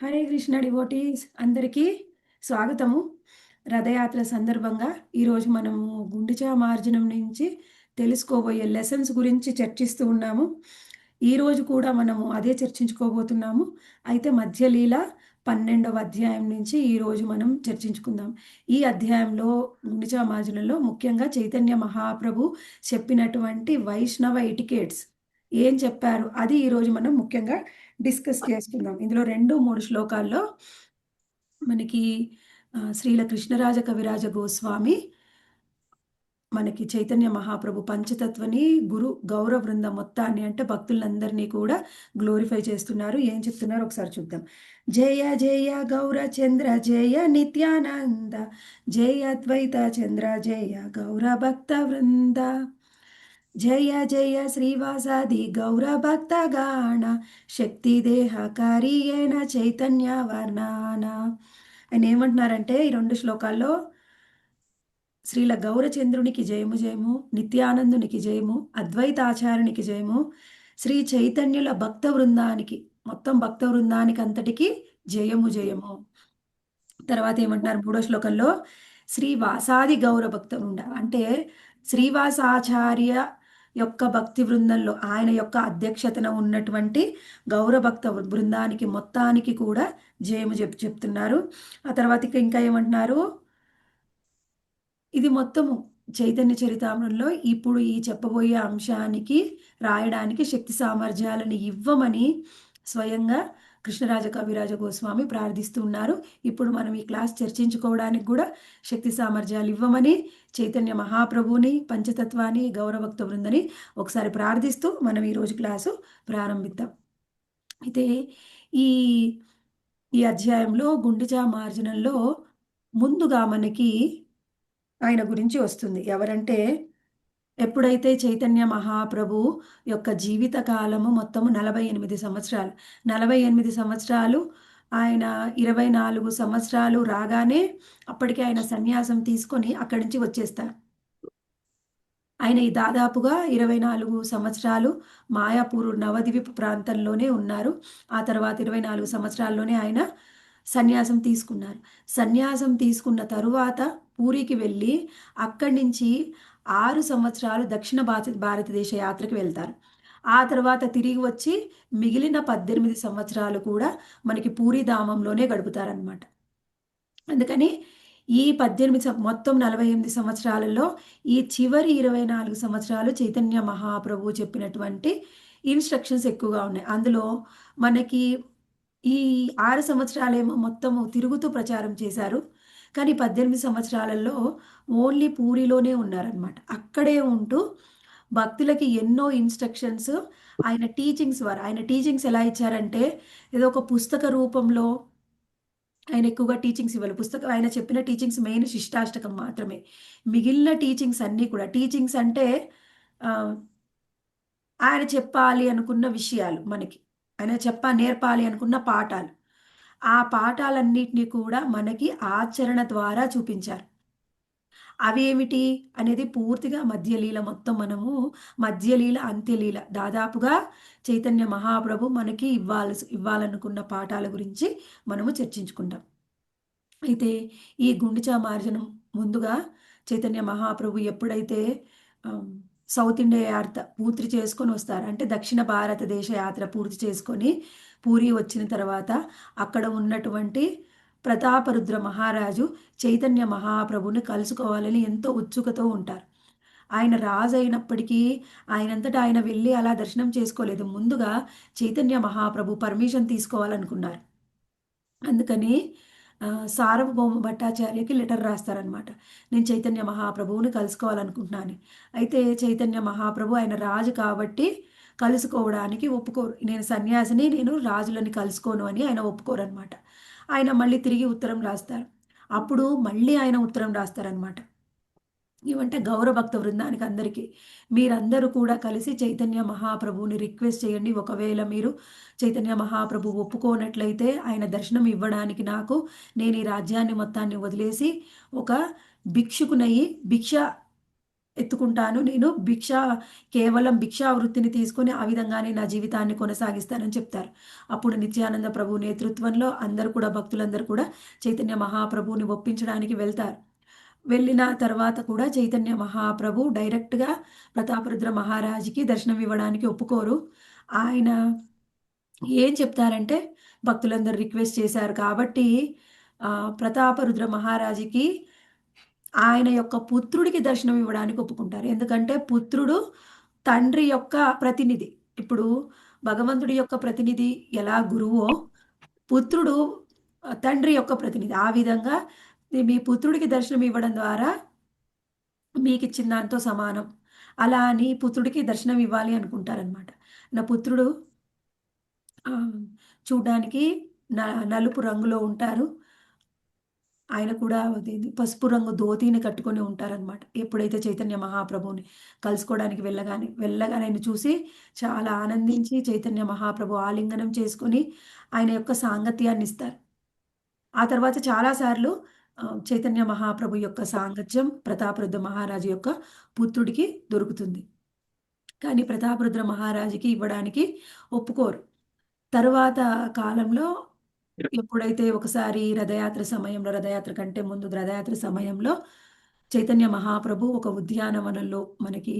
Hare Krishna devotees అందరికీ స్వాగతము. రథయాత్ర సందర్భంగా ఈరోజు మనము గుండిచా మార్జనం నుంచి తెలుసుకోబోయే లెసన్స్ గురించి చర్చిస్తూ ఉన్నాము. ఈరోజు కూడా మనము అదే చర్చించుకోబోతున్నాము. అయితే మధ్యలీల 12వ అధ్యాయం నుంచి ఈరోజు మనం చర్చించుకుందాం. ఈ అధ్యాయంలో గుండిచా మార్జనంలో ముఖ్యంగా చైతన్య మహాప్రభు చెప్పినటువంటి వైష్ణవ ఎటికేట్స్ ఏం చెప్పారు అది ఈరోజు మనం ముఖ్యంగా డిస్కస్ చేసుకుందాం. ఇందులో 2, 3 శ్లోకాల్లో మనకి శ్రీల కృష్ణరాజ కవిరాజ గోస్వామి మనకి చైతన్య మహాప్రభు పంచతత్వని గురు గౌర వృందం మొత్తాన్ని అంటే భక్తులందరినీ కూడా గ్లోరిఫై చేస్తున్నారు. ఏం చెప్తున్నారో ఒకసారి చూద్దాం. జయ జయ గౌర చంద్ర జయ నిత్యానంద జయ అద్వైత చంద్ర జయ గౌర భక్త వృంద జయ జయ శ్రీవాసాది గౌర భక్తగాణ శక్తి దేహకారియేణ చైతన్య వర్ణాన. ఆయన ఏమంటున్నారంటే ఈ 2 శ్లోకాల్లో శ్రీల గౌరచంద్రునికి జయము జయము, నిత్యానందునికి జయము, అద్వైతాచార్యునికి జయము, శ్రీ చైతన్యుల భక్త వృందానికి మొత్తం భక్త వృందానికి అంతటికి జయము జయము. తర్వాత ఏమంటున్నారు 3వ శ్లోకంలో శ్రీవాసాది గౌర భక్త వృంద అంటే శ్రీవాసాచార్య యొక్క భక్తి బృందంలో ఆయన యొక్క అధ్యక్షతన ఉన్నటువంటి గౌర భక్త బృందానికి మొత్తానికి కూడా జయము చెప్తున్నారు. ఆ తర్వాత ఇంకా ఏమంటున్నారు, ఇది మొత్తము చైతన్య చరితామృతంలో ఇప్పుడు ఈ చెప్పబోయే అంశానికి రాయడానికి శక్తి సామర్థ్యాలను ఇవ్వమని స్వయంగా కృష్ణరాజ కవిరాజ గోస్వామి ప్రార్థిస్తున్నారు. ఇప్పుడు మనం ఈ క్లాస్ చర్చించుకోవడానికి కూడా శక్తి సామర్థ్యాలు ఇవ్వమని చైతన్య మహాప్రభుని పంచతత్వాన్ని గౌరవభక్త బృందని ఒకసారి ప్రార్థిస్తూ మనం ఈరోజు క్లాసు ప్రారంభిద్దాం. అయితే ఈ ఈ అధ్యాయంలో గుండిచా మార్జనంలో ముందుగా మనకి ఆయన గురించి వస్తుంది. ఎవరంటే ఎప్పుడైతే చైతన్య మహాప్రభు యొక్క జీవిత కాలము మొత్తము 48 సంవత్సరాలు. 48 సంవత్సరాలు ఆయన 24 సంవత్సరాలు రాగానే అప్పటికే ఆయన సన్యాసం తీసుకొని అక్కడి నుంచి వచ్చేస్తారు. ఆయన ఈ దాదాపుగా 24 సంవత్సరాలు మాయాపూర్ నవద్వీప్ ప్రాంతంలోనే ఉన్నారు. ఆ తర్వాత 24 సంవత్సరాల్లోనే ఆయన సన్యాసం తీసుకున్నారు. సన్యాసం తీసుకున్న తరువాత పూరికి వెళ్ళి అక్కడి నుంచి 6 సంవత్సరాలు దక్షిణ భారతదేశ యాత్రకు వెళ్తారు. ఆ తర్వాత తిరిగి వచ్చి మిగిలిన 18 సంవత్సరాలు కూడా మనకి పూరీ ధామంలోనే గడుపుతారనమాట. అందుకని ఈ 18 మొత్తం 48 సంవత్సరాలలో ఈ చివరి 24 సంవత్సరాలు చైతన్య మహాప్రభు చెప్పినటువంటి ఇన్స్ట్రక్షన్స్ ఎక్కువగా ఉన్నాయి. అందులో మనకి ఈ 6 సంవత్సరాలేమో మొత్తము తిరుగుతూ ప్రచారం చేశారు. కానీ 18 సంవత్సరాలలో ఓన్లీ పూరిలోనే ఉన్నారనమాట. అక్కడే ఉంటూ భక్తులకి ఎన్నో ఇన్స్ట్రక్షన్స్ ఆయన టీచింగ్స్ ఎలా ఇచ్చారంటే ఏదో ఒక పుస్తక రూపంలో ఆయన ఎక్కువగా టీచింగ్స్ ఇవ్వాలి. ఆయన చెప్పిన టీచింగ్స్ మెయిన్ శిష్టాష్టకం మాత్రమే. మిగిలిన టీచింగ్స్ అన్నీ కూడా టీచింగ్స్ అంటే ఆయన చెప్పాలి అనుకున్న విషయాలు మనకి. ఆయన నేర్పాలి అనుకున్న పాఠాలు. ఆ పాఠాలన్నిటిని కూడా మనకి ఆచరణ ద్వారా చూపించారు. అవేమిటి అనేది పూర్తిగా మధ్యలీల మొత్తం మనము మధ్యలీల, అంత్యలీల దాదాపుగా చైతన్య మహాప్రభు మనకి ఇవ్వాలనుకున్న పాఠాల గురించి మనము చర్చించుకుంటాం. అయితే ఈ గుండిచా మార్జనం ముందుగా చైతన్య మహాప్రభు ఎప్పుడైతే సౌత్ ఇండియా యాత్ర పూర్తి చేసుకొని వస్తారు, అంటే దక్షిణ భారతదేశ యాత్ర పూర్తి చేసుకొని పూరి వచ్చిన తర్వాత అక్కడ ఉన్నటువంటి ప్రతాపరుద్ర మహారాజు చైతన్య మహాప్రభుని కలుసుకోవాలని ఎంతో ఉత్సుకతో ఉంటారు. ఆయన రాజు అయినప్పటికీ ఆయనంతటా ఆయన వెళ్ళి అలా దర్శనం చేసుకోలేదు. ముందుగా చైతన్య మహాప్రభు పర్మిషన్ తీసుకోవాలనుకున్నారు. అందుకని సార్వభౌమ భట్టాచార్యకి లెటర్ రాస్తారనమాట. నేను చైతన్య మహాప్రభువుని కలుసుకోవాలనుకుంటున్నాను. అయితే చైతన్య మహాప్రభు ఆయన రాజు కాబట్టి కలుసుకోవడానికి ఒప్పుకోరు. నేను సన్యాసిని, నేను రాజులని కలుసుకోను అని ఆయన ఒప్పుకోరనమాట. ఆయన మళ్ళీ తిరిగి ఉత్తరం రాస్తారు. అప్పుడు మళ్ళీ ఆయన ఉత్తరం రాస్తారనమాట. ఏమంటే గౌరభక్త బృందానికి అందరికీ మీరందరూ కూడా కలిసి చైతన్య మహాప్రభువుని రిక్వెస్ట్ చేయండి. ఒకవేళ మీరు చైతన్య మహాప్రభు ఒప్పుకోనట్లయితే ఆయన దర్శనం ఇవ్వడానికి నేను ఈ రాజ్యాన్ని మొత్తాన్ని వదిలేసి ఒక భిక్షుకునయ్యి ఎత్తుకుంటాను. నేను కేవలం భిక్షా వృత్తిని తీసుకొని ఆ విధంగానే నా జీవితాన్ని కొనసాగిస్తానని చెప్తారు. అప్పుడు నిత్యానంద ప్రభు నేతృత్వంలో అందరూ కూడా భక్తులందరూ కూడా చైతన్య మహాప్రభువుని ఒప్పించడానికి వెళ్తారు. వెళ్ళిన తర్వాత కూడా చైతన్య మహాప్రభు డైరెక్ట్‌గా ప్రతాపరుద్ర మహారాజ్‌కి దర్శనం ఇవ్వడానికి ఒప్పుకోరు. ఆయన ఏం చెప్తారంటే, భక్తులందరూ రిక్వెస్ట్ చేశారు కాబట్టి ప్రతాపరుద్ర మహారాజుకి ఆయన యొక్క పుత్రుడికి దర్శనం ఇవ్వడానికి ఒప్పుకుంటారు. ఎందుకంటే పుత్రుడు తండ్రి యొక్క ప్రతినిధి. ఇప్పుడు భగవంతుడి యొక్క ప్రతినిధి ఎలా గురువో, పుత్రుడు తండ్రి యొక్క ప్రతినిధి. ఆ విధంగా మీ పుత్రుడికి దర్శనం ఇవ్వడం ద్వారా మీకిచ్చిన దాంతో సమానం. అలా అని పుత్రుడికి దర్శనం ఇవ్వాలి అనుకుంటారనమాట. నా పుత్రుడు చూడ్డానికి న నలుపు రంగులో ఉంటారు. ఆయన కూడా అదేంది పసుపు రంగు ధోతీని కట్టుకొని ఉంటారనమాట. ఎప్పుడైతే చైతన్య మహాప్రభువుని కలుసుకోవడానికి వెళ్ళగానే ఆయన్ని చూసి చాలా ఆనందించి చైతన్య మహాప్రభు ఆలింగనం చేసుకొని ఆయన యొక్క సాంగత్యాన్నిస్తారు. ఆ తర్వాత చాలా సార్లు చైతన్య మహాప్రభు యొక్క సాంగత్యం ప్రతాపరుద్ర మహారాజు యొక్క పుత్రుడికి దొరుకుతుంది. కానీ ప్రతాపరుద్ర మహారాజుకి ఇవ్వడానికి ఒప్పుకోరు. తరువాత కాలంలో ఎప్పుడైతే ఒకసారి రథయాత్ర కంటే ముందు రథయాత్ర సమయంలో చైతన్య మహాప్రభు ఒక ఉద్యానవనంలో మనకి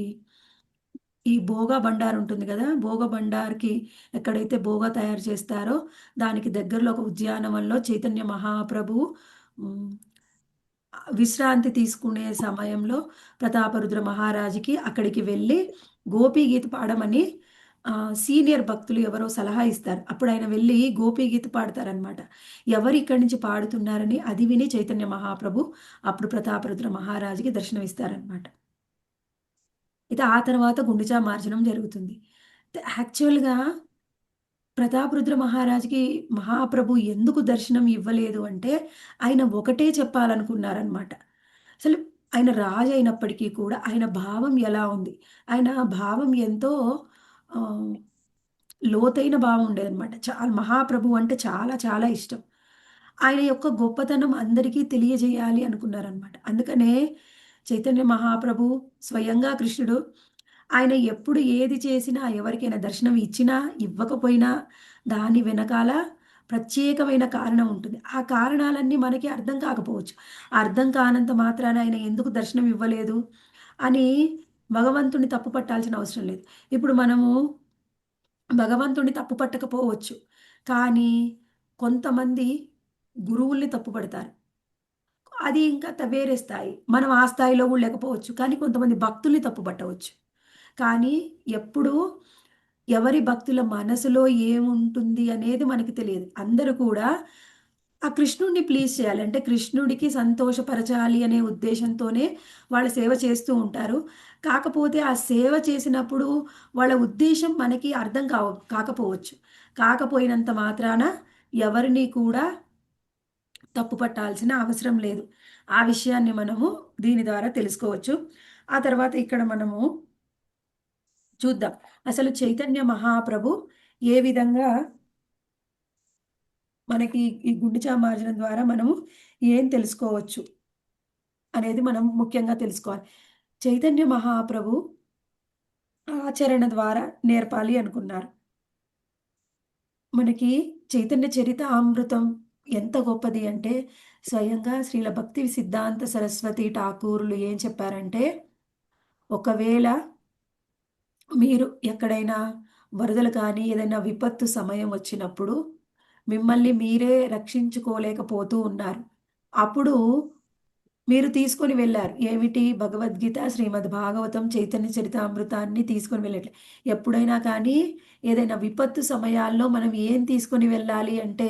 ఈ భోగా బండార్ ఉంటుంది గదా! భోగ బండార్‌కి ఎక్కడైతే భోగా తయారు చేస్తారో దానికి దగ్గరలో ఒక ఉద్యానవనంలో చైతన్య మహాప్రభు హ్మ్. విశ్రాంతి తీసుకునే సమయంలో ప్రతాపరుద్ర మహారాజుకి అక్కడికి వెళ్ళి గోపీగీత పాడమని సీనియర్ భక్తులు ఎవరో సలహా ఇస్తారు. అప్పుడాయన వెళ్ళి గోపీగీత పాడతారనమాట. ఎవరు ఇక్కడి నుంచి పాడుతున్నారని అది విని చైతన్య మహాప్రభు అప్పుడు ప్రతాపరుద్ర మహారాజుకి దర్శనమిస్తారనమాట. అయితే ఆ తర్వాత గుండిచా మార్జనం జరుగుతుంది. యాక్చువల్‌గా ప్రతాపరుద్ర మహారాజుకి మహాప్రభు ఎందుకు దర్శనం ఇవ్వలేదు అంటే, ఆయన ఒకటే చెప్పాలనుకున్నారనమాట. అసలు ఆయన రాజయినప్పటికీ కూడా ఆయన భావం ఎలా ఉంది? ఆయన భావం ఎంతో ఆహ్, లోతైన భావం ఉండేదనమాట. మహాప్రభువు అంటే చాలా చాలా ఇష్టం. ఆయన యొక్క గొప్పతనం అందరికీ తెలియజేయాలి అనుకున్నారనమాట. అందుకనే చైతన్య మహాప్రభు స్వయంగా కృష్ణుడు ఆయన ఎప్పుడు ఏది చేసినా, ఎవరికైనా దర్శనం ఇచ్చినా, ఇవ్వకపోయినా దాని వెనకాల ప్రత్యేకమైన కారణం ఉంటుంది. ఆ కారణాలన్నీ మనకి అర్థం కాకపోవచ్చు. అర్థం కానంత మాత్రాన ఆయన ఎందుకు దర్శనం ఇవ్వలేదు అని భగవంతుడిని తప్పు పట్టాల్సిన అవసరం లేదు. ఇప్పుడు మనము భగవంతుడిని తప్పు పట్టకపోవచ్చు. కానీ కొంతమంది గురువుల్ని తప్పుపడతారు. అది ఇంకా వేరే స్థాయి. మనం ఆ స్థాయిలో గూడా లేకపోవచ్చు. కానీ కొంతమంది భక్తుల్ని తప్పుపట్టవచ్చు. కానీ ఎప్పుడూ ఎవరి భక్తుల మనసులో ఏముంటుంది అనేది మనకి తెలియదు. అందరూ కూడా ఆ కృష్ణుడిని ప్లీజ్ చేయాలి. అంటే కృష్ణుడికి సంతోషపరచాలి అనే ఉద్దేశంతోనే వాళ్ళు సేవ చేస్తూ ఉంటారు. కాకపోతే ఆ సేవ చేసినప్పుడు వాళ్ళ ఉద్దేశ్యం మనకి అర్థం కాకపోవచ్చు. కాకపోయినంత మాత్రాన ఎవరిని కూడా తప్పు పట్టాల్సిన అవసరం లేదు. ఆ విషయాన్ని మనము దీని ద్వారా తెలుసుకోవచ్చు. ఆ తర్వాత ఇక్కడ మనము చూద్దాం. అసలు చైతన్య మహాప్రభు ఏ విధంగా మనకి ఈ గుండిచా మార్జనం ద్వారా మనము ఏం తెలుసుకోవచ్చు అనేది మనం ముఖ్యంగా తెలుసుకోవాలి. చైతన్య మహాప్రభు ఆచరణ ద్వారా నేర్పాలి అనుకున్నారు. మనకి చైతన్య చరితామృతం ఎంత గొప్పది అంటే స్వయంగా శ్రీల భక్తి సిద్ధాంత సరస్వతి ఠాకూరులు ఏం చెప్పారంటే, ఒకవేళ మీరు ఎక్కడైనా వరదలు కానీ, ఏదైనా విపత్తు సమయం వచ్చినప్పుడు మిమ్మల్ని మీరే రక్షించుకోలేకపోతూ ఉన్నారు. అప్పుడు మీరు తీసుకొని వెళ్లారు. ఏమిటి భగవద్గీత, శ్రీమద్ భాగవతం, చైతన్య చరితామృతాన్ని తీసుకొని వెళ్ళట్లే. ఎప్పుడైనా కానీ ఏదైనా విపత్తు సమయాల్లో మనం ఏం తీసుకొని వెళ్ళాలి అంటే,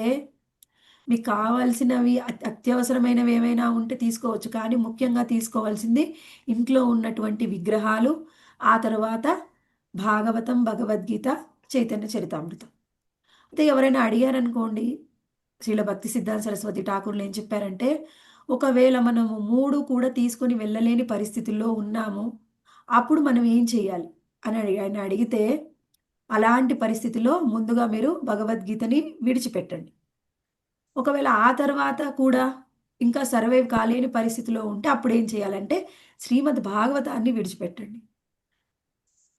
మీకు కావాల్సినవి అత్యవసరమైనవి ఏమైనా ఉంటే తీసుకోవచ్చు. కానీ ముఖ్యంగా తీసుకోవాల్సింది ఇంట్లో ఉన్నటువంటి విగ్రహాలు, ఆ తర్వాత భాగవతం, భగవద్గీత, చైతన్య చరితామృతం. అయితే ఎవరైనా అడిగారనుకోండి, శ్రీల భక్తి సిద్ధాంత సరస్వతి ఠాకూర్‌లు ఏం చెప్పారంటే, ఒకవేళ మనము 3 కూడా తీసుకొని వెళ్ళలేని పరిస్థితుల్లో ఉన్నాము. అప్పుడు మనం ఏం చేయాలి? అని ఆయన అడిగితే, అలాంటి పరిస్థితిలో ముందుగా మీరు భగవద్గీతని విడిచిపెట్టండి. ఒకవేళ ఆ తర్వాత కూడా ఇంకా సర్వైవ్ కాలేని పరిస్థితిలో ఉంటే అప్పుడేం చేయాలంటే శ్రీమద్ భాగవతాన్ని విడిచిపెట్టండి.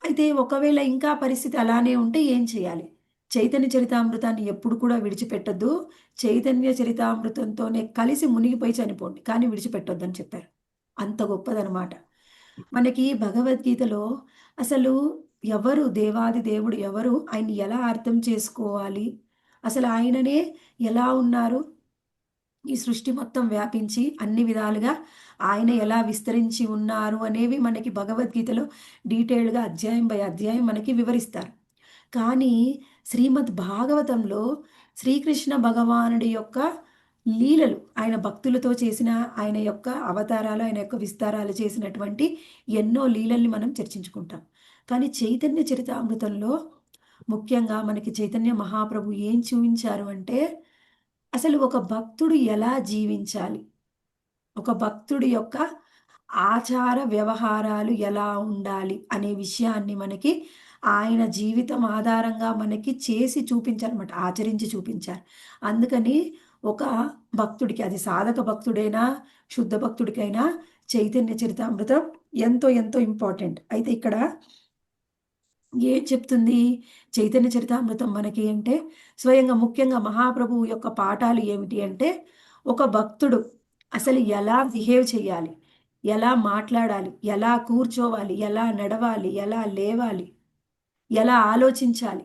అయితే ఒకవేళ ఇంకా పరిస్థితి అలానే ఉంటే ఏం చేయాలి? చైతన్య చరితామృతాన్ని ఎప్పుడు కూడా విడిచిపెట్టొద్దు. చైతన్య చరితామృతంతోనే కలిసి మునిగిపోయి చనిపోండి. కానీ విడిచిపెట్టొద్దని చెప్పారు. అంత గొప్పదనమాట. మనకి భగవద్గీతలో అసలు ఎవరు దేవాది దేవుడు ఎవరు? ఆయన్ని ఎలా అర్థం చేసుకోవాలి? అసలు ఆయననే ఎలా ఉన్నారు? ఈ సృష్టి మొత్తం వ్యాపించి అన్ని విధాలుగా ఆయన ఎలా విస్తరించి ఉన్నారు అనేవి మనకి భగవద్గీతలో డీటెయిల్డ్‌గా అధ్యాయం బై అధ్యాయం మనకి వివరిస్తారు. కానీ శ్రీమద్ భాగవతంలో శ్రీకృష్ణ భగవానుడి యొక్క లీలలు, ఆయన భక్తులతో చేసిన ఆయన యొక్క అవతారాలు, ఆయన యొక్క విస్తారాలు చేసినటువంటి ఎన్నో లీలల్ని మనం చర్చించుకుంటాం. కానీ చైతన్య చరితామృతంలో ముఖ్యంగా మనకి చైతన్య మహాప్రభు ఏం చూయించారు అంటే, అసలు ఒక భక్తుడు ఎలా జీవించాలి? ఒక భక్తుడి యొక్క ఆచార వ్యవహారాలు ఎలా ఉండాలి అనే విషయాన్ని మనకి ఆయన జీవితం ఆధారంగా మనకి చేసి చూపించారన్నమాట. ఆచరించి చూపించారు. అందుకని ఒక భక్తుడికి అది సాధక భక్తుడైనా, శుద్ధ భక్తుడికైనా చైతన్య చరితామృతం ఎంతో ఎంతో ఇంపార్టెంట్. అయితే ఇక్కడ ఏం చెప్తుంది చైతన్య చరితామృతం మనకి అంటే, స్వయంగా ముఖ్యంగా మహాప్రభువు యొక్క పాఠాలు ఏమిటి అంటే, ఒక భక్తుడు అసలు ఎలా బిహేవ్ చేయాలి? ఎలా మాట్లాడాలి? ఎలా కూర్చోవాలి? ఎలా నడవాలి? ఎలా లేవాలి? ఎలా ఆలోచించాలి?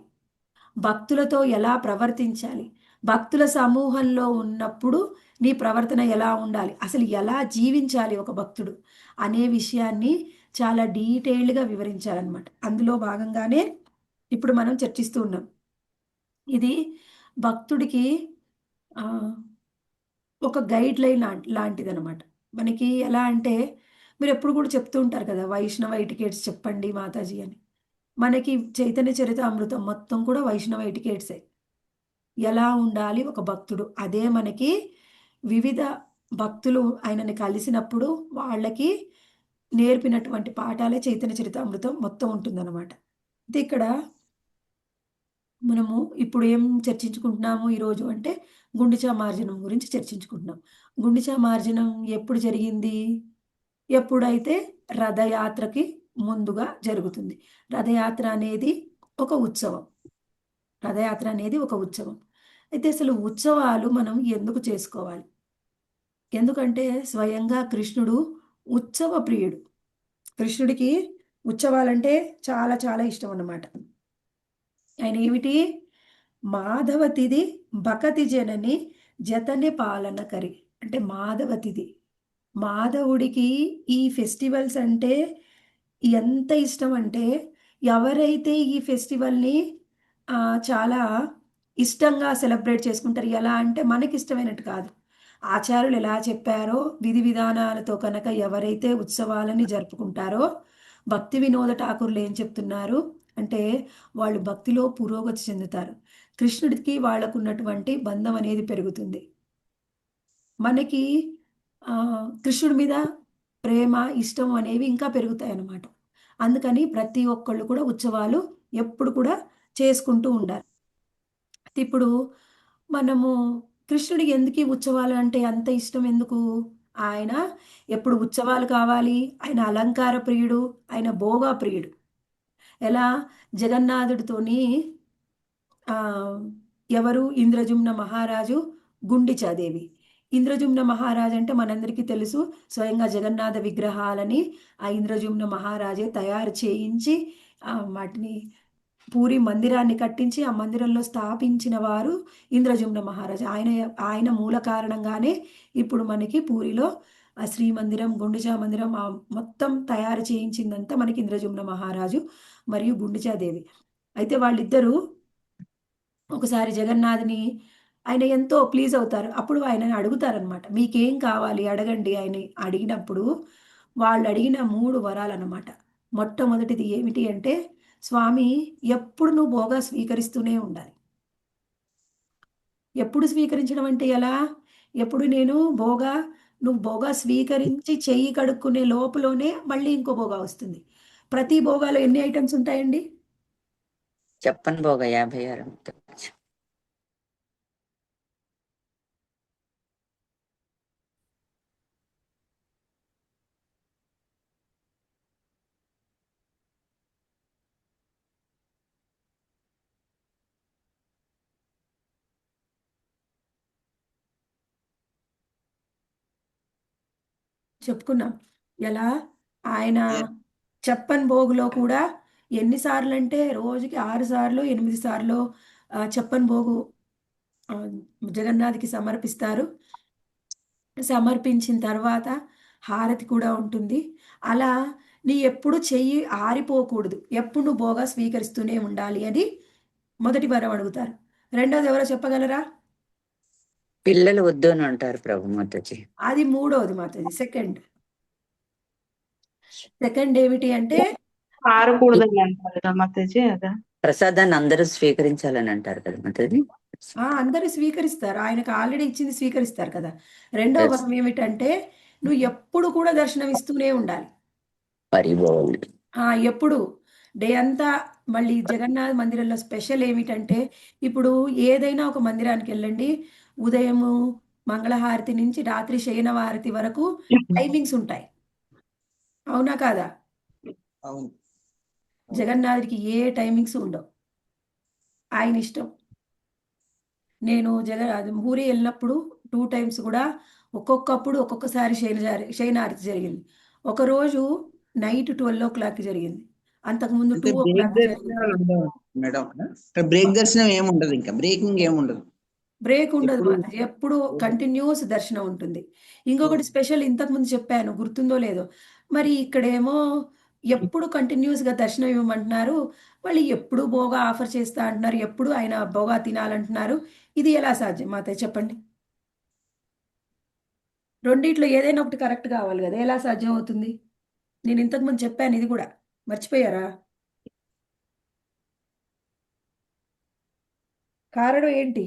భక్తులతో ఎలా ప్రవర్తించాలి? భక్తుల సమూహంలో ఉన్నప్పుడు నీ ప్రవర్తన ఎలా ఉండాలి? అసలు ఎలా జీవించాలి ఒక భక్తుడు? అనే విషయాన్ని చాలా డీటెయిల్డ్‌గా వివరించారనమాట. అందులో భాగంగానే ఇప్పుడు మనం చర్చిస్తూ ఉన్నాం. ఇది భక్తుడికి ఆహ్, ఒక గైడ్‌లైన్ లాంటిదనమాట. మనకి ఎలా అంటే మీరెప్పుడు కూడా చెప్తూ ఉంటారు కదా! వైష్ణవ ఎటికేట్స్ చెప్పండి మాతాజీ అని. మనకి చైతన్య చరితామృతం మొత్తం కూడా వైష్ణవ ఎటికేట్సే. ఎలా ఉండాలి ఒక భక్తుడు? అదే మనకి వివిధ భక్తులు ఆయనని కలిసినప్పుడు వాళ్ళకి నేర్పినటువంటి పాఠాలే చైతన్య చరితామృతం మొత్తం ఉంటుందన్నమాట. అయితే ఇక్కడ మనము ఇప్పుడు ఏం చర్చించుకుంటున్నాము ఈరోజు అంటే గుండిచా మార్జనం గురించి చర్చించుకుంటున్నాం. గుండిచా మార్జనం ఎప్పుడు జరిగింది? ఎప్పుడైతే రథయాత్రకి ముందుగా జరుగుతుంది. రథయాత్ర అనేది ఒక ఉత్సవం. రథయాత్ర అనేది ఒక ఉత్సవం. అయితే అసలు ఉత్సవాలు మనం ఎందుకు చేసుకోవాలి? ఎందుకంటే స్వయంగా కృష్ణుడు ఉత్సవ ప్రియుడు. కృష్ణుడికి ఉత్సవాలంటే చాలా చాలా ఇష్టమన్నమాట. ఆయన ఏమిటి? మాధవ తిథి బకతి జనని జతని పాలన కరి. అంటే మాధవ తిథి. మాధవుడికి ఈ ఫెస్టివల్స్ అంటే ఎంత ఇష్టమంటే, ఎవరైతే ఈ ఫెస్టివల్‌ని చాలా ఇష్టంగా సెలబ్రేట్ చేసుకుంటారు. ఎలా అంటే మనకిష్టమైనట్టు కాదు. ఆచార్యులు ఎలా చెప్పారో విధి విధానాలతో కనుక ఎవరైతే ఉత్సవాలని జరుపుకుంటారో, భక్తి వినోద ఠాకూర్లు ఏం చెప్తున్నారు అంటే, వాళ్ళు భక్తిలో పురోగతి చెందుతారు. కృష్ణుడికి వాళ్ళకున్నటువంటి బంధం అనేది పెరుగుతుంది. మనకి కృష్ణుడి మీద ప్రేమ, ఇష్టం అనేవి ఇంకా పెరుగుతాయన్నమాట. అందుకని ప్రతి ఒక్కళ్ళు కూడా ఉత్సవాలు ఎప్పుడు కూడా చేసుకుంటూ ఉండాలి. అయితే ఇప్పుడు మనము కృష్ణుడికి ఎందుకీ ఉత్సవాలంటే అంత ఇష్టం ఎందుకు? ఆయన ఎప్పుడు ఉత్సవాలు కావాలి, ఆయన అలంకార ప్రియుడు, ఆయన భోగా ప్రియుడు. ఎలా జగన్నాథుడితోని ఆహ్, ఎవరు? ఇంద్రజుమ్న మహారాజు, గుండిచాదేవి. ఇంద్రజుమ్న మహారాజు అంటే మనందరికీ తెలుసు. స్వయంగా జగన్నాథ విగ్రహాలని ఆ ఇంద్రజుమ్న మహారాజే తయారు చేయించి వాటిని పూరి మందిరాన్ని కట్టించి, ఆ మందిరంలో స్థాపించిన వారు ఇంద్రజుమ్న మహారాజు. ఆయన ఆయన మూల కారణంగానే ఇప్పుడు మనకి పూరిలో శ్రీమందిరం, గుండిచా మందిరం మొత్తం తయారు చేయించిందంతా మనకి ఇంద్రజుమ్న మహారాజు మరియు గుండిచాదేవి. అయితే వాళ్ళిద్దరూ ఒకసారి జగన్నాథ్‌ని ఆయన ఎంతో ప్లీజ్ అవుతారు. అప్పుడు ఆయనని అడుగుతారనమాట. మీకేం కావాలి అడగండి అని అడిగినప్పుడు వాళ్ళడిగిన 3 వరాలనమాట. మొట్టమొదటిది ఏమిటి అంటే, స్వామి ఎప్పుడు నువ్వు భోగా స్వీకరిస్తూనే ఉండాలి. ఎప్పుడు స్వీకరించడం అంటే ఎలా? ఎప్పుడు నేను భోగా నువ్వు భోగా స్వీకరించి చెయ్యి కడుక్కునే లోపులోనే మళ్ళీ ఇంకో భోగా వస్తుంది. ప్రతి భోగాలో ఎన్ని ఐటెమ్స్ ఉంటాయండి? చెప్పను భోగ 56 అంతే. చెప్పుకున్నాం. ఎలా ఆయన చెప్పన్ భోగులో కూడా ఎన్నిసార్లు అంటే రోజుకి 6 సార్లు, 8 సార్లు చెప్పన్ భోగు జగన్నాథ్‌కి సమర్పిస్తారు. సమర్పించిన తర్వాత హారతి కూడా ఉంటుంది. అలా నీ ఎప్పుడు చెయ్యి ఆరిపోకూడదు. ఎప్పుడు నువ్వు భోగా స్వీకరిస్తూనే ఉండాలి అని మొదటి వరం అడుగుతారు. రెండోది ఎవరో చెప్పగలరా? పిల్లలు వద్దు అని అంటారు ప్రభు మాతాజీ. అది మూడోది మాతాజీ. సెకండ్. సెకండ్ ఏమిటి అంటే ఆరకూడదని అంటారు కదా మాతాజీ అదా? ప్రసాదాన్ని అందరూ స్వీకరించాలని అంటారు కదా మాతాజీ. అందరూ స్వీకరిస్తారు. ఆయనకు ఆల్రెడీ ఇచ్చింది స్వీకరిస్తారు కదా! రెండో Yes. వరం ఏమిటంటే నువ్వు ఎప్పుడు కూడా దర్శనం ఇస్తూనే ఉండాలి. హరి బోల్. ఎప్పుడు డే అంతా మళ్ళీ జగన్నాథ మందిరంలో స్పెషల్ ఏమిటంటే ఇప్పుడు ఏదైనా ఒక మందిరానికి వెళ్ళండి. ఉదయము మంగళహారతి నుంచి రాత్రి శయనవారతి వరకు టైమింగ్స్ ఉంటాయి. అవునా కాదా? అవును. జగన్నాథుడికి ఏ టైమింగ్స్ ఉండవు. ఆయన ఇష్టం. నేను అది ఊరి వెళ్ళినప్పుడు 2 టైమ్స్ కూడా ఒక్కొక్కప్పుడు ఒక్కొక్కసారి శయనారతి జరిగింది. ఒకరోజు నైట్ 12:00కి జరిగింది. అంతకుముందు అంటే 2:00 బ్రేక్ జరిగింది. దర్శనాలు ఉండవు మేడం. ఇక్కడ బ్రేక్ దర్శనం ఏముండదు, ఇంకా బ్రేకింగ్ ఏముండదు. బ్రేక్ ఉండదు ఎప్పుడు మాతాజీ. ఎప్పుడు కంటిన్యూస్ దర్శనం ఉంటుంది. ఇంకొకటి స్పెషల్ ఇంతకుముందు చెప్పాను గుర్తుందో లేదో. మరి ఇక్కడేమో ఎప్పుడు కంటిన్యూస్‌గా దర్శనం ఇవ్వమంటున్నారు. మళ్ళీ ఎప్పుడు భోగా ఆఫర్ చేస్తా అంటున్నారు. ఎప్పుడు ఆయన భోగా తినాలంటున్నారు. ఇది ఎలా సాధ్యం మాతాజీ చెప్పండి? రెండిట్లో ఏదైనా ఒకటి కరెక్ట్ కావాలి గదా! ఎలా సాధ్యం అవుతుంది? నేను ఇంతకుముందు చెప్పాను ఇది గూడా. మర్చిపోయారా? కారణం ఏంటి?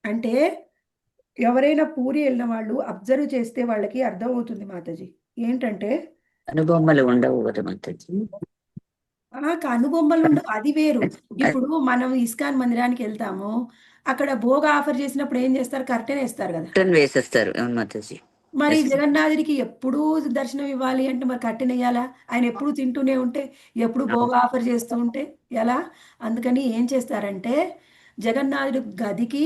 అంటే ఎవరైనా పూరి ఎళ్ళిన వాళ్ళు అబ్జర్వ్ చేస్తే వాళ్ళకి అర్థమవుతుంది మాతాజీ. ఏంటంటే అనుబొమ్మలు ఉండవు కదా మాతాజీ. కనుబొమ్మలుండవు అది వేరు. ఇప్పుడు మనం ఇస్కాన్ మందిరానికెళ్తాము. అక్కడ భోగ ఆఫర్ చేసినప్పుడు ఏం చేస్తారు? కర్టెనేస్తారు గదా! కర్టన్ వేసేస్తారు. అవును మాతాజీ. మరి Yes. జగన్నాథుడికి ఎప్పుడూ దర్శనం ఇవ్వాలి అంటే మరి కర్టెనెయ్యాలా? ఆయన ఎప్పుడు తింటూనే ఉంటే, ఎప్పుడు భోగ ఆఫర్ చేస్తూ ఉంటే ఎలా? అందుకని ఏం చేస్తారంటే, జగన్నాథుడి గదికి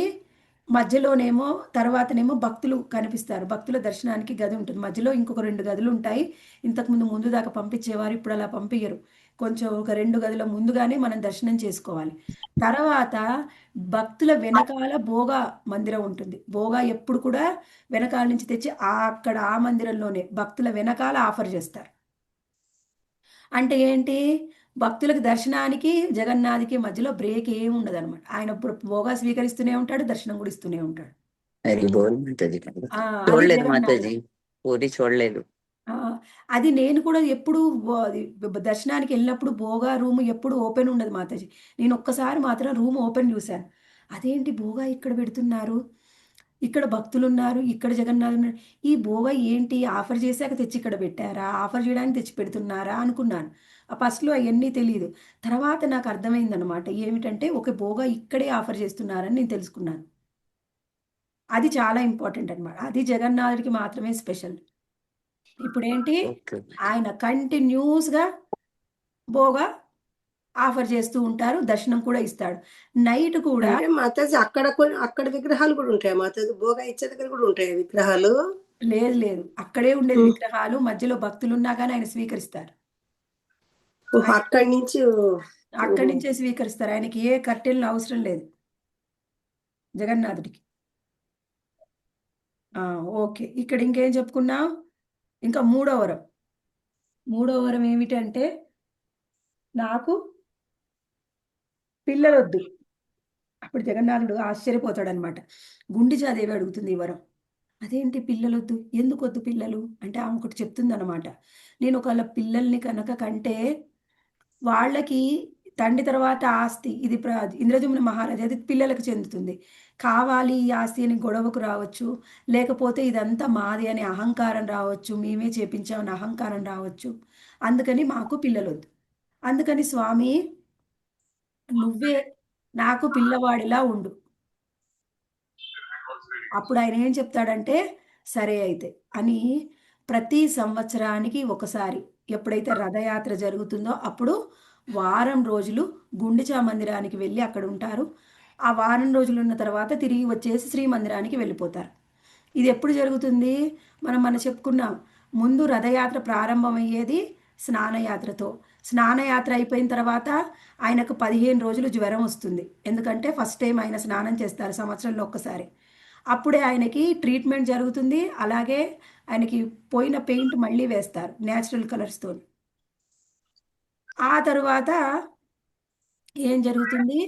మధ్యలోనేమో తర్వాతనేమో భక్తులు కనిపిస్తారు. భక్తుల దర్శనానికి గది ఉంటుంది. మధ్యలో ఇంకొక 2 గదులుంటాయి. ముందు దాకా పంపించేవారు. ఇప్పుడు అలా పంపియ్యరు. కొంచెం ఒక 2 గదుల ముందుగానే మనం దర్శనం చేసుకోవాలి. తర్వాత భక్తుల వెనకాల భోగా మందిరం ఉంటుంది. భోగా ఎప్పుడు కూడా వెనకాల నుంచి తెచ్చి అక్కడ ఆ మందిరంలోనే భక్తుల వెనకాల ఆఫర్ చేస్తారు. అంటే ఏంటి? భక్తులకు దర్శనానికి, జగన్నాథ్‌కి మధ్యలో బ్రేక్ ఏమి ఉండదనమాట. ఆయన భోగా స్వీకరిస్తూనే ఉంటాడు. దర్శనం కూడా ఇస్తూనే ఉంటాడు. హరి బోల్ మాతాజీ. అది చూడలేదు జగన్నాథుడు. మాతాజీ. పూరి చూడలేదు. ఆ! అది నేను కూడా ఎప్పుడు అది దర్శనానికెళ్ళినప్పుడు భోగా రూమ్ ఎప్పుడు ఓపెన్ ఉండదు మాతాజీ. నేను ఒక్కసారి మాత్రం రూమ్ ఓపెన్ చూశాను. అదేంటి భోగా ఇక్కడ పెడుతున్నారు? ఇక్కడ భక్తులున్నారు. ఇక్కడ జగన్నాథుడున్నాడు. ఈ భోగా ఏంటి ఆఫర్ చేశాక తెచ్చి ఇక్కడ పెట్టారా? ఆఫర్ చేయడానికి తెచ్చి పెడుతున్నారా? అనుకున్నాను. ఫస్ట్‌లో అయన్నీ తెలీదు. తర్వాత నాకు అర్థమైందనమాట. ఏమిటంటే ఒక భోగా ఇక్కడే ఆఫర్ చేస్తున్నారని నేను తెలుసుకున్నాను. అది చాలా ఇంపార్టెంట్ అనమాట. అది జగన్నాథుడికి మాత్రమే స్పెషల్. ఇప్పుడేంటి ఓకే. ఆయన కంటిన్యూస్‌గా భోగా ఆఫర్ చేస్తూ ఉంటారు. దర్శనం కూడా ఇస్తాడు. నైట్ కూడా అంటే మాతాజీ అక్కడ విగ్రహాలు కూడా ఉంటాయి మాతాజీ. భోగా ఇచ్చే దగ్గర కూడా ఉంటాయి విగ్రహాలు. లేదు లేదు. అక్కడే ఉండేది విగ్రహాలు. మధ్యలో భక్తులున్నా గాని ఆయన స్వీకరిస్తారు. అక్కడి నుంచి అక్కడి నుంచే స్వీకరిస్తారు. ఆయనకి ఏ కర్టెన్‌లు అవసరం లేదు. జగన్నాథుడికి. ఓకే. ఇక్కడ ఇంకేం చెప్పుకున్నాం? ఇంకా మూడో వరం. మూడో వరం ఏమిటంటే నాకు పిల్లలొద్దు. అప్పుడు జగన్నాథుడు ఆశ్చర్యపోతాడనమాట. గుండిచాదేవి అడుగుతుంది ఈ వరం. అదేంటి పిల్లలొద్దు? ఎందుకొద్దు పిల్లలు? అంటే ఆమె ఒకటి చెప్తుందనమాట. నేను ఒకవేళ పిల్లల్ని కనుక కంటే వాళ్ళకి తండ్రి తర్వాత ఆస్తి ఇది ఇంద్రజమున మహారాజు అది పిల్లలకు చెందుతుంది. కావాలి ఈ ఆస్తి అని గొడవకు రావచ్చు. లేకపోతే ఇదంతా మాది అనే అహంకారం రావచ్చు. మేమే చేపించామని అహంకారం రావచ్చు. అందుకని మాకు పిల్లలొద్దు. అందుకని స్వామి నువ్వే నాకు పిల్లవాడిలా ఉండు. అప్పుడు ఆయన ఏం చెప్తాడంటే, సరే అయితే అని ప్రతి సంవత్సరానికి ఒకసారి ఎప్పుడైతే రథయాత్ర జరుగుతుందో అప్పుడు వారం రోజులు గుండిచా మందిరానికి వెళ్ళి అక్కడ ఉంటారు. ఆ వారం రోజులు ఉన్న తర్వాత తిరిగి వచ్చేసి శ్రీమందిరానికి వెళ్ళిపోతారు. ఇది ఎప్పుడు జరుగుతుంది? మనం చెప్పుకున్నాం. ముందు రథయాత్ర ప్రారంభమయ్యేది స్నానయాత్రతో. స్నానయాత్ర అయిపోయిన తర్వాత ఆయనకు 15 రోజులు జ్వరం వస్తుంది. ఎందుకంటే ఫస్ట్ టైం ఆయన స్నానం చేస్తారు సంవత్సరంలో ఒక్కసారి. అప్పుడే ఆయనకి ట్రీట్మెంట్ జరుగుతుంది. అలాగే ఆయనకి పోయిన పెయింట్ మళ్ళీ వేస్తారు నేచురల్ కలర్స్‌తోని. ఆ తరువాత ఏం జరుగుతుంది?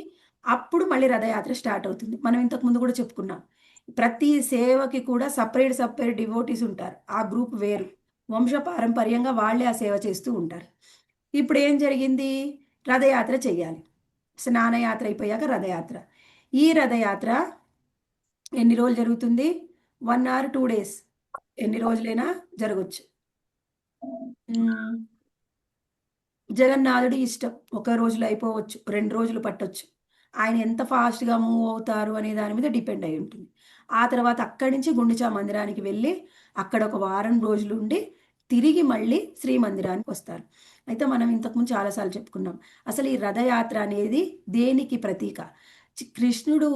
అప్పుడు మళ్ళీ రథయాత్ర స్టార్ట్ అవుతుంది. మనం ఇంతకుముందు కూడా చెప్పుకున్నాం. ప్రతి సేవకి కూడా సెపరేట్ డివోటీస్ ఉంటారు. ఆ గ్రూప్ వేరు. వంశపారంపర్యంగా వాళ్ళే ఆ సేవ చేస్తూ ఉంటారు. ఇప్పుడేం జరిగింది? రథయాత్ర చెయ్యాలి. స్నానయాత్ర అయిపోయాక రథయాత్ర. ఈ రథయాత్ర ఎన్ని రోజులు జరుగుతుంది? 1 ఆర్ 2 డేస్. ఎన్ని రోజులైనా జరగొచ్చు. హ్మ్. జగన్నాథుడి ఇష్టం. ఒక రోజులో అయిపోవచ్చు. 2 రోజులు పట్టొచ్చు. ఆయన ఎంత ఫాస్ట్‌గా మూవ్ అవుతారు అనే దాని మీద డిపెండ్ అయ్యి ఉంటుంది. ఆ తర్వాత అక్కడి నుంచి గుండిచా మందిరానికి వెళ్ళి, అక్కడ ఒక వారం రోజులుండి, తిరిగి మళ్ళీ శ్రీమందిరానికొస్తారు. అయితే మనం ఇంతకుముందు చాలా సార్లు చెప్పుకున్నాం. అసలు ఈ రథయాత్ర అనేది దేనికి ప్రతీక? కృష్ణుడు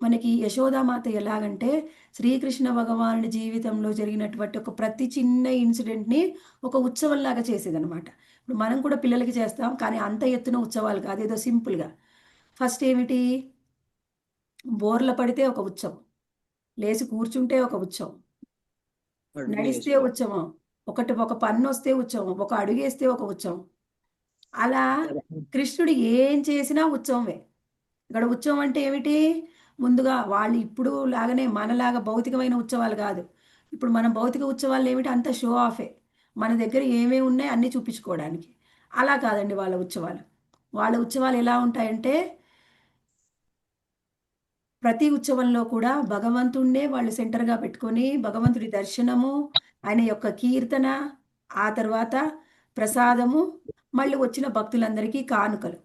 మనకి యశోదామాత ఎలాగంటే, శ్రీకృష్ణ భగవానుడి జీవితంలో జరిగినటువంటి ఒక ప్రతి చిన్న ఇన్సిడెంట్‌ని ఒక ఉత్సవంలాగా చేసేదనమాట. ఇప్పుడు మనం కూడా పిల్లలకి చేస్తాం. కానీ అంత ఎత్తున ఉత్సవాలు కాదు. ఏదో సింపుల్‌గా. ఫస్ట్ ఏమిటి? బోర్ల పడితే ఒక ఉత్సవం. లేసి కూర్చుంటే ఒక ఉత్సవం. నడిస్తే ఉత్సవం. ఒక పన్నొస్తే ఉత్సవం. ఒక అడుగేస్తే ఒక ఉత్సవం. అలా కృష్ణుడు ఏం చేసినా ఉత్సవమే. ఇక్కడ ఉత్సవం అంటే ఏమిటి? ముందుగా వాళ్ళు ఇప్పుడు లాగానే మనలాగా భౌతికమైన ఉత్సవాలు కాదు. ఇప్పుడు మన భౌతిక ఉత్సవాలు ఏమిటి? అంతా షో ఆఫే. మన దగ్గర ఏమేమి ఉన్నాయి అన్నీ చూపించుకోవడానికి. అలా కాదండి వాళ్ళ ఉత్సవాలు. వాళ్ళ ఉత్సవాలు ఎలా ఉంటాయంటే, ప్రతి ఉత్సవంలో కూడా భగవంతుడినే వాళ్ళు సెంటర్‌గా పెట్టుకొని, భగవంతుడి దర్శనము, ఆయన యొక్క కీర్తన, ఆ తర్వాత ప్రసాదము, మళ్ళీ వచ్చిన భక్తులందరికీ కానుకలు.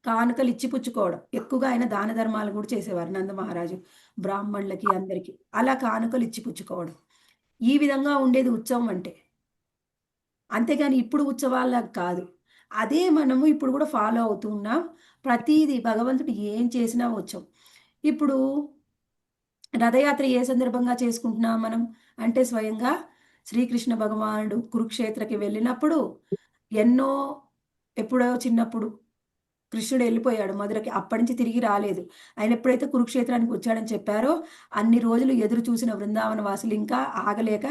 కానుకలు ఇచ్చి పుచ్చుకోవడం. ఎక్కువగా ఆయన దాన ధర్మాలు కూడా చేసేవారు నందమహారాజు. బ్రాహ్మణులకి అందరికి. అలా కానుకలు ఇచ్చి పుచ్చుకోవడం. ఈ విధంగా ఉండేది ఉత్సవం అంటే. అంతేగాని ఇప్పుడు ఉత్సవాల్లాగా కాదు. అదే మనము ఇప్పుడు కూడా ఫాలో అవుతూ ఉన్నాం. ప్రతీది భగవంతుడు ఏం చేసినా ఉత్సవం. ఇప్పుడు రథయాత్ర ఏ సందర్భంగా చేసుకుంటున్నాం మనం? అంటే స్వయంగా శ్రీకృష్ణ భగవానుడు కురుక్షేత్రకి వెళ్ళినప్పుడు ఎన్నో ఎప్పుడో చిన్నప్పుడు కృష్ణుడు వెళ్ళిపోయాడు మధురకి. అప్పటి నుంచి తిరిగి రాలేదు. ఆయన ఎప్పుడైతే కురుక్షేత్రానికి వచ్చాడని చెప్పారో, అన్ని రోజులు ఎదురు చూసిన బృందావన వాసులు ఇంకా ఆగలేక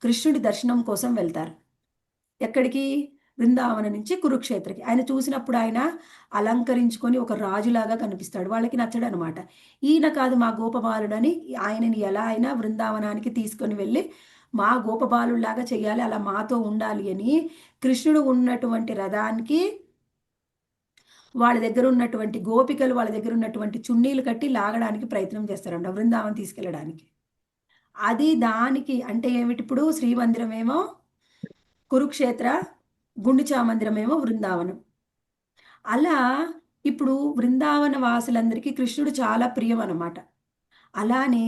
కృష్ణుడి దర్శనం కోసం వెళ్తారు. ఎక్కడికి? బృందావనం నుంచి కురుక్షేత్రకి. ఆయన చూసినప్పుడు ఆయన అలంకరించుకొని ఒక రాజులాగా కనిపిస్తాడు. వాళ్ళకి నచ్చడనమాట. ఈయన కాదు మా గోపబాలుడని ఆయనని ఎలా అయినా బృందావనానికి తీసుకొని వెళ్ళి, మా గోపబాలుడిలాగా చేయాలి, అలా మాతో ఉండాలి అని కృష్ణుడు ఉన్నటువంటి రథానికి వాళ్ళ దగ్గర ఉన్నటువంటి గోపికలు వాళ్ళ దగ్గర ఉన్నటువంటి చున్నీలు కట్టి లాగడానికి ప్రయత్నం చేస్తారంట బృందావనం తీసుకెళ్ళడానికి. అది దానికి అంటే ఏమిటి? ఇప్పుడు శ్రీమందిరమేమో కురుక్షేత్ర, గుండిచా మందిరమేమో బృందావనం. అలా ఇప్పుడు బృందావన వాసులందరికీ కృష్ణుడు చాలా ప్రియం అన్నమాట. అలానే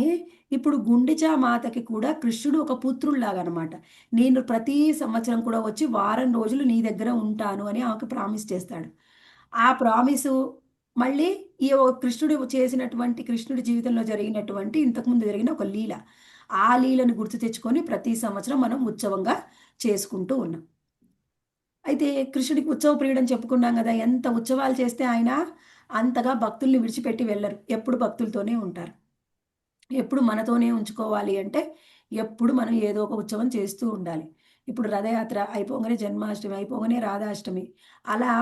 ఇప్పుడు గుండిచా మాతకి కూడా కృష్ణుడు ఒక పుత్రుడిలాగా అన్నమాట. నేను ప్రతి సంవత్సరం కూడా వచ్చి వారం రోజులు నీ దగ్గర ఉంటాను అని ఆమెకు ప్రామిస్ చేస్తాడు. ఆ ప్రామిసు మళ్ళీ కృష్ణుడు చేసినటువంటి కృష్ణుడి జీవితంలో జరిగినటువంటి ఇంతకుముందు జరిగిన ఒక లీల. ఆ లీలను గుర్తు తెచ్చుకొని ప్రతి సంవత్సరం మనం ఉత్సవంగా చేసుకుంటూ ఉన్నాం. అయితే కృష్ణుడికి ఉత్సవ ప్రియుడని చెప్పుకున్నాం గదా! ఎంత ఉత్సవాలు చేస్తే ఆయన అంతగా భక్తుల్ని విడిచిపెట్టి వెళ్ళరు. ఎప్పుడు భక్తులతోనే ఉంటారు. ఎప్పుడు మనతోనే ఉంచుకోవాలి అంటే, ఎప్పుడు మనం ఏదో ఒక ఉత్సవం చేస్తూ ఉండాలి. ఇప్పుడు రథయాత్ర అయిపోగానే జన్మాష్టమి, అయిపోగానే రాధాష్టమి. అలా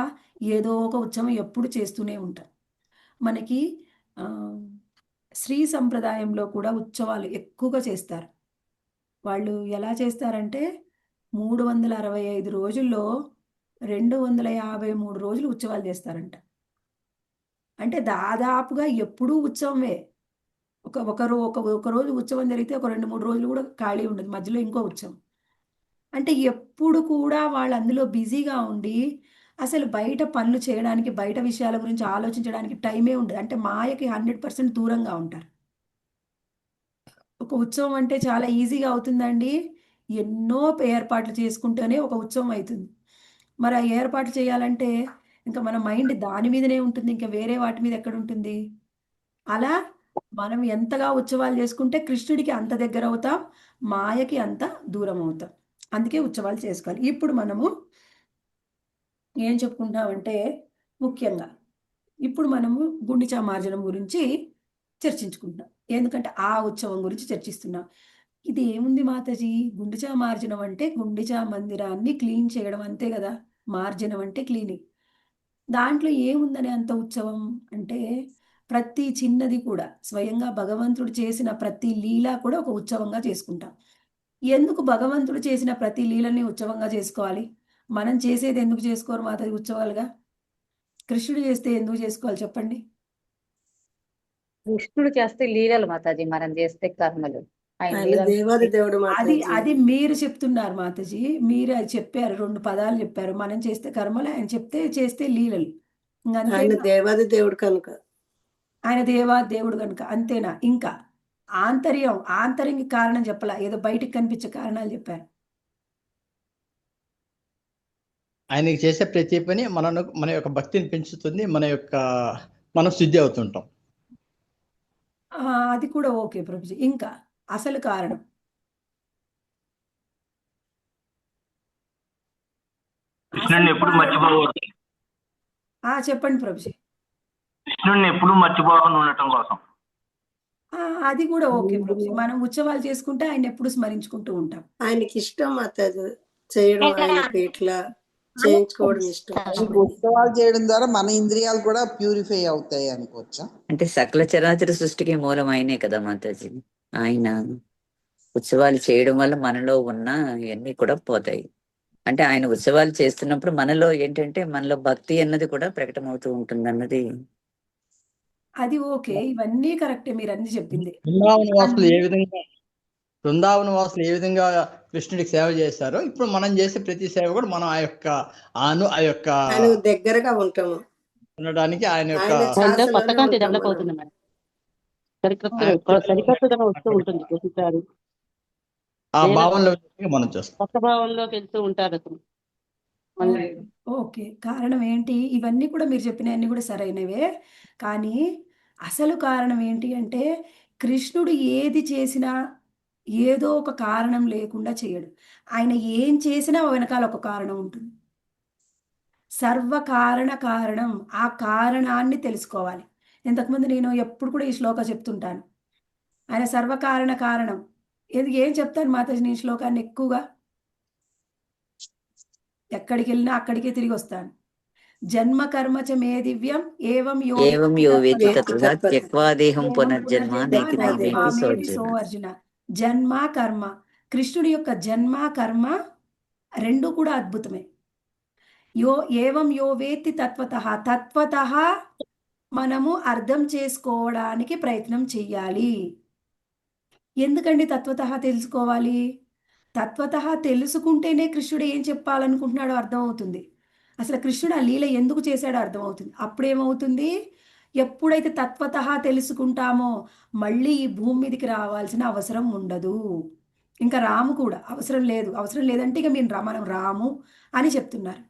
ఏదో ఒక ఉత్సవం ఎప్పుడు చేస్తూనే ఉంటాం. మనకి ఆహ్, శ్రీ సంప్రదాయంలో కూడా ఉత్సవాలు ఎక్కువగా చేస్తారు. వాళ్ళు ఎలా చేస్తారంటే 365 రోజుల్లో 253 రోజులు ఉత్సవాలు చేస్తారంట. అంటే దాదాపుగా ఎప్పుడూ ఉత్సవమే. ఒక ఒక రోజు ఉత్సవం జరిగితే ఒక 2, 3 రోజులు గూడా ఖాళీ ఉండదు. మధ్యలో ఇంకో ఉత్సవం. అంటే ఎప్పుడు కూడా వాళ్ళు అందులో బిజీగా ఉండి, అసలు బయట పనులు చేయడానికి, బయట విషయాల గురించి ఆలోచించడానికి టైమే ఉండదు. అంటే మాయకి 100% దూరంగా ఉంటారు. ఒక ఉత్సవం అంటే చాలా ఈజీగా అవుతుందండి. ఎన్నో ఏర్పాట్లు చేసుకుంటేనే ఒక ఉత్సవం అయితుంది. మరి ఆ ఏర్పాట్లు చేయాలంటే ఇంక మన మైండ్ దాని మీదనే ఉంటుంది. ఇంక వేరే వాటి మీద ఎక్కడుంటుంది? అలా మనం ఎంతగా ఉత్సవాలు చేసుకుంటే కృష్ణుడికి అంత దగ్గర అవుతాం, మాయకి అంత దూరం అవుతాం. అందుకే ఉత్సవాలు చేసుకోవాలి. ఇప్పుడు మనము ఏం చెప్పుకుంటామంటే ముఖ్యంగా ఇప్పుడు మనము గుండిచా మార్జనం గురించి చర్చించుకుంటున్నాం. ఎందుకంటే ఆ ఉత్సవం గురించి చర్చిస్తున్నాం. ఇది ఏముంది మాతాజీ, గుండిచా మార్జనం అంటే గుండిచా మందిరాన్ని క్లీన్ చేయడం అంతే కదా! మార్జనం అంటే క్లీనింగ్. దాంట్లో ఏముందని అంత ఉత్సవం అంటే, ప్రతి చిన్నది కూడా స్వయంగా భగవంతుడు చేసిన ప్రతి లీల కూడా ఒక ఉత్సవంగా చేసుకుంటాం. ఎందుకు భగవంతుడు చేసిన ప్రతి లీలని ఉత్సవంగా చేసుకోవాలి? మనం చేసేది ఎందుకు చేసుకోరు మాతాజీ ఉత్సవాలుగా? కృష్ణుడు చేస్తే ఎందుకు చేసుకోవాలి చెప్పండి? కృష్ణుడు చేస్తే లీలలు మాతాజీ, మనం చేస్తే కర్మలు. ఆయన ఆయన లీలలు దేవాది దేవుడు అది మాతాజీ. అది మీరు చెప్తున్నారు మాతాజీ. మీరు అది చెప్పారు. 2 పదాలు చెప్పారు. మనం చేస్తే కర్మలు, ఆయన చెప్తే చేస్తే లీలలు. ఇంక ఆయన అంతేనా? దేవాది దేవుడు కనుక. ఆయన దేవుడు గనుక అంతేనా? ఇంకా ఆంతర్యంకి కారణం చెప్పలా. ఏదో బయటికి కనిపించే కారణాలు చెప్పారు. ఆయనకి చేసే ప్రతి పని మన యొక్క భక్తిని పెంచుతుంది, మనం శుద్ధి అవుతుంటాం. అది కూడా ఓకే ప్రభుజీ. ఇంకా అసలు కారణం? కృష్ణుడిని ఎప్పుడు మర్చిపోకూడదు. చెప్పండి ప్రభుజీ. కృష్ణుడిని ఎప్పుడు మర్చిపోకుండా ఉండటం కోసం. అది కూడా ఓకే ప్రభుజీ. మనం ఉత్సవాలు చేసుకుంటే ఆయన ఎప్పుడు స్మరించుకుంటూ ఉంటాం. ఆయనకి ఇష్టం మాతాజీ చేయడం, ఆయనకి ఇట్లా చేయించుకోవడం ఇష్టం. ఆయనకు ఉత్సవాలు చేయడం ద్వారా మన ఇంద్రియాలు కూడా ప్యూరిఫై అవుతాయి అనుకోవచ్చా? అంటే సకల చరాచర సృష్టికి మూలం ఆయనే కదా మాతాజీ. ఆయన ఉత్సవాలు చేయడం వల్ల మనలో ఉన్న ఇవన్నీ కూడా పోతాయి. అంటే ఆయన ఉత్సవాలు చేస్తున్నప్పుడు మనలో ఏంటంటే మనలో భక్తి అన్నది కూడా ప్రకటమవుతూ ఉంటుంది అన్నది. అది ఓకే. ఇవన్నీ కరెక్టే మీరు అన్ని చెప్పింది. బృందావన వాసులు ఏ విధంగా కృష్ణుడికి సేవ చేశారో, ఇప్పుడు మనం చేసే ప్రతి సేవ కూడా మనం ఆ యొక్క ఆయన దగ్గరగా ఉంటాము ఉండడానికి ఆయన యొక్క కొత్తకాంతి డెవలప్ అవుతుంది మేడం. సరికొత్తగా వస్తూ ఉంటుంది ప్రతిసారి. ఆ భావంలో మనం చేస్తాం. కొత్త భావంలోకి వెళ్తూ ఉంటారు అతను. ఓకే. కారణం ఏంటి? ఇవన్నీ కూడా మీరు చెప్పినవన్నీ కూడా సరైనవే. కానీ అసలు కారణం ఏంటి అంటే, కృష్ణుడు ఏది చేసినా ఏదో ఒక కారణం లేకుండా చేయడు. ఆయన ఏం చేసినా వెనకాల ఒక కారణం ఉంటుంది. సర్వకారణ కారణం. ఆ కారణాన్ని తెలుసుకోవాలి. ఇంతకుముందు నేను ఎప్పుడు కూడా ఈ శ్లోకం చెప్తుంటాను. ఆయన సర్వకారణ కారణం. ఏం చెప్తాను మాతాజీ నేను శ్లోకాన్ని ఎక్కువగా? ఎక్కడికెళ్ళినా అక్కడికే తిరిగొస్తాను. జన్మ కర్మ చ మే దివ్యం ఏవం యో వేతి తత్వదా త్యక్వా దేహం పునర్జన్మ నైతి నైవేతి సో అర్జున. జన్మ కర్మ, కృష్ణుడి యొక్క జన్మ కర్మ రెండు కూడా అద్భుతమే. ఏవం యో వేత్తి తత్వతః మనము అర్థం చేసుకోవడానికి ప్రయత్నం చెయ్యాలి. ఎందుకండి తత్వతః తెలుసుకోవాలి? తత్వతః తెలుసుకుంటేనే కృష్ణుడు ఏం చెప్పాలనుకుంటున్నాడో అర్థమవుతుంది. అసలు కృష్ణుడు ఆ లీల ఎందుకు చేశాడో అర్థమవుతుంది. అప్పుడేమవుతుంది? ఎప్పుడైతే తత్వతః తెలుసుకుంటామో మళ్ళీ ఈ భూమి మీదకి రావాల్సిన అవసరం ఉండదు. ఇంకా రాము కూడా అవసరం లేదు. అవసరం లేదంటే ఇక మనం రాము అని చెప్తున్నారు.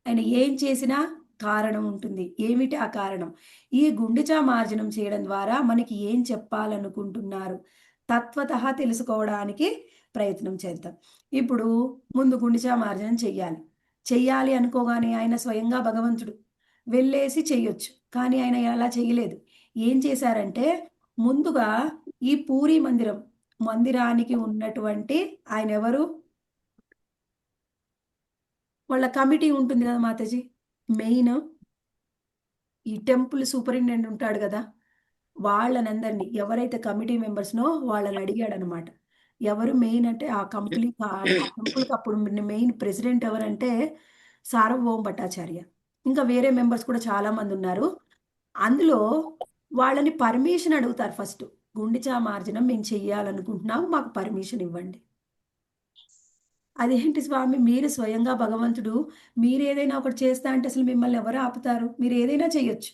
ఆయన ఏం చేసినా కారణం ఉంటుంది. ఏమిటి ఆ కారణం? ఈ గుండిచా మార్జనం చేయడం ద్వారా మనకి ఏం చెప్పాలనుకుంటున్నారు తత్వతః తెలుసుకోవడానికి ప్రయత్నం చేద్దాం. ఇప్పుడు ముందు గుండిచా మార్జనం చెయ్యాలి అనుకోగానే ఆయన స్వయంగా భగవంతుడు వెళ్ళేసి చెయ్యొచ్చు. కానీ ఆయన అలా చేయలేదు. ఏం చేశారంటే ముందుగా ఈ పూరీ మందిరానికి ఉన్నటువంటి ఆయన ఎవరు? వాళ్ళ కమిటీ ఉంటుంది కదా మాతాజీ. మెయిన్ ఈ టెంపుల్ సూపరింటెండెంట్ ఉంటాడు కదా, వాళ్ళనందరినీ ఎవరైతే కమిటీ మెంబర్స్‌నో వాళ్ళని అడిగాడనమాట. ఎవరు మెయిన్ అంటే ఆ టెంపుల్‌కి అప్పుడు మెయిన్ ప్రెసిడెంట్ ఎవరంటే సార్వభౌమ భట్టాచార్య. ఇంకా వేరే మెంబర్స్ కూడా చాలా మంది ఉన్నారు. అందులో వాళ్ళని పర్మిషన్ అడుగుతారు ఫస్ట్. గుండిచా మార్జనం మేము చెయ్యాలనుకుంటున్నాం, మాకు పర్మిషన్ ఇవ్వండి. అదేంటి స్వామి మీరు స్వయంగా భగవంతుడు, మీరేదైనా ఒకటి చేస్తా అంటే అసలు మిమ్మల్ని ఎవరు ఆపుతారు? మీరు ఏదైనా చెయ్యొచ్చు.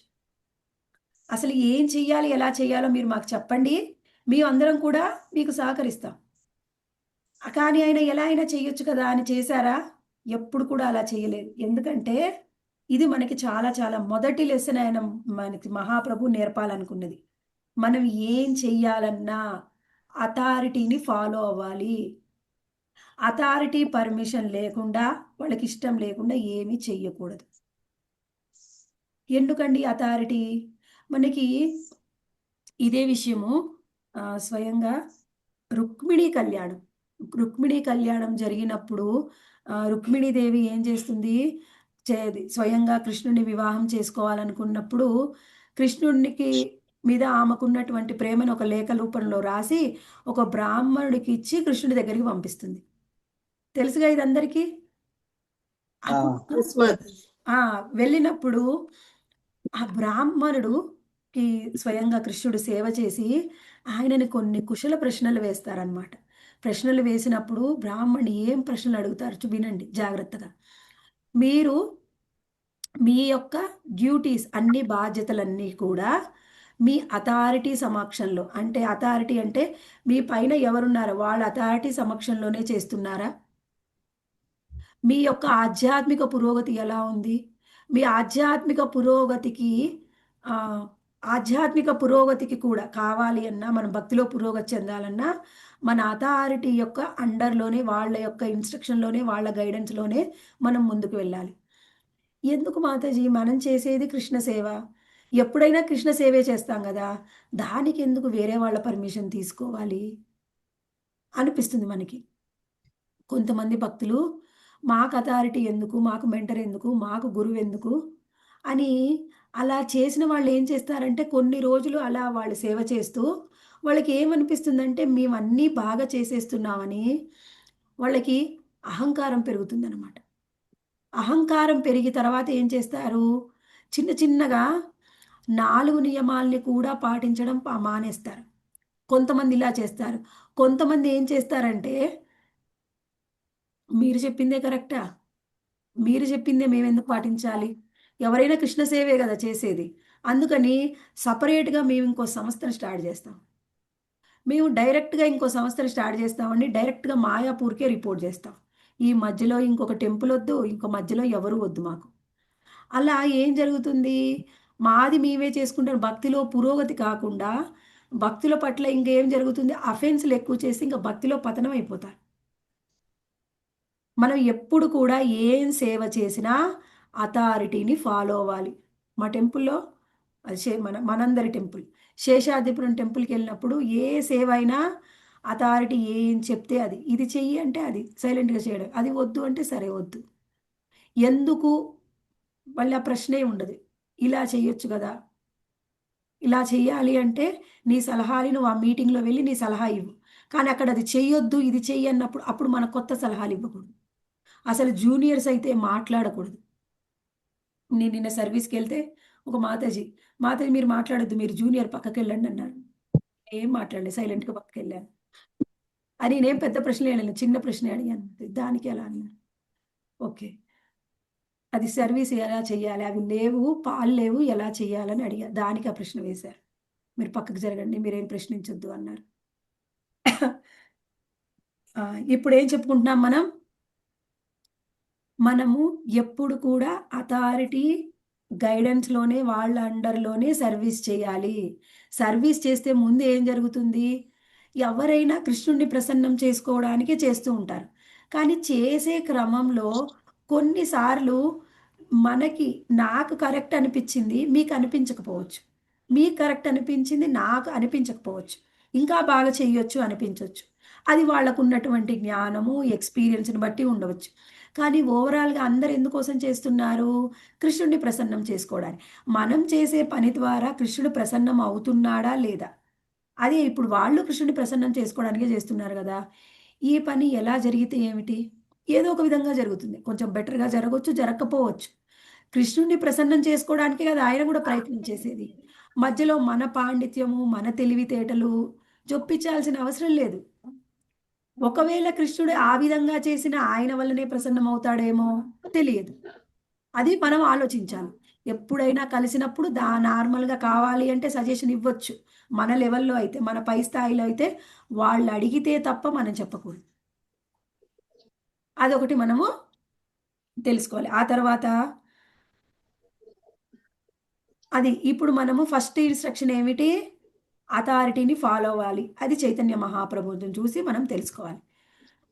అసలు ఏం చెయ్యాలి, ఎలా చెయ్యాలో మీరు మాకు చెప్పండి. మేమందరం కూడా మీకు సహకరిస్తాం. కానీ ఆయన ఎలా అయినా చెయ్యొచ్చు కదా అని చేశారా? ఎప్పుడు కూడా అలా చేయలేదు. ఎందుకంటే ఇది మనకి చాలా చాలా మొదటి లెసన్ ఆయన మనకి మహాప్రభు నేర్పాలనుకున్నది. మనం ఏం చెయ్యాలన్నా అథారిటీని ఫాలో అవ్వాలి. అథారిటీ పర్మిషన్ లేకుండా, వాళ్ళకి ఇష్టం లేకుండా ఏమీ చెయ్యకూడదు. ఎందుకండి అథారిటీ? మనకి ఇదే విషయము స్వయంగా రుక్మిణీ కళ్యాణం. రుక్మిణీ కళ్యాణం జరిగినప్పుడు రుక్మిణీదేవి ఏం చేస్తుంది? స్వయంగా కృష్ణుడిని వివాహం చేసుకోవాలనుకున్నప్పుడు కృష్ణుడికి మీద ఆమెకున్నటువంటి ప్రేమను ఒక లేఖ రూపంలో రాసి ఒక బ్రాహ్మణుడికి ఇచ్చి కృష్ణుడి దగ్గరికి పంపిస్తుంది. తెలుసుగా ఇదందరికీ? అప్పుడు ఎస్ మాతాజీ. వెళ్ళినప్పుడు ఆ బ్రాహ్మణుడుకి స్వయంగా కృష్ణుడు సేవ చేసి ఆయనని కొన్ని కుశల ప్రశ్నలు వేస్తారనమాట. ప్రశ్నలు వేసినప్పుడు బ్రాహ్మణుడు ఏం ప్రశ్నలు అడుగుతారు వినండి జాగ్రత్తగా. మీరు మీ యొక్క డ్యూటీస్ అన్ని బాధ్యతలన్నీ కూడా మీ అథారిటీ సమక్షంలో, అంటే అథారిటీ అంటే మీ పైన ఎవరున్నారో వాళ్ళ అథారిటీ సమక్షంలోనే చేస్తున్నారా? మీ యొక్క ఆధ్యాత్మిక పురోగతి ఎలా ఉంది? మీ ఆధ్యాత్మిక పురోగతికి కూడా కావాలి అన్నా, మనం భక్తిలో పురోగతి చెందాలన్నా మన అథారిటీ యొక్క అండర్‌లోనే, వాళ్ళ యొక్క ఇన్‌స్ట్రక్షన్‌లోనే, వాళ్ళ గైడెన్స్‌లోనే మనం ముందుకు వెళ్ళాలి. ఎందుకు మాతాజీ మనం చేసేది కృష్ణ సేవ. ఎప్పుడైనా కృష్ణ సేవే చేస్తాం గదా! దానికెందుకు వేరే వాళ్ళ పర్మిషన్ తీసుకోవాలి? అనిపిస్తుంది మనకి. కొంతమంది భక్తులు మాకు అథారిటీ ఎందుకు? మాకు మెంటర్ ఎందుకు? మాకు గురువెందుకు? అని అలా చేసిన వాళ్ళేం చేస్తారంటే కొన్ని రోజులు అలా వాళ్ళు సేవ చేస్తూ వాళ్ళకి ఏమనిపిస్తుందంటే మేమన్నీ బాగా చేసేస్తున్నామని వాళ్ళకి అహంకారం పెరుగుతుందనమాట. అహంకారం పెరిగి తర్వాత ఏం చేస్తారు? చిన్న చిన్నగా 4 నియమాల్ని కూడా పాటించడం మానేస్తారు. కొంతమంది ఇలా చేస్తారు. కొంతమంది ఏం చేస్తారంటే మీరు చెప్పిందే కరెక్టా? మీరు చెప్పిందే మేమెందుకు పాటించాలి? ఎవరైనా కృష్ణ సేవే గదా చేసేది. అందుకని సెపరేట్‌గా మేము ఇంకో సంస్థను స్టార్ట్ జేస్తాం. మేము డైరెక్ట్‌గా ఇంకో సంస్థను స్టార్ట్ జేస్తామండి. డైరెక్ట్‌గా మాయాపూర్‌కే రిపోర్ట్ జేస్తాం. ఈ మధ్యలో ఇంకొక టెంపుల్ ఒద్దు. ఇంకో మధ్యలో ఎవరు వద్దు మాకు. అలా ఏం జరుగుతుంది? మాది మేమే చేసుకుంటాం. భక్తిలో పురోగతి కాకుండా భక్తుల పట్ల ఇంకేం జరుగుతుంది? అఫెన్స్‌లు ఎక్కువ చేసి ఇంక భక్తిలో పతనం అయిపోతారు. మనం ఎప్పుడు కూడా ఏం సేవ చేసినా అథారిటీని ఫాలో అవ్వాలి. మా టెంపుల్‌లో అది మనందరి టెంపుల్. శేషాద్రిపురం టెంపుల్‌కెళ్ళినప్పుడు ఏ సేవ అయినా అథారిటీ ఏం చెప్తే అది. ఇది చెయ్యి అంటే అది సైలెంట్‌గా చేయడం. అది వద్దు అంటే సరే వద్దు. ఎందుకు? మళ్ళీ ఆ ప్రశ్నే ఉండదు. ఇలా చేయొచ్చు గదా! ఇలా చెయ్యాలి అంటే నీ సలహాని నువ్వు ఆ మీటింగ్‌లో వెళ్లి నీ సలహా ఇవ్వు. కానీ అక్కడ అది చెయ్యొద్దు, ఇది చెయ్యి అన్నప్పుడు అప్పుడు మన కొత్త సలహాలు ఇవ్వకూడదు. అసలు జూనియర్స్ అయితే మాట్లాడకూడదు. నేను నిన్న సర్వీస్‌కెళ్తే ఒక మాతాజీ, "మాతాజీ మీరు మాట్లాడొద్దు. మీరు జూనియర్ పక్కకెళ్ళండి" అన్నారు. ఏం మాట్లాడలేదు. సైలెంట్‌గా పక్కకెళ్ళాను. అని నేనేం పెద్ద ప్రశ్నలు అడగలేదు. చిన్న ప్రశ్నే అడిగాను. దానికి ఎలా అన్నారు. ఓకే. అది సర్వీస్ ఎలా చేయాలి? అవి లేవు, పాలు లేవు ఎలా చేయాలని అడిగా. దానికి ఆ ప్రశ్న వేశారు. మీరు పక్కకు జరగండి. మీరేం ప్రశ్నించొద్దు అన్నారు. ఇప్పుడేం చెప్పుకుంటున్నాం మనం? మనము ఎప్పుడు కూడా అథారిటీ గైడెన్స్‌లోనే వాళ్ళ అండర్‌లోనే సర్వీస్ చేయాలి. సర్వీస్ చేస్తే ముందు ఏం జరుగుతుంది? ఎవరైనా కృష్ణుడిని ప్రసన్నం చేసుకోవడానికే చేస్తూ ఉంటారు. కానీ చేసే క్రమంలో కొన్నిసార్లు నాకు కరెక్ట్ అనిపిచ్చింది మీకు అనిపించకపోవచ్చు. మీకు కరెక్ట్ అనిపించింది నాకు అనిపించకపోవచ్చు. ఇంకా బాగా చెయ్యొచ్చు అనిపించొచ్చు. అది వాళ్ళకున్నటువంటి జ్ఞానము, ఎక్స్‌పీరియన్స్‌ని బట్టి ఉండవచ్చు. కానీ ఓవరాల్‌గా అందరూ ఎందుకోసం చేస్తున్నారు? కృష్ణుడిని ప్రసన్నం చేసుకోవడానికి. మనం చేసే పని ద్వారా కృష్ణుడు ప్రసన్నం అవుతున్నాడా? లేదా? అదే ఇప్పుడు వాళ్ళు కృష్ణుడిని ప్రసన్నం చేసుకోవడానికే చేస్తున్నారు గదా! ఈ పని ఎలా జరిగితే ఏమిటి? ఏదో ఒక విధంగా జరుగుతుంది. కొంచెం బెటర్‌గా జరగొచ్చు, జరగకపోవచ్చు. కృష్ణుడిని ప్రసన్నం చేసుకోవడానికే గదా ఆయన గూడా ప్రయత్నం చేసేది. మధ్యలో మన పాండిత్యము, మన తెలివితేటలు జొప్పించాల్సిన అవసరం లేదు. ఒకవేళ కృష్ణుడు ఆ విధంగా చేసిన ఆయన వల్లనే ప్రసన్నమవుతాడేమో తెలియదు. అది మనం ఆలోచించాలి. ఎప్పుడైనా కలిసినప్పుడు నార్మల్‌గా కావాలి అంటే సజెషన్ ఇవ్వచ్చు. మన లెవెల్‌లో అయితే, మన పై స్థాయిలో అయితే వాళ్ళడిగితే తప్ప మనం చెప్పకూడదు. అదొకటి మనము తెలుసుకోవాలి. ఆ తర్వాత ఇప్పుడు మనము ఫస్ట్ ఇన్‌స్ట్రక్షన్ ఏమిటి? అథారిటీని ఫాలో అవ్వాలి. అది చైతన్య మహాప్రభువుని చూసి మనం తెలుసుకోవాలి.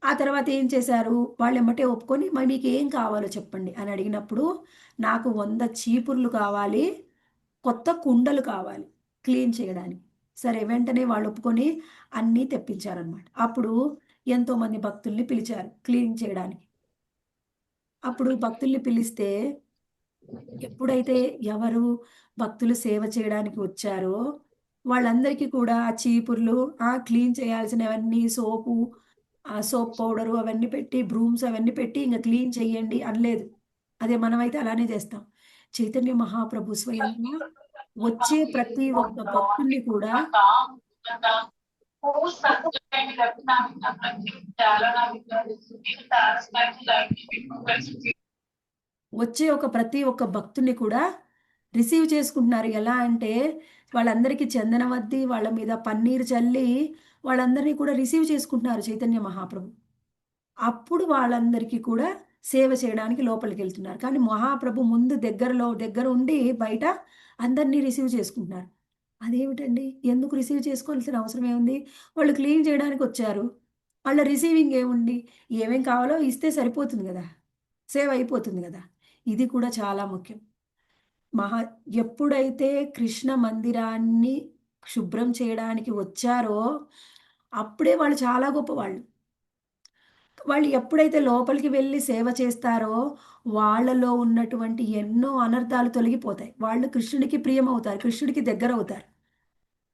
ఆ తర్వాత ఏం చేశారు? వాళ్ళు ఎమ్మటే ఒప్పుకొని మరి మీకేం కావాలో చెప్పండి అని అడిగినప్పుడు, నాకు 100 చీపుర్లు కావాలి, కొత్త కుండలు కావాలి క్లీన్ చేయడానికి. సరే వెంటనే వాళ్ళు ఒప్పుకొని అన్నీ తెప్పించారనమాట. అప్పుడు ఎంతోమంది భక్తుల్ని పిలిచారు క్లీన్ చేయడానికి. అప్పుడు భక్తుల్ని పిలిస్తే ఎప్పుడైతే ఎవరు భక్తులు సేవ చేయడానికి వచ్చారో వాళ్ళందరికీ కూడా ఆ చీపుర్లు, క్లీన్ చేయాల్సినవన్నీ సోప్ పౌడరు అవన్నీ పెట్టి, బ్రూమ్స్ అవన్నీ పెట్టి ఇంక క్లీన్ చెయ్యండి అనలేదు. అదే మనమైతే అలానే చేస్తాం. చైతన్య మహాప్రభు స్వయంగా వచ్చే ప్రతి ఒక్క భక్తుడిని కూడా ప్రతి ఒక్క భక్తుడిని కూడా రిసీవ్ చేసుకుంటున్నారు. ఎలా అంటే వాళ్ళందరికీ చందనం అద్ది, వాళ్ళ మీద పన్నీరు చల్లి వాళ్ళందరినీ కూడా రిసీవ్ చేసుకుంటున్నారు చైతన్య మహాప్రభు. అప్పుడు వాళ్ళందరికీ కూడా సేవ చేయడానికి లోపలికెళ్తున్నారు. కానీ మహాప్రభు ముందు దగ్గర ఉండి బయట అందరినీ రిసీవ్ చేసుకుంటున్నారు. అదేమిటండి? ఎందుకు రిసీవ్ చేసుకోవాల్సిన అవసరం ఏముంది? వాళ్ళు క్లీన్ చేయడానికి వచ్చారు. వాళ్ళ రిసీవింగ్ ఏముంది? ఏమేం కావాలో ఇస్తే సరిపోతుంది గదా! సేవ అయిపోతుంది గదా! ఇది కూడా చాలా ముఖ్యం. ఎప్పుడైతే కృష్ణ మందిరాన్ని శుభ్రం చేయడానికి వచ్చారో, అప్పుడే వాళ్ళు చాలా గొప్పవాళ్ళు. వాళ్ళు ఎప్పుడైతే లోపలికి వెళ్లి సేవ చేస్తారో, వాళ్ళలో ఉన్నటువంటి ఎన్నో అనర్థాలు తొలగిపోతాయి. వాళ్ళు కృష్ణుడికి ప్రియమవుతారు. కృష్ణుడికి దగ్గరవుతారు.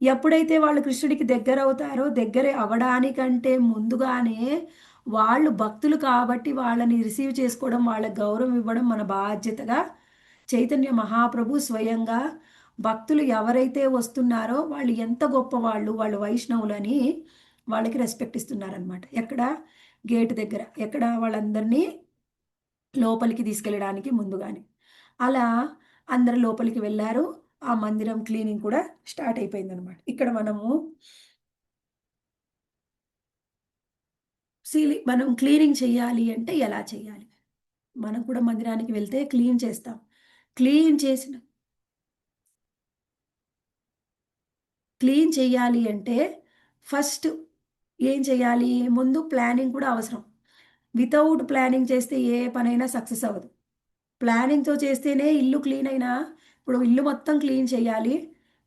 ఎప్పుడైతే వాళ్ళు కృష్ణుడికి దగ్గరవుతారో, దగ్గర అవ్వడానికంటే ముందుగానే వాళ్ళు భక్తులు కాబట్టి వాళ్ళని రిసీవ్ చేసుకోవడం, వాళ్ళకి గౌరవం ఇవ్వడం మన బాధ్యతగా చైతన్య మహాప్రభు స్వయంగా భక్తులు ఎవరైతే వస్తున్నారో వాళ్ళు ఎంత గొప్పవాళ్ళు, వాళ్ళు వైష్ణవులని వాళ్ళకి రెస్పెక్ట్ ఇస్తున్నారనమాట. ఎక్కడ? గేట్ దగ్గర. ఎక్కడ? వాళ్ళందరినీ లోపలికి తీసుకెళ్ళడానికి ముందుగానే. అలా అందరూ లోపలికి వెళ్లారు. ఆ మందిరం క్లీనింగ్ కూడా స్టార్ట్ అయిపోయిందనమాట. ఇక్కడ మనం క్లీనింగ్ చేయాలి అంటే ఎలా చేయాలి? మనం కూడా మందిరానికి వెళ్తే క్లీన్ చేస్తాం. క్లీన్ చేయాలి అంటే ఫస్ట్ ఏం చేయాలి? ముందు ప్లానింగ్ కూడా అవసరం. వితౌట్ ప్లానింగ్ చేస్తే ఏ పనైనా సక్సెస్ అవ్వదు. ప్లానింగ్‌తో చేస్తేనే ఇల్లు క్లీన్ అయినా ఇప్పుడు ఇల్లు మొత్తం క్లీన్ చేయాలి.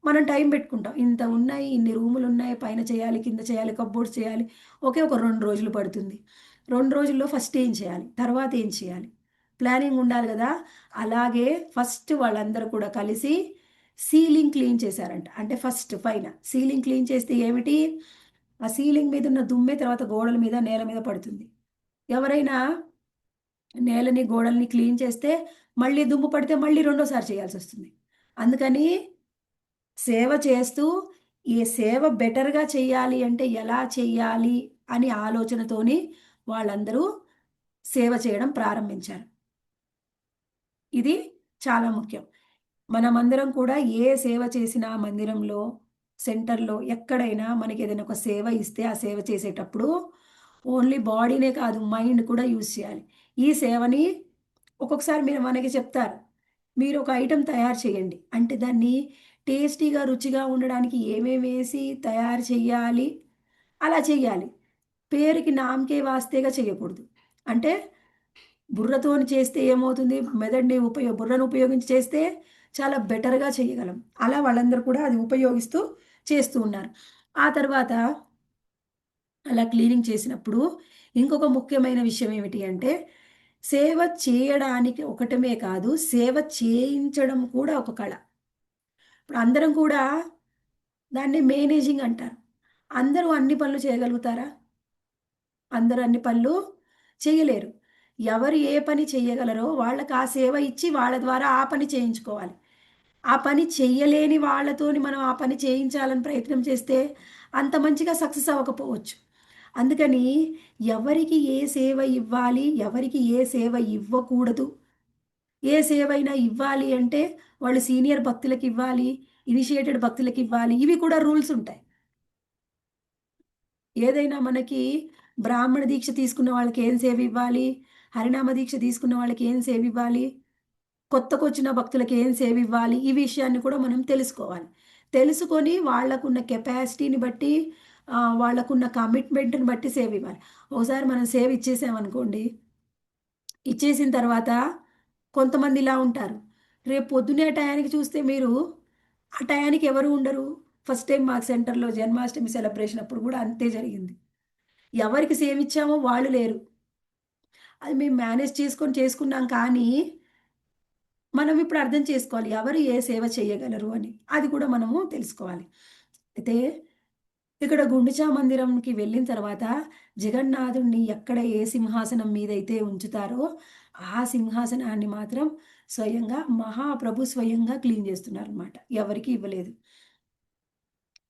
మనం టైం పెట్టుకుంటాం. ఇంత ఉన్నాయి, ఇన్ని రూములున్నాయి, పైన చేయాలి, కింద చేయాలి, కప్‌బోర్డ్స్ చేయాలి. ఒక 2 రోజులు పడుతుంది. 2 రోజుల్లో ఫస్ట్ ఏం చేయాలి? తర్వాత ఏం చేయాలి? ప్లానింగ్ ఉండాలి గదా! అలాగే ఫస్ట్ వాళ్ళందరూ కూడా కలిసి సీలింగ్ క్లీన్ చేశారంట. అంటే ఫస్ట్ పైన సీలింగ్ క్లీన్ చేస్తే ఏమిటి? ఆ సీలింగ్ మీద ఉన్న దుమ్మే తర్వాత గోడల మీద, నేల మీద పడుతుంది. ఎవరైనా నేలని, గోడల్ని క్లీన్ చేస్తే మళ్ళీ దుమ్ము పడితే మళ్ళీ రెండోసారి చేయాల్సొస్తుంది. అందుకని సేవ చేస్తూ ఈ సేవ బెటర్‌గా చెయ్యాలి అంటే ఎలా చెయ్యాలి అని ఆలోచనతోని వాళ్ళందరూ సేవ చేయడం ప్రారంభించారు. ఇది చాలా ముఖ్యం. మనమందరం కూడా ఏ సేవ చేసినా మందిరంలో, సెంటర్‌లో ఎక్కడైనా మనకేదైనా ఒక సేవ ఇస్తే ఆ సేవ చేసేటప్పుడు ఓన్లీ బాడీనే కాదు మైండ్ కూడా యూజ్ చేయాలి. ఈ సేవని ఒక్కొక్కసారి మనకి చెప్తారు. మీరు ఒక ఐటెమ్ తయారు చేయండి. అంటే దాన్ని టేస్టీగా, రుచిగా ఉండడానికి ఏమేమేసి తయారు చెయ్యాలి, అలా చెయ్యాలి. పేరుకి నామ్‌కే వాస్తేగా చేయకూడదు. అంటే బుర్రతోని చేస్తే ఏమవుతుంది? బుర్రను ఉపయోగించి చేస్తే చాలా బెటర్‌గా చేయగలం. అలా వాళ్ళందరూ కూడా అది ఉపయోగిస్తూ చేస్తూ ఉన్నారు. ఆ తర్వాత అలా క్లీనింగ్ చేసినప్పుడు ఇంకొక ముఖ్యమైన విషయం ఏమిటి అంటే, సేవ చేయడానికి ఒకటమే కాదు, సేవ చేయించడం కూడా ఒక కళ. ఇప్పుడు అందరం కూడా దాన్ని మేనేజింగ్ అంటారు. అందరూ అన్ని పనులు చేయగలుగుతారా? అందరూ అన్ని పనులు చేయలేరు. ఎవరు ఏ పని చేయగలరో వాళ్ళకి ఆ సేవ ఇచ్చి వాళ్ళ ద్వారా ఆ పని చేయించుకోవాలి. ఆ పని చెయ్యలేని వాళ్ళతోని మనం ఆ పని చేయించాలని ప్రయత్నం చేస్తే అంత మంచిగా సక్సెస్ అవ్వకపోవచ్చు. అందుకని ఎవరికి ఏ సేవ ఇవ్వాలి, ఎవరికి ఏ సేవ ఇవ్వకూడదు, ఏ సేవైనా ఇవ్వాలి అంటే వాళ్ళు సీనియర్ భక్తులకివ్వాలి, ఇనిషియేటెడ్ భక్తులకివ్వాలి. ఇవి కూడా రూల్స్ ఉంటాయి. ఏదైనా మనకి బ్రాహ్మణ దీక్ష తీసుకున్న వాళ్ళకి ఏం సేవ ఇవ్వాలి, హరినామ దీక్ష తీసుకున్న వాళ్ళకి ఏం సేవ ఇవ్వాలి, కొత్తకొచ్చిన భక్తులకి ఏం సేవ ఇవ్వాలి, ఈ విషయాన్ని కూడా మనం తెలుసుకోవాలి. తెలుసుకొని వాళ్ళకున్న కెపాసిటీని బట్టి వాళ్ళకున్న కమిట్మెంట్ని బట్టి సేవ ఇవ్వాలి. ఒకసారి మనం సేవ ఇచ్చేసామనుకోండి, ఇచ్చేసిన తర్వాత కొంతమంది ఇలా ఉంటారు. రేపు పొద్దున్నే టయానికి చూస్తే మీరు ఆ టయానికి ఎవరు ఉండరు. ఫస్ట్ టైం మాకు సెంటర్‌లో జన్మాష్టమి సెలబ్రేషన్ అప్పుడు కూడా అంతే జరిగింది. ఎవరికి సేవ ఇచ్చామో వాళ్ళు లేరు. అది మేము మేనేజ్ చేసుకున్నాం కానీ, మనం ఇప్పుడు అర్థం చేసుకోవాలి. ఎవరు ఏ సేవ చేయగలరు అని. అది కూడా మనము తెలుసుకోవాలి. అయితే ఇక్కడ గుండిచా మందిరంకి వెళ్ళిన తర్వాత జగన్నాథుడిని ఎక్కడ ఏ సింహాసనం మీదైతే ఉంచుతారో, ఆ సింహాసనాన్ని మాత్రం స్వయంగా మహాప్రభు స్వయంగా క్లీన్ చేస్తున్నారనమాట. ఎవరికీ ఇవ్వలేదు.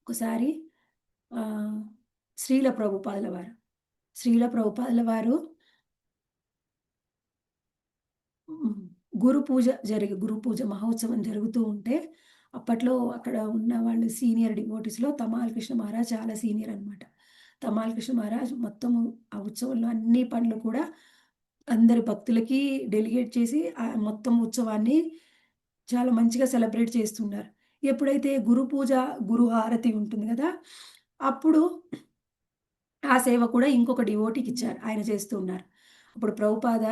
ఒకసారి ఆహ్, శ్రీల ప్రభుపాదుల వారు, శ్రీల ప్రభుపాదుల వారు హ్మ్. గురు పూజ మహోత్సవం జరుగుతూ ఉంటే, అప్పట్లో అక్కడ ఉన్న వాళ్ళు సీనియర్ డివోటీస్‌లో తమాల్ కృష్ణ మహారాజ్ చాలా సీనియర్ అనమాట. తమాల్ కృష్ణ మహారాజ్ మొత్తము ఆ ఉత్సవంలో అన్ని పనులు కూడా అందరి భక్తులకి డెలిగేట్ చేసి మొత్తం ఉత్సవాన్ని చాలా మంచిగా సెలబ్రేట్ చేస్తున్నారు. ఎప్పుడైతే గురు పూజ, గురు హారతి ఉంటుంది గదా! అప్పుడు ఆ సేవ కూడా ఇంకొక డివోటీకిచ్చారు. ఆయన చేస్తూ ఉన్నారు. అప్పుడు ప్రభుపాద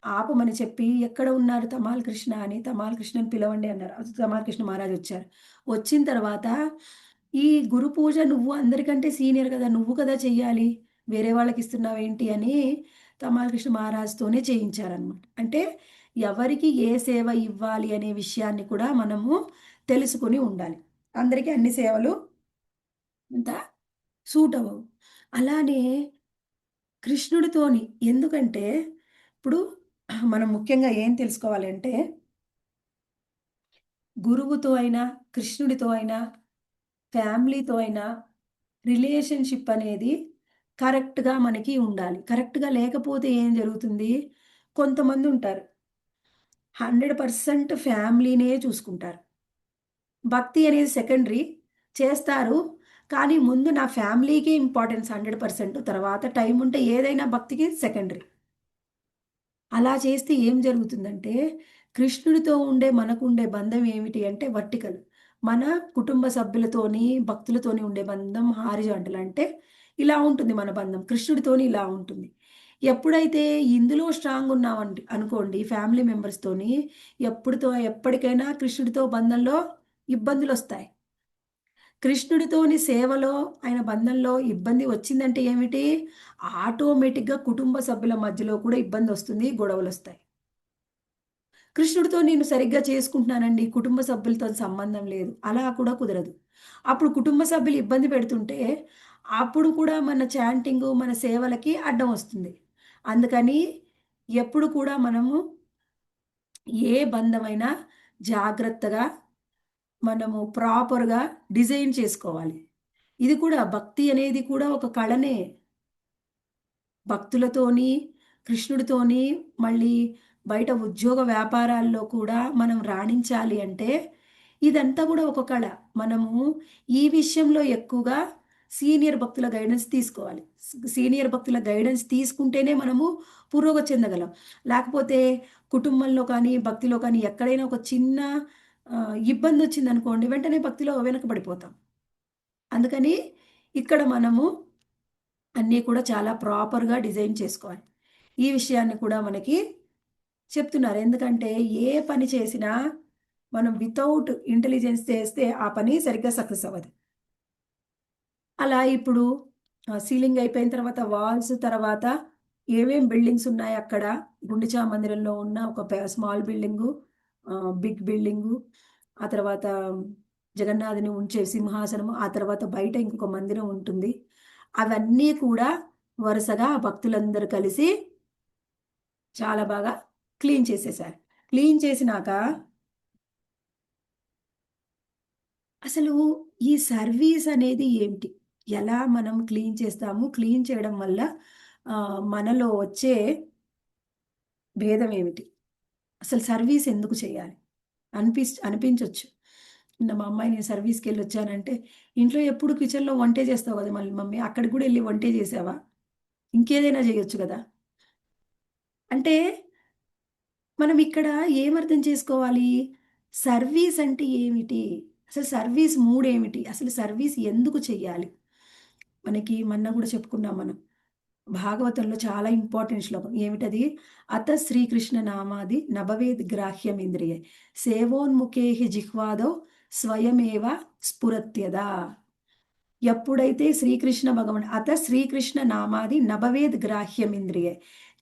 ఆపమని చెప్పి, "ఎక్కడ ఉన్నారు తమాల్ కృష్ణ" అని, "తమాల్ కృష్ణని పిలవండి" అన్నారు. తమాల్ కృష్ణ మహారాజ్ వచ్చారు. వచ్చిన తర్వాత, "ఈ గురు పూజ నువ్వు అందరికంటే సీనియర్ కదా! నువ్వు కదా చెయ్యాలి. వేరే వాళ్ళకిస్తున్నావేంటి" అని తమాల్ కృష్ణ మహారాజ్‌తోనే చేయించారనమాట. అంటే ఎవరికి ఏ సేవ ఇవ్వాలి అనే విషయాన్ని కూడా మనము తెలుసుకొని ఉండాలి. అందరికీ అన్ని సేవలు అంత సూట్ అవ్వవు. అలానే కృష్ణుడితోని ఎందుకంటే, ఇప్పుడు మనం ముఖ్యంగా ఏం తెలుసుకోవాలంటే, గురువుతో అయినా, కృష్ణుడితో అయినా, ఫ్యామిలీతో అయినా రిలేషన్‌షిప్ అనేది కరెక్ట్‌గా మనకి ఉండాలి. కరెక్ట్‌గా లేకపోతే ఏం జరుగుతుంది, కొంతమందుంటారు 100% ఫ్యామిలీనే చూసుకుంటారు. భక్తి అనేది సెకండరీ చేస్తారు. కానీ ముందు నా ఫ్యామిలీకే ఇంపార్టెన్స్ 100% తర్వాత టైం ఉంటే ఏదైనా భక్తికి సెకండరీ. అలా చేస్తే ఏం జరుగుతుందంటే, కృష్ణుడితో మనకుండే బంధం ఏమిటి అంటే వర్టికల్. మన కుటుంబ సభ్యులతోని, భక్తులతోని ఉండే బంధం హారిజాంటల్. అంటే ఇలా ఉంటుంది మన బంధం. కృష్ణుడితోని ఇలా ఉంటుంది. ఎప్పుడైతే ఇందులో స్ట్రాంగ్ ఉన్నామండి అనుకోండి ఫ్యామిలీ మెంబర్స్‌తోని, ఎప్పటికైనా కృష్ణుడితో బంధంలో ఇబ్బందులొస్తాయి. కృష్ణుడితోని సేవలో, ఆయన బంధంలో ఇబ్బంది వచ్చిందంటే ఏమిటి? ఆటోమేటిక్‌గా కుటుంబ సభ్యుల మధ్యలో కూడా ఇబ్బందొస్తుంది, గొడవలొస్తాయి. కృష్ణుడితో నేను సరిగ్గా చేసుకుంటున్నానండి, కుటుంబ సభ్యులతో సంబంధం లేదు. అలా కూడా కుదరదు. అప్పుడు కుటుంబ సభ్యులు ఇబ్బంది పెడుతుంటే, అప్పుడు కూడా మన చాంటింగు, మన సేవలకి అడ్డం వస్తుంది. అందుకని ఎప్పుడు కూడా మనము ఏ బంధమైనా జాగ్రత్తగా మనము ప్రాపర్‌గా డిజైన్ చేసుకోవాలి. ఇది కూడా భక్తి అనేది కూడా ఒక కళనే. భక్తులతోని, కృష్ణుడితోని మళ్ళీ బయట ఉద్యోగ వ్యాపారాల్లో కూడా మనం రాణించాలి అంటే, ఇదంతా కూడా ఒక కళ. మనము ఈ విషయంలో ఎక్కువగా సీనియర్ భక్తుల గైడెన్స్ తీసుకోవాలి. సీనియర్ భక్తుల గైడెన్స్ తీసుకుంటేనే మనము పురోగతి చెందగలం. లేకపోతే కుటుంబంలో కానీ, భక్తిలో కానీ ఎక్కడైనా ఒక చిన్న ఇబ్బందొచ్చిందనుకోండి, వెంటనే భక్తిలో వెనకబడిపోతాం. అందుకని ఇక్కడ మనము అన్నీ కూడా చాలా ప్రాపర్‌గా డిజైన్ చేసుకోవాలి. ఈ విషయాన్ని కూడా మనకి చెప్తున్నారు. ఎందుకంటే ఏ పని చేసినా మనం వితౌట్ ఇంటెలిజెన్స్ చేస్తే ఆ పని సరిగ్గా సక్సెస్ అవ్వదు. అలా ఇప్పుడు సీలింగ్ అయిపోయిన తర్వాత వాల్స్ తర్వాత ఏమేం బిల్డింగ్స్ ఉన్నాయి అక్కడ గుండిచా మందిరంలో ఉన్న ఒక స్మాల్ బిల్డింగు, బిగ్ బిల్డింగు, ఆ తర్వాత జగన్నాథుని ఉంచే సింహాసనము, ఆ తర్వాత బయట ఇంకొక మందిరం ఉంటుంది. అవన్నీ కూడా వరుసగా భక్తులందరూ కలిసి చాలా బాగా క్లీన్ చేసేశారు. క్లీన్ చేసినాక అసలు ఈ సర్వీస్ అనేది ఏంటి? ఎలా మనం క్లీన్ చేస్తాము? క్లీన్ చేయడం వల్ల మనలో వచ్చే భేదం ఏమిటి? అసలు సర్వీస్ ఎందుకు చేయాలి? అనిపించొచ్చు. నిన్న మా అమ్మాయి నేను సర్వీస్‌కెళ్ళొచ్చానంటే, "ఇంట్లో ఎప్పుడు కిచెన్‌లో వంటే చేస్తావు కదా! మళ్ళీ మమ్మీ అక్కడికి కూడా ఎళ్లి వంటే చేసావా? ఇంకేదైనా చేయొచ్చు గదా!" అంటే మనం ఇక్కడ ఏమర్థం చేసుకోవాలి? సర్వీస్ అంటే ఏమిటి? అసలు సర్వీస్ మూడేమిటి? అసలు సర్వీస్ ఎందుకు చెయ్యాలి? మనకి మొన్న కూడా చెప్పుకున్నాం మనం. భాగవతంలో చాలా ఇంపార్టెంట్ శ్లోకం. ఏమిటది? అత శ్రీకృష్ణ నామాది నభవేద్ గ్రాహ్యమింద్రియే సేవోన్ముఖేః జిహ్వాదౌ స్వయమేవ స్ఫురత్యదా. ఎప్పుడైతే శ్రీకృష్ణ భగవాన్ అత శ్రీకృష్ణ నామాది నభవేద్ గ్రాహ్యమింద్రియే,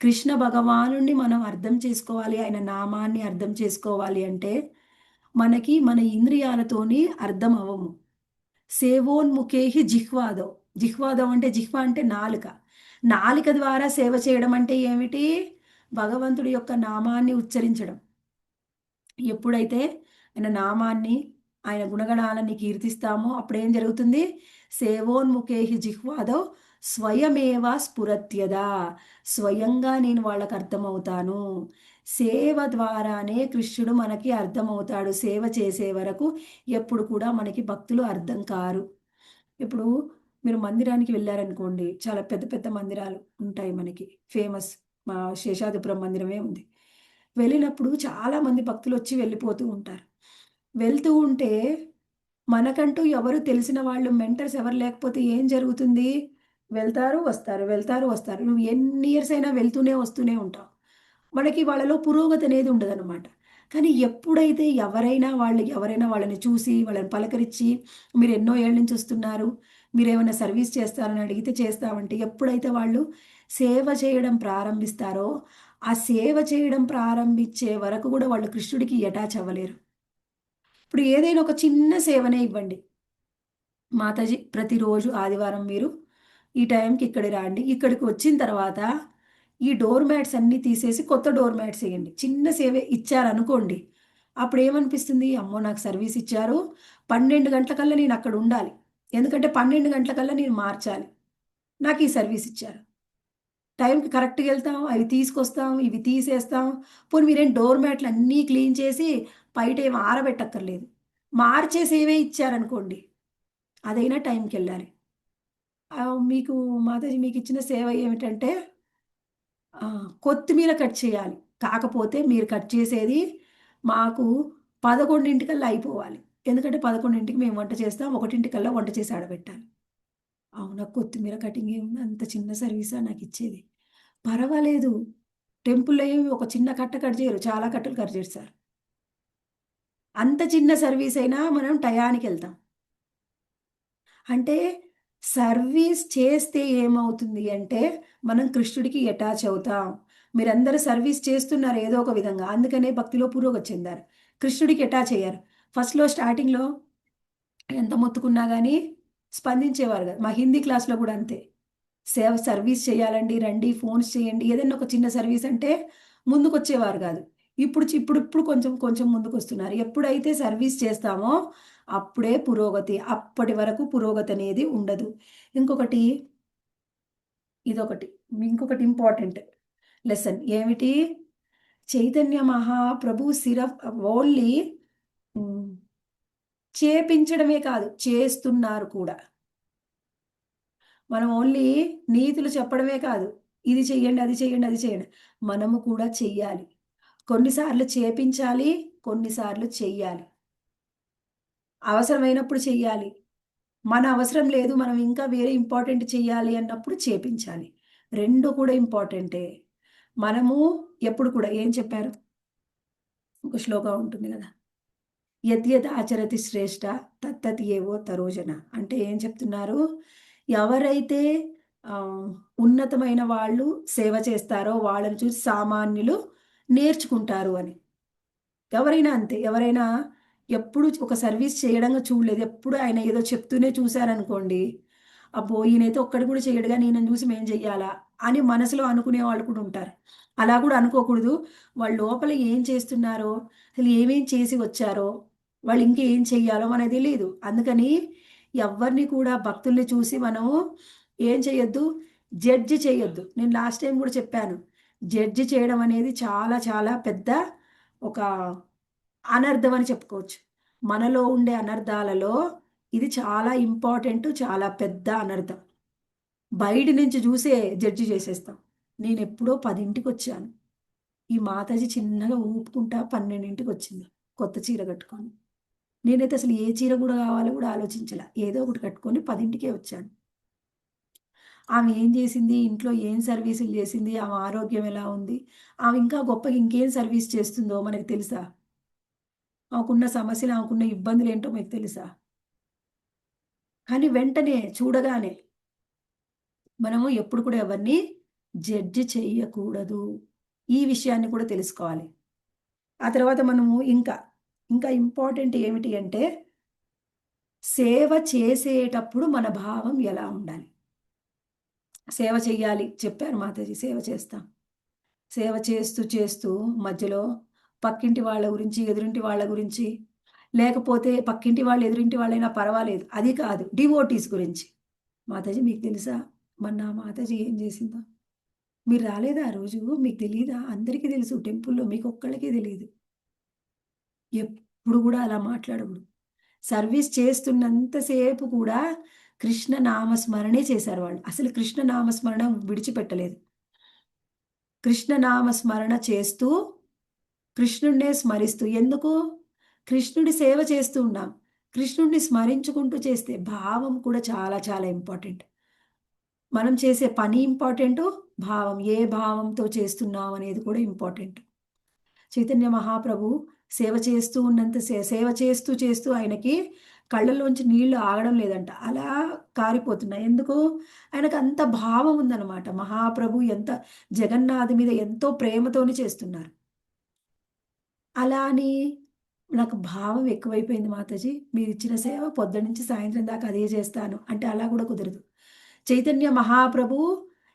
కృష్ణ భగవానుణ్ణి మనం అర్థం చేసుకోవాలి, ఆయన నామాన్ని అర్థం చేసుకోవాలి అంటే మనకి మన ఇంద్రియాలతోని అర్థం అవ్వము. సేవోన్ముఖేహి జిహ్వాదౌ. జిహ్వాదౌ అంటే జిహ్వ అంటే నాలుక. నాలుక ద్వారా సేవ చేయడం అంటే ఏమిటి? భగవంతుడి యొక్క నామాన్ని ఉచ్చరించడం. ఎప్పుడైతే ఆయన నామాన్ని, ఆయన గుణగణాలని కీర్తిస్తామో అప్పుడేం జరుగుతుంది? సేవోన్ముఖేహి జిహ్వాదౌ స్వయమేవ స్ఫురత్యదా. స్వయంగా నేను వాళ్ళకి అర్థమవుతాను. సేవ ద్వారానే కృష్ణుడు మనకి అర్థమవుతాడు. సేవ చేసే వరకు ఎప్పుడు కూడా మనకి భక్తులు అర్థం కారు. ఇప్పుడు మీరు మందిరానికి వెళ్ళారనుకోండి, చాలా పెద్ద పెద్ద మందిరాలు ఉంటాయి మనకి. ఫేమస్ మా శేషాద్రిపురం మందిరమే ఉంది. వెళ్ళినప్పుడు చాలామంది భక్తులు వచ్చి వెళ్ళిపోతూ ఉంటారు. వెళ్తూ ఉంటే మనకంటూ ఎవరు తెలిసిన వాళ్ళు మెంటర్స్ ఎవరు లేకపోతే ఏం జరుగుతుంది? వెళ్తారు, వస్తారు, వెళ్తారు, వస్తారు. నువ్వు ఎన్ని ఇయర్స్ అయినా వెళ్తూనే వస్తూనే ఉంటావు. మనకి వాళ్ళలో పురోగతి అనేది ఉండదనమాట. కానీ ఎప్పుడైతే ఎవరైనా వాళ్ళని చూసి, వాళ్ళని పలకరించి, మీరు ఎన్నో ఏళ్ళ నుంచి వస్తున్నారు, మీరేమైనా సర్వీస్ చేస్తారని అడిగితే చేస్తామంటే, ఎప్పుడైతే వాళ్ళు సేవ చేయడం ప్రారంభిస్తారో, ఆ సేవ చేయడం ప్రారంభించే వరకు కూడా వాళ్ళు కృష్ణుడికి అటాచ్ అవ్వలేరు. ఇప్పుడు ఏదైనా ఒక చిన్న సేవనే ఇవ్వండి. మాతాజీ ప్రతిరోజు ఆదివారం మీరు ఈ టైంకి ఇక్కడికి రండి. ఇక్కడికి వచ్చిన తర్వాత ఈ డోర్ మ్యాట్స్ అన్నీ తీసేసి కొత్త డోర్ మ్యాట్స్ వేయండి. చిన్న సేవే ఇచ్చారనుకోండి. అప్పుడు ఏమనిపిస్తుంది? అమ్మో! నాకు సర్వీస్ ఇచ్చారు. 12 గంటలకల్లా నేను అక్కడ ఉండాలి. ఎందుకంటే 12 గంటలకల్లా నేను మార్చాలి. నాకు ఈ సర్వీస్ ఇచ్చారు. టైంకి కరెక్ట్‌గా వెళ్తాం, అవి తీసుకొస్తాం, ఇవి తీసేస్తాం. పోనీ మీరేం డోర్ మ్యాట్లు అన్నీ క్లీన్ చేసి బయటేమి ఆరబెట్టక్కర్లేదు. మార్చే సేవే ఇచ్చారనుకోండి. అదైనా టైంకెళ్ళాలి. మీకు మాతాజీ మీకిచ్చిన సేవ ఏమిటంటే కొత్తిమీర కట్ చేయాలి. కాకపోతే మీరు కట్ చేసేది మాకు 11:00కల్లా అయిపోవాలి. ఎందుకంటే 11:00కి మేము వంట చేస్తాం. 1:00కల్లా వంట చేసి ఆడబెట్టాలి. అవునా! కొత్తిమీర కటింగ్ ఏముంది? అంత చిన్న సర్వీసా నాకిచ్చేది? పర్వాలేదు. టెంపుల్‌లో ఏమి ఒక చిన్న కట్ట కట్ చేయరు. చాలా కట్టలు కట్ చేస్తారు. అంత చిన్న సర్వీస్ అయినా మనం టయానికెళ్తాం. అంటే సర్వీస్ చేస్తే ఏమవుతుంది అంటే, మనం కృష్ణుడికి అటాచ్ అవుతాం. మీరందరూ సర్వీస్ చేస్తున్నారు ఏదో ఒక విధంగా. అందుకనే భక్తిలో పురోగతి చెందారు. కృష్ణుడికి అటాచ్ అయ్యారు. ఫస్ట్‌లో స్టార్టింగ్‌లో ఎంత మొత్తుకున్నా గానీ స్పందించేవారు కాదు. మా హిందీ క్లాస్‌లో కూడా అంతే. సర్వీస్ చేయాలండి, రండి, ఫోన్స్ చేయండి. ఏదైనా ఒక చిన్న సర్వీస్ అంటే ముందుకొచ్చేవారు కాదు. ఇప్పుడు కొంచెం కొంచెం ముందుకొస్తున్నారు. ఎప్పుడైతే సర్వీస్ చేస్తామో అప్పుడే పురోగతి. అప్పటి వరకు పురోగతి అనేది ఉండదు. ఇంకొకటి ఇదొకటి. ఇంకొకటి ఇంపార్టెంట్ లెసన్ ఏమిటి? చైతన్య మహాప్రభు ఓన్లీ హ్మ్. చేపించడమే కాదు, చేస్తున్నారు కూడా. మనం ఓన్లీ నీతులు చెప్పడమే కాదు. ఇది చెయ్యండి, అది చెయ్యండి, అది చేయండి. మనము కూడా చెయ్యాలి. కొన్నిసార్లు చేపించాలి, కొన్నిసార్లు చెయ్యాలి. అవసరమైనప్పుడు చెయ్యాలి. మన అవసరం లేదు, మనం ఇంకా వేరే ఇంపార్టెంట్ చెయ్యాలి అన్నప్పుడు చేపించాలి. 2 కూడా ఇంపార్టెంటే. మనము ఎప్పుడు కూడా ఏం చెప్పారు? ఒక శ్లోకం ఉంటుంది గదా! యద్యత్ ఆచరతి శ్రేష్ఠ తత్తత్ ఏవో తరోజన. అంటే ఏం చెప్తున్నారు? ఎవరైతే ఆహ్, ఉన్నతమైన వాళ్ళు సేవ చేస్తారో వాళ్ళని చూసి సామాన్యులు నేర్చుకుంటారు అని. ఎవరైనా అంతే. ఎవరైనా ఎప్పుడు ఒక సర్వీస్ చేయడంగా చూడలేదు. ఎప్పుడు ఆయన ఏదో చెప్తూనే చూసారనుకోండి, అబ్బో! ఈయనైతే ఒక్కటి కూడా చెయ్యడుగా ఈయనని చూసి మేము చెయ్యాలా? అని మనసులో అనుకునే వాళ్ళు కూడా ఉంటారు. అలా కూడా అనుకోకూడదు. వాళ్ళు లోపల ఏం చేస్తున్నారో, అసలు ఏమేం చేసి వచ్చారో, వాళ్ళు ఇంకా ఏం చెయ్యాలో మనకు తెలీదు. అందుకని ఎవ్వరిని కూడా భక్తుల్ని చూసి మనము ఏం చేయొద్దు, జడ్జ్ చేయొద్దు. నేను లాస్ట్ టైమ్ కూడా చెప్పాను. జడ్జ్ చేయడం అనేది చాలా చాలా పెద్ద ఒక అనర్థం అని చెప్పుకోవచ్చు. మనలో ఉండే అనర్థాలలో ఇది చాలా ఇంపార్టెంట్. చాలా పెద్ద అనర్థం. బయటి నుంచి చూసే జడ్జి చేసేస్తాం. నేనెప్పుడో 10:00కొచ్చాను. ఈ మాతాజీ చిన్నగా ఊపుకుంటా 12:00కొచ్చింది. కొత్త చీర కట్టుకొని. నేనైతే అసలు ఏ చీర కూడా కావాలో కూడా ఆలోచించలే. ఏదో ఒకటి కట్టుకొని 10కే వచ్చాను. ఆమె ఏం చేసింది? ఇంట్లో ఏం సర్వీసులు చేసింది? ఆమె ఆరోగ్యం ఎలా ఉంది? ఆమె ఇంకా గొప్పగా ఇంకేం సర్వీస్ చేస్తుందో మనకు తెలుసా? ఆమెకున్న సమస్యలు, ఆమెకున్న ఇబ్బందులేంటో మీకు తెలుసా? కానీ వెంటనే చూడగానే మనము ఎప్పుడు కూడా ఎవరిని జడ్జి చెయ్యకూడదు. ఈ విషయాన్ని కూడా తెలుసుకోవాలి. ఆ తర్వాత మనము ఇంకా ఇంపార్టెంట్ ఏమిటి అంటే, సేవ చేసేటప్పుడు మన భావం ఎలా ఉండాలి? సేవ చెయ్యాలి చెప్పారు మాతాజీ, సేవ చేస్తాం. సేవ చేస్తూ మధ్యలో పక్కింటి వాళ్ళ గురించి, ఎదురింటి వాళ్ళ గురించి, లేకపోతే పక్కింటి వాళ్ళు, ఎదురింటి వాళ్ళైనా పర్వాలేదు, అది కాదు, డివోటీస్ గురించి. మాతాజీ మీకు తెలుసా మొన్న మాతాజీ ఏం చేసిందో? మీరు రాలేదా ఆ రోజు? మీకు తెలీదా? అందరికీ తెలుసు టెంపుల్‌లో, మీకు ఒక్కళ్ళకే తెలీదు. ఎప్పుడు కూడా అలా మాట్లాడకూడదు. సర్వీస్ చేస్తున్నంత సేపు కూడా కృష్ణ నామస్మరణే చేశారు వాళ్ళు. అసలు కృష్ణ నామస్మరణ విడిచిపెట్టలేదు. కృష్ణ నామస్మరణ చేస్తూ, కృష్ణుడినే స్మరిస్తూ. ఎందుకు? కృష్ణుడి సేవ చేస్తూ ఉన్నాం. కృష్ణుడిని స్మరించుకుంటూ చేస్తే భావం కూడా చాలా చాలా ఇంపార్టెంట్. మనం చేసే పని ఇంపార్టెంటు, భావం ఏ భావంతో చేస్తున్నాం అనేది కూడా ఇంపార్టెంట్. చైతన్య మహాప్రభు సేవ చేస్తూ ఉన్నంత సేవ చేస్తూ ఆయనకి కళ్ళలోంచి నీళ్లు ఆగడం లేదంట. అలా కారిపోతున్నాయి. ఎందుకు? ఆయనకు అంత భావం ఉందన్నమాట. మహాప్రభు ఎంత జగన్నాథ్ మీద ఎంతో ప్రేమతోని చేస్తున్నారు. అలా అని నాకు భావం ఎక్కువైపోయింది మాతాజీ. మీరిచ్చిన సేవ పొద్దున్నుంచి సాయంత్రం దాకా అదే చేస్తాను అంటే అలా కూడా కుదరదు. చైతన్య మహాప్రభు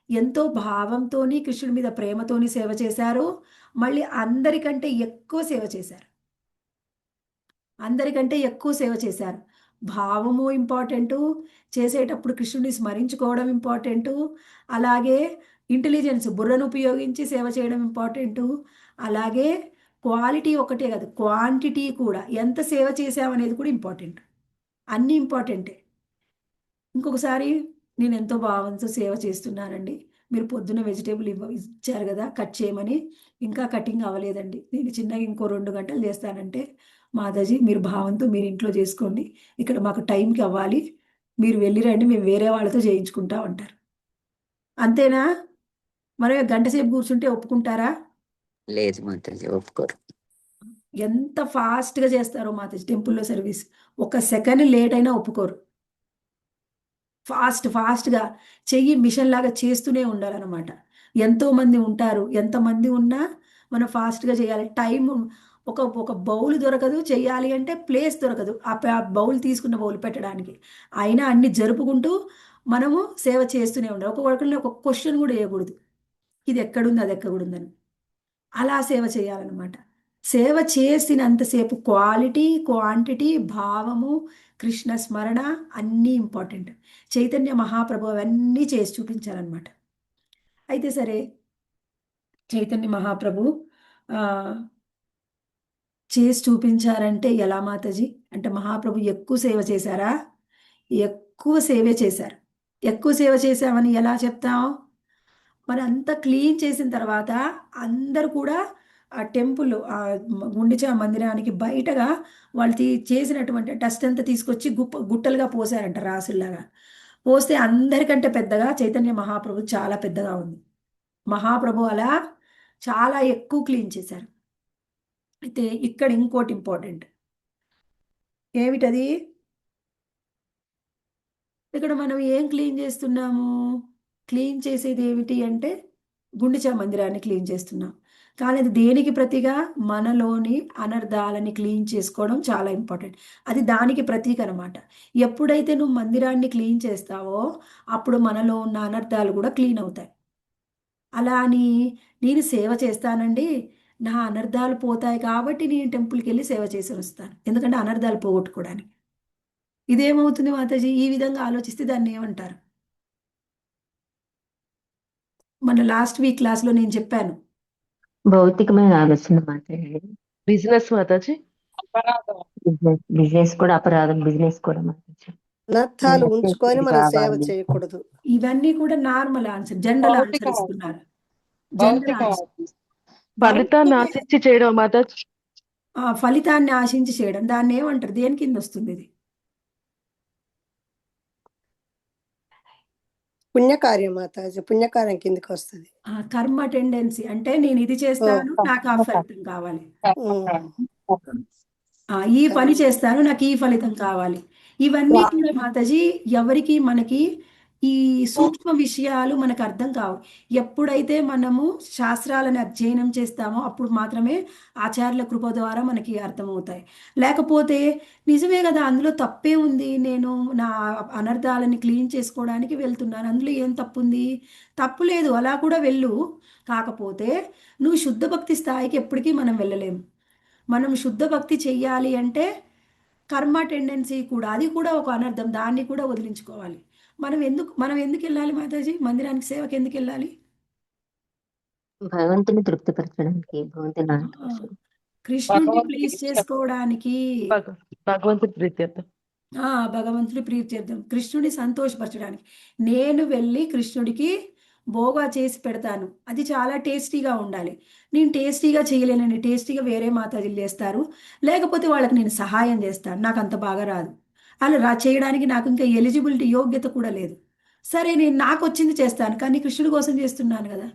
ఎంతో భావంతోని కృష్ణుడి మీద ప్రేమతోని సేవ చేశారు. మళ్ళీ అందరికంటే ఎక్కువ సేవ చేశారు. అందరికంటే ఎక్కువ సేవ చేశారు. భావము ఇంపార్టెంటు, చేసేటప్పుడు కృష్ణుడిని స్మరించుకోవడం ఇంపార్టెంటు, అలాగే ఇంటెలిజెన్స్ బుర్రను ఉపయోగించి సేవ చేయడం ఇంపార్టెంటు, అలాగే క్వాలిటీ ఒకటే కాదు, క్వాంటిటీ కూడా, ఎంత సేవ చేసామనేది కూడా ఇంపార్టెంట్. అన్నీ ఇంపార్టెంటే. ఇంకొకసారి నేను ఎంతో భావంతో సేవ చేస్తున్నానండి. మీరు పొద్దున్న వెజిటేబుల్ ఇచ్చారు కదా కట్ చేయమని, ఇంకా కటింగ్ అవ్వలేదండి. నేను చిన్నగా ఇంకో 2 గంటలు చేస్తానంటే, మాతాజీ మీరు భావంతో మీరు ఇంట్లో చేసుకోండి. ఇక్కడ మాకు టైంకి అవ్వాలి. మీరు వెళ్ళి రండి, మేము వేరే వాళ్ళతో చేయించుకుంటాం అంటారు. అంతేనా? మనం గంట సేపు కూర్చుంటే ఒప్పుకుంటారా? లేదు మాతాజీ, ఒప్పుకోరు. ఎంత ఫాస్ట్‌గా చేస్తారో మాతాజీ టెంపుల్‌లో సర్వీస్. ఒక సెకండ్ లేట్ అయినా ఒప్పుకోరు. ఫాస్ట్‌గా చెయ్యి మిషన్‌లాగా చేస్తూనే ఉండాలనమాట. ఎంతోమంది ఉంటారు. ఎంతమంది ఉన్నా మనం ఫాస్ట్‌గా చేయాలి. టైము ఒక బౌల్ దొరకదు. చెయ్యాలి అంటే ప్లేస్ దొరకదు. ఆ బౌల్ తీసుకున్న బౌల్ పెట్టడానికి. అయినా అన్ని జరుపుకుంటూ మనము సేవ చేస్తూనే ఉండాలి. ఒక్కొక్కళ్ళని ఒక క్వెషన్ కూడా వేయకూడదు. ఇది ఎక్కడుంది? అది ఎక్కడుందని. అలా సేవ చేయాలనమాట. సేవ చేసినంత సేపు క్వాలిటీ, క్వాంటిటీ, భావము, కృష్ణ స్మరణ అన్నీ ఇంపార్టెంట్. చైతన్య మహాప్రభు అవన్నీ చేసి చూపించారనమాట. అయితే సరే, చైతన్య మహాప్రభు చేసి చూపించారంటే ఎలా మాతాజీ? అంటే మహాప్రభు ఎక్కువ సేవ చేశారా? ఎక్కువ సేవే చేశారు. ఎక్కువ సేవ చేశామని ఎలా చెప్తాం? మరి అంతా క్లీన్ చేసిన తర్వాత అందరూ కూడా ఆ టెంపుల్ గుండిచా మందిరానికి బయటగా వాళ్ళు చేసినటువంటి డస్ట్ అంతా తీసుకొచ్చి గుట్టలుగా పోసారంట రాసుల్లాగా. పోస్తే అందరికంటే పెద్దగా చైతన్య మహాప్రభు చాలా పెద్దగా ఉంది. మహాప్రభు అలా చాలా ఎక్కువ క్లీన్ చేశారు. అయితే ఇక్కడ ఇంకోటి ఇంపార్టెంట్ ఏమిటది? ఇక్కడ మనం ఏం క్లీన్ చేస్తున్నాము? క్లీన్ చేసేది ఏమిటి అంటే గుండిచా మందిరాన్ని క్లీన్ చేస్తున్నాం. కానీ అది దేనికి ప్రతిగా? మనలోని అనర్థాలని క్లీన్ చేసుకోవడం చాలా ఇంపార్టెంట్. అది దానికి ప్రతీక అనమాట. ఎప్పుడైతే నువ్వు మందిరాన్ని క్లీన్ చేస్తావో అప్పుడు మనలో ఉన్న అనర్థాలు కూడా క్లీన్ అవుతాయి. అలా అని నేను సేవ చేస్తానండి, నా అనర్థాలు పోతాయి కాబట్టి నేను టెంపుల్కి వెళ్ళి సేవ చేసి వస్తాను. ఎందుకంటే అనర్థాలు పోగొట్టుకోవడానికి. ఇదేమవుతుంది మాతాజీ? ఈ విధంగా ఆలోచిస్తే దాన్ని ఏమంటారు? మన లాస్ట్ వీక్ క్లాస్లో నేను చెప్పాను. భౌతికమైన ఆలోచన మాత్రమే. బిజినెస్ మాతాజీ. అపరాధం. బిజినెస్ కూడా అపరాధం, బిజినెస్ కూడా మాతాజీ. అనర్థాలు ఉంచుకొని మనం సేవ కావాలి. చేయకూడదు. ఇవన్నీ కూడా నార్మల్ ఆన్సర్, జనరల్ ఆన్సర్ భౌతికవాదం. ఇస్తున్నారు. General answer. ఫలితాన్ని ఆశించి చేయడం మాతాజీ. ఫలితాన్ని ఆశించి చేయడం దాన్ని ఏమంటారు? దేని కింద వస్తుంది ఇది? పుణ్యకార్యం మాతాజీ, పుణ్యకార్యం కిందకి వస్తుంది. కర్మ టెండెన్సీ అంటే నేను ఇది చేస్తాను, నాకు ఆ ఫలితం కావాలి. ఈ పని చేస్తాను, నాకు ఈ ఫలితం కావాలి. ఇవన్నీ కూడా మాతాజీ ఎవరికి మనకి ఈ సూక్ష్మ విషయాలు మనకు అర్థం కావు. ఎప్పుడైతే మనము శాస్త్రాలను అధ్యయనం చేస్తామో అప్పుడు మాత్రమే ఆచార్యుల కృప ద్వారా మనకి అర్థమవుతాయి. లేకపోతే నిజమే కదా, అందులో తప్పే ఉంది, నేను నా అనర్థాలని క్లీన్ చేసుకోవడానికి వెళ్తున్నాను, అందులో ఏం తప్పు ఉంది? తప్పు లేదు, అలా కూడా వెళ్ళు. కాకపోతే నువ్వు శుద్ధ భక్తి స్థాయికి ఎప్పటికీ మనం వెళ్ళలేము. మనం శుద్ధ భక్తి చెయ్యాలి అంటే కర్మ టెండెన్సీ కూడా, అది కూడా ఒక అనర్థం, దాన్ని కూడా వదిలించుకోవాలి. మనం ఎందుకు వెళ్ళాలి మాతాజీ మందిరానికి, సేవకి ఎందుకు వెళ్ళాలి? భగవంతుని తృప్తిపరచడానికి, భగవంతుని ఆ, ఆనందపరచడానికి. కృష్ణుడిని ప్లీజ్ చేసుకోవడానికి. భగవంతుడి ప్రీత్యర్థం. భగవంతుడి ప్రీత్యర్థం, కృష్ణుడిని సంతోషపరచడానికి నేను వెళ్ళి కృష్ణుడికి భోగా చేసి పెడతాను. అది చాలా టేస్టీగా ఉండాలి. నేను టేస్టీగా చేయలేనండి, టేస్టీగా వేరే మాతాజీలు చేస్తారు, లేకపోతే వాళ్ళకి నేను సహాయం చేస్తాను, నాకు అంత బాగా రాదు. అలా చేయడానికి నాకు ఇంకా ఎలిజిబిలిటీ, యోగ్యత కూడా లేదు. సరే, నేను నాకు వచ్చింది చేస్తాను, కానీ కృష్ణుడి కోసం చేస్తున్నాను కదా.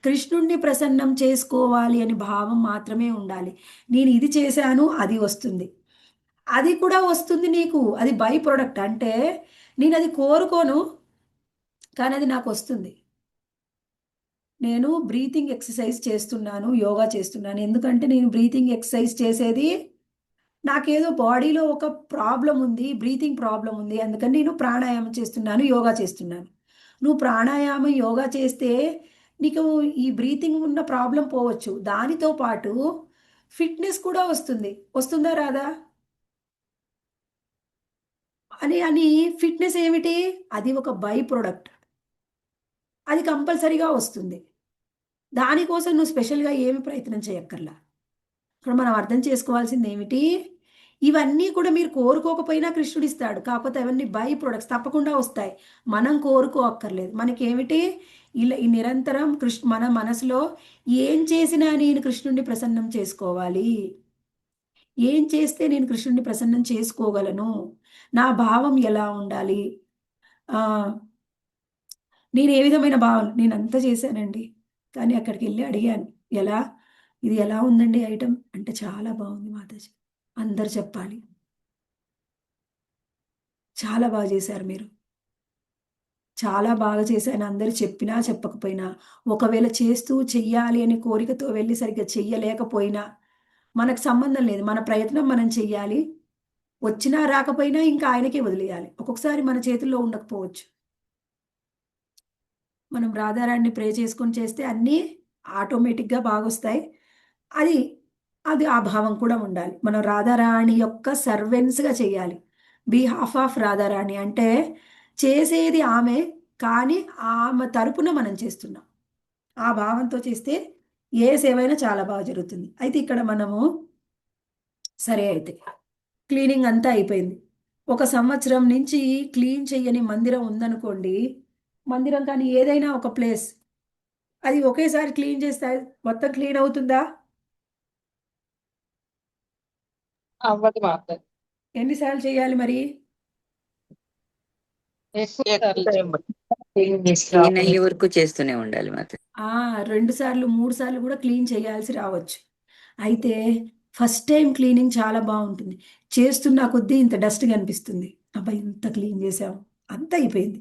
కృష్ణుడిని ప్రసన్నం చేసుకోవాలి అని భావం మాత్రమే ఉండాలి. నేను ఇది చేశాను, అది వస్తుంది, అది కూడా వస్తుంది నీకు, అది బై ప్రొడక్ట్. అంటే నేను అది కోరుకోను, కానీ అది నాకు వస్తుంది. నేను బ్రీతింగ్ ఎక్సర్సైజ్ చేస్తున్నాను, యోగా చేస్తున్నాను, ఎందుకంటే నేను బ్రీతింగ్ ఎక్సర్సైజ్ చేసేది నాకేదో బాడీలో ఒక ప్రాబ్లం ఉంది, బ్రీతింగ్ ప్రాబ్లం ఉంది, అందుకని నేను ప్రాణాయామం చేస్తున్నాను, యోగా చేస్తున్నాను. నువ్వు ప్రాణాయామం యోగా చేస్తే నీకు ఈ బ్రీతింగ్ ఉన్న ప్రాబ్లం పోవచ్చు, దానితో పాటు ఫిట్నెస్ కూడా వస్తుంది. వస్తుందా రాదా? అని ఫిట్నెస్ ఏమిటి? అది ఒక బై ప్రొడక్ట్, అది కంపల్సరీగా వస్తుంది. దానికోసం నువ్వు స్పెషల్గా ఏమి ప్రయత్నం చేయక్కర్లా. ఇక్కడ మనం అర్థం చేసుకోవాల్సింది ఏమిటి? ఇవన్నీ కూడా మీరు కోరుకోకపోయినా కృష్ణుడు ఇస్తాడు, కాకపోతే అవన్నీ బై ప్రొడక్ట్స్, తప్పకుండా వస్తాయి, మనం కోరుకోక్కర్లేదు. మనకేమిటి? ఇలా ఈ నిరంతరం మన మనసులో ఏం చేసినా నేను కృష్ణుడిని ప్రసన్నం చేసుకోవాలి, ఏం చేస్తే నేను కృష్ణుడిని ప్రసన్నం చేసుకోగలను, నా భావం ఎలా ఉండాలి, ఆ నేను ఏ విధమైన భావం, నేను అంతా చేశానండి, కానీ అక్కడికి వెళ్ళి అడిగాను, ఇది ఎలా ఉందండి ఐటమ్ అంటే, చాలా బాగుంది మాతాజీ, అందరు చెప్పాలి, చాలా బాగా చేశారు మీరు, చాలా బాగా చేశాను అందరు చెప్పినా చెప్పకపోయినా. ఒకవేళ చేస్తూ చెయ్యాలి అని కోరికతో వెళ్ళి సరిగ్గా చెయ్యలేకపోయినా మనకు సంబంధం లేదు, మన ప్రయత్నం మనం చెయ్యాలి, వచ్చినా రాకపోయినా ఇంకా ఆయనకే వదిలేయాలి. ఒక్కొక్కసారి మన చేతుల్లో ఉండకపోవచ్చు, మనం రాధారాణిని ప్రే చేసుకొని చేస్తే అన్నీ ఆటోమేటిక్గా బాగొస్తాయి. అది అది ఆ భావం కూడా ఉండాలి. మనం రాధారాణి యొక్క సర్వెంట్స్గా చేయాలి, బిహాఫ్ ఆఫ్ రాధారాణి, అంటే చేసేది ఆమె, కానీ ఆమె తరపున మనం చేస్తున్నాం. ఆ భావంతో చేస్తే ఏ సేవైనా చాలా బాగా జరుగుతుంది. అయితే ఇక్కడ మనము సరే, అయితే క్లీనింగ్ అంతా అయిపోయింది. 1 సంవత్సరం నుంచి క్లీన్ చెయ్యని మందిరం ఉందనుకోండి, మందిరం కానీ ఏదైనా ఒక ప్లేస్, అది ఒకేసారి క్లీన్ చేస్తే మొత్తం క్లీన్ అవుతుందా? అవ్వదు మాత్రం. ఎన్నిసార్లు చేయాలి మరి? క్లీన్ అయ్యే వరకు చేస్తూనే ఉండాలి మాత్రం. 2 సార్లు 3 సార్లు కూడా క్లీన్ చేయాల్సి రావచ్చు. అయితే ఫస్ట్ టైం క్లీనింగ్ చాలా బాగుంటుంది, చేస్తున్న కొద్దీ ఇంత డస్ట్ కనిపిస్తుంది, అబ్బాయి ఇంత క్లీన్ చేసాము, అంతా అయిపోయింది.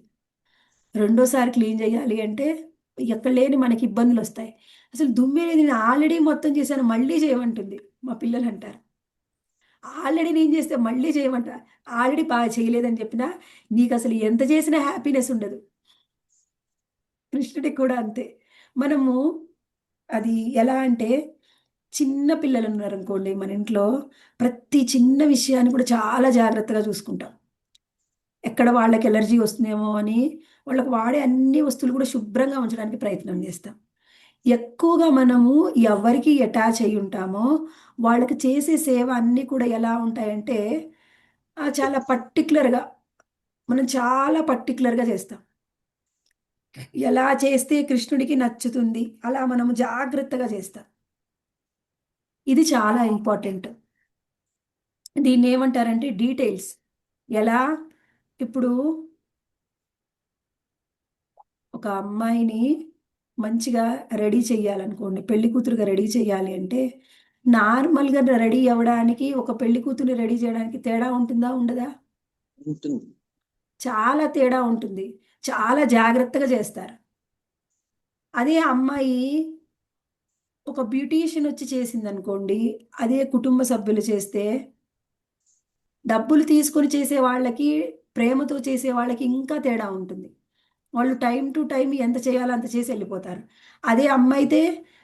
రెండోసారి క్లీన్ చేయాలి అంటే ఎక్కడ లేని మనకి ఇబ్బందులు వస్తాయి. అసలు దుమ్మేది నేను ఆల్రెడీ మొత్తం చేశాను, మళ్ళీ చేయమంటుంది మా పిల్లలు అంటారు. ఆల్రెడీ నేను చేస్తే మళ్ళీ చేయమంటా, ఆల్రెడీ బాగా చేయలేదని చెప్పినా నీకు అసలు ఎంత చేసినా హ్యాపీనెస్ ఉండదు. కృష్ణుడికి కూడా అంతే. మనము అది ఎలా అంటే, చిన్న పిల్లలు ఉన్నారనుకోండి మన ఇంట్లో, ప్రతి చిన్న విషయాన్ని కూడా చాలా జాగ్రత్తగా చూసుకుంటాం. ఎక్కడ వాళ్ళకి ఎలర్జీ వస్తుందేమో అని వాళ్ళకి వాడే అన్ని వస్తువులు కూడా శుభ్రంగా ఉంచడానికి ప్రయత్నం చేస్తాం. ఎక్కువగా మనము ఎవరికి అటాచ్ అయి ఉంటామో వాళ్ళకి చేసే సేవ అన్నీ కూడా ఎలా ఉంటాయంటే, చాలా పర్టికులర్గా, మనం చాలా పర్టికులర్గా చేస్తాం. ఎలా చేస్తే కృష్ణుడికి నచ్చుతుంది అలా మనము జాగ్రత్తగా చేస్తాం. ఇది చాలా ఇంపార్టెంట్. దీన్ని ఏమంటారంటే డీటెయిల్స్. ఎలా ఇప్పుడు ఒక అమ్మాయిని మంచిగా రెడీ చెయ్యాలనుకోండి, పెళ్లి కూతురుగా రెడీ చెయ్యాలి అంటే నార్మల్గా రెడీ అవ్వడానికి ఒక పెళ్లి కూతురుని రెడీ చేయడానికి తేడా ఉంటుందా ఉండదా? ఉంటుంది. చాలా తేడా ఉంటుంది. చాలా జాగ్రత్తగా చేస్తారు. అదే అమ్మాయి ఒక బ్యూటీషియన్ వచ్చి చేసిందనుకోండి, అదే కుటుంబ సభ్యులు చేస్తే డబ్బులు తీసుకొని చేసే వాళ్ళకి, ప్రేమతో చేసే వాళ్ళకి ఇంకా తేడా ఉంటుంది. వాళ్ళు టైం టు టైం ఎంత చేయాలో అంత చేసి వెళ్ళిపోతారు. అదే అమ్మాయితే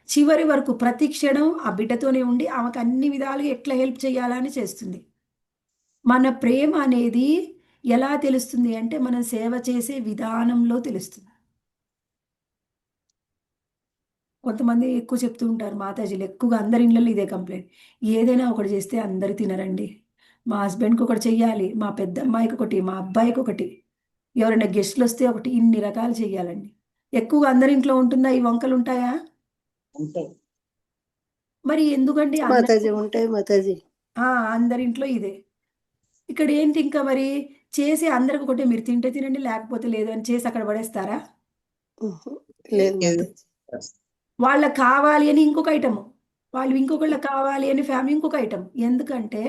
చివరి వరకు ప్రతి క్షణం ఆ బిడ్డతోనే ఉండి ఆమెకు అన్ని విధాలుగా ఎట్లా హెల్ప్ చేయాలని చేస్తుంది. మన ప్రేమ అనేది ఎలా తెలుస్తుంది అంటే మనం సేవ చేసే విధానంలో తెలుస్తుంది. కొంతమంది ఎక్కువ చెప్తూ ఉంటారు మాతాజీలు, ఎక్కువగా అందరి ఇళ్ళల్లో ఇదే కంప్లైంట్. ఏదైనా ఒకటి చేస్తే అందరు తినరండి. మా హస్బెండ్కి ఒకటి చెయ్యాలి, మా పెద్ద అమ్మాయికి ఒకటి, మా అబ్బాయికి ఒకటి, ఎవరైనా గెస్ట్లు వస్తే ఒకటి, ఇన్ని రకాలు చెయ్యాలండి. ఎక్కువగా అందరి ఇంట్లో ఉంటుందా ఈ వంకలు ఉంటాయా? ఉంటాయి. మరి ఎందుకండి మాతాజీ ఉంటాయి మాతాజీ. అందరింట్లో ఇదే. ఇక్కడ ఏంటి ఇంకా మరి చేసి అందరికి ఒకటే, మీరు తింటే తినండి లేకపోతే లేదు అని చేసి అక్కడ పడేస్తారా? ఉహు. లేదు ఏది? మాతాజీ. వాళ్ళకి కావాలి అని ఇంకొక ఐటమ్, వాళ్ళు ఇంకొకళ్ళకి కావాలి అని ఫ్యామిలీ ఇంకొక ఐటమ్. ఎందుకంటే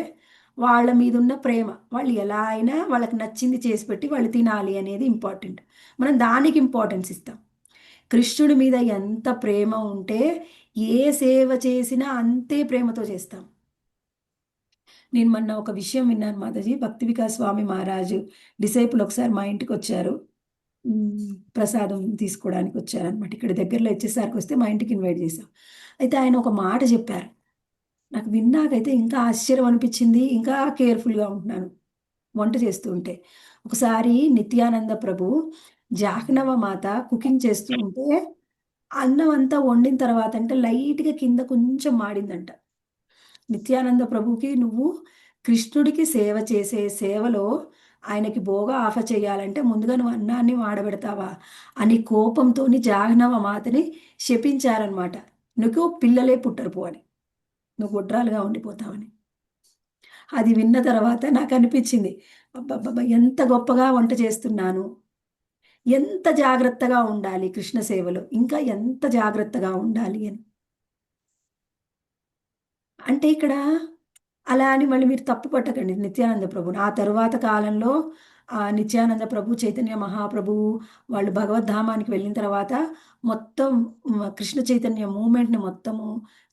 వాళ్ళ మీద ఉన్న ప్రేమ, వాళ్ళు ఎలా అయినా వాళ్ళకి నచ్చింది చేసి పెట్టి వాళ్ళు తినాలి అనేది ఇంపార్టెంట్. మనం దానికి ఇంపార్టెన్స్ ఇస్తాం. కృష్ణుడి మీద ఎంత ప్రేమ ఉంటే ఏ సేవ చేసినా అంతే ప్రేమతో చేస్తాం. నేను మొన్న ఒక విషయం విన్నాను మాతాజీ. భక్తి వికాస్ స్వామి మహారాజు డిసైపుల్ ఒకసారి మా ఇంటికి వచ్చారు. ప్రసాదం తీసుకోవడానికి వచ్చారనమాట. ఇక్కడ దగ్గరలో వచ్చేసరికి వస్తే మా ఇంటికి ఇన్వైట్ చేశాం. అయితే ఆయన ఒక మాట చెప్పారు, నాకు విన్నాకైతే ఇంకా ఆశ్చర్యం అనిపించింది. ఇంకా కేర్ఫుల్గా ఉంటున్నాను వంట చేస్తూ ఉంటే. ఒకసారి నిత్యానంద ప్రభు జాహ్నవ మాత కుకింగ్ చేస్తూ ఉంటే అన్నం అంతా వండిన తర్వాత అంటే లైట్గా కింద కొంచెం మాడిందంట. నిత్యానంద ప్రభుకి, నువ్వు కృష్ణుడికి సేవ చేసే సేవలో ఆయనకి భోగా ఆఫర్ చేయాలంటే ముందుగా నువ్వు అన్నాన్ని వాడబెడతావా అని కోపంతో జాహ్నవ మాతని శపించారనమాట. నువ్వు పిల్లలే పుట్టరు పో అని, నువ్వు గుడ్రాలుగా ఉండిపోతావని. అది విన్న తర్వాత నాకు అనిపించింది, అబ్బబ్బబ్బా ఎంత గొప్పగా వంట చేస్తున్నాను, ఎంత జాగ్రత్తగా ఉండాలి కృష్ణ సేవలో, ఇంకా ఎంత జాగ్రత్తగా ఉండాలి అని. అంటే ఇక్కడ అలా అని మళ్ళీ మీరు తప్పు పట్టకండి నిత్యానంద ప్రభుని. ఆ తరువాత కాలంలో నిత్యానంద ప్రభు, చైతన్య మహాప్రభు వాళ్ళు భగవద్ధామానికి వెళ్ళిన తర్వాత మొత్తం కృష్ణ చైతన్య మూమెంట్ని మొత్తము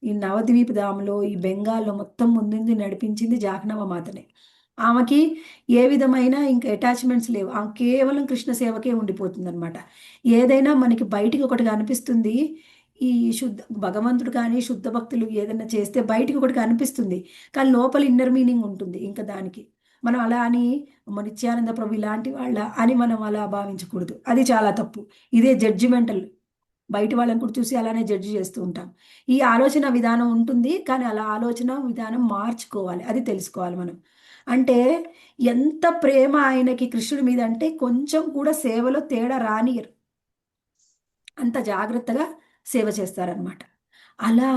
ఈ నవద్వీప ధామలో, ఈ బెంగాల్లో మొత్తం ముందుంది నడిపించింది జాహ్నవ మాతనే. ఆమెకి ఏ విధమైన ఇంకా అటాచ్మెంట్స్ లేవు. ఆమె కేవలం కృష్ణ సేవకే ఉండిపోతుంది అనమాట. ఏదైనా మనకి బయటికి ఒకటిగా అనిపిస్తుంది, ఈ శుద్ధ భగవంతుడు కానీ శుద్ధ భక్తులు ఏదైనా చేస్తే బయటికి ఒకటి అనిపిస్తుంది, కానీ లోపల ఇన్నర్ మీనింగ్ ఉంటుంది. ఇంకా దానికి మనం అలా అని నిత్యానంద ప్రభు ఇలాంటి వాళ్ళ అని మనం అలా భావించకూడదు. అది చాలా తప్పు. ఇదే జడ్జిమెంటల్. బయట వాళ్ళని కూడా చూసి అలానే జడ్జి చేస్తూ ఉంటాం. ఈ ఆలోచన విధానం ఉంటుంది, కానీ అలా ఆలోచన విధానం మార్చుకోవాలి, అది తెలుసుకోవాలి మనం. అంటే ఎంత ప్రేమ ఆయనకి కృష్ణుడి మీద అంటే కొంచెం కూడా సేవలో తేడా రానియరు, అంత జాగ్రత్తగా సేవ చేస్తారనమాట. అలా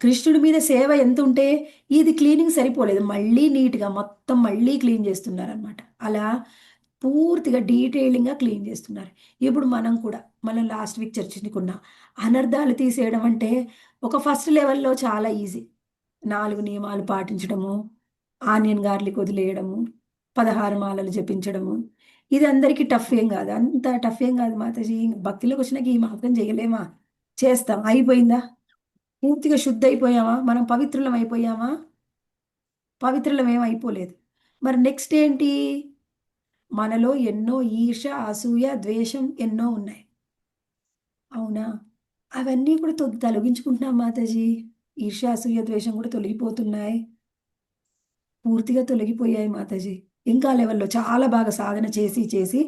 కృష్ణుడి మీద సేవ ఎంత ఉంటే ఇది క్లీనింగ్ సరిపోలేదు, మళ్ళీ నీట్గా మొత్తం మళ్ళీ క్లీన్ చేస్తున్నారనమాట. అలా పూర్తిగా డీటెయిలింగ్గా క్లీన్ చేస్తున్నారు. ఇప్పుడు మనం కూడా మనం లాస్ట్ వీక్ చర్చించుకున్నాం, అనర్థాలు తీసేయడం అంటే ఒక ఫస్ట్ లెవెల్లో చాలా ఈజీ. 4 నియమాలు పాటించడము, ఆనియన్ గార్లిక్ వదిలేయడము, 16 మాలలు జపించడము, ఇది అందరికీ టఫ్ ఏం కాదు, అంత టఫ్ ఏం కాదు మాతాజీ. భక్తిలోకి వచ్చినాక ఈ మాత్రం చేయలేమా? చేస్తాం. అయిపోయిందా? పూర్తిగా శుద్ధ అయిపోయామా? మనం పవిత్రులం అయిపోయామా? పవిత్రులం ఏం అయిపోలేదు. మరి నెక్స్ట్ ఏంటి? మనలో ఎన్నో ఈర్ష, అసూయ, ద్వేషం ఎన్నో ఉన్నాయి, అవునా? అవన్నీ కూడా తొలగించుకుంటున్నాం మాతాజీ. ఈర్ష, అసూయ, ద్వేషం కూడా తొలగిపోతున్నాయి, పూర్తిగా తొలగిపోయాయి మాతాజీ. ఇంకా లెవెల్లో చాలా బాగా సాధన చేసి చేసి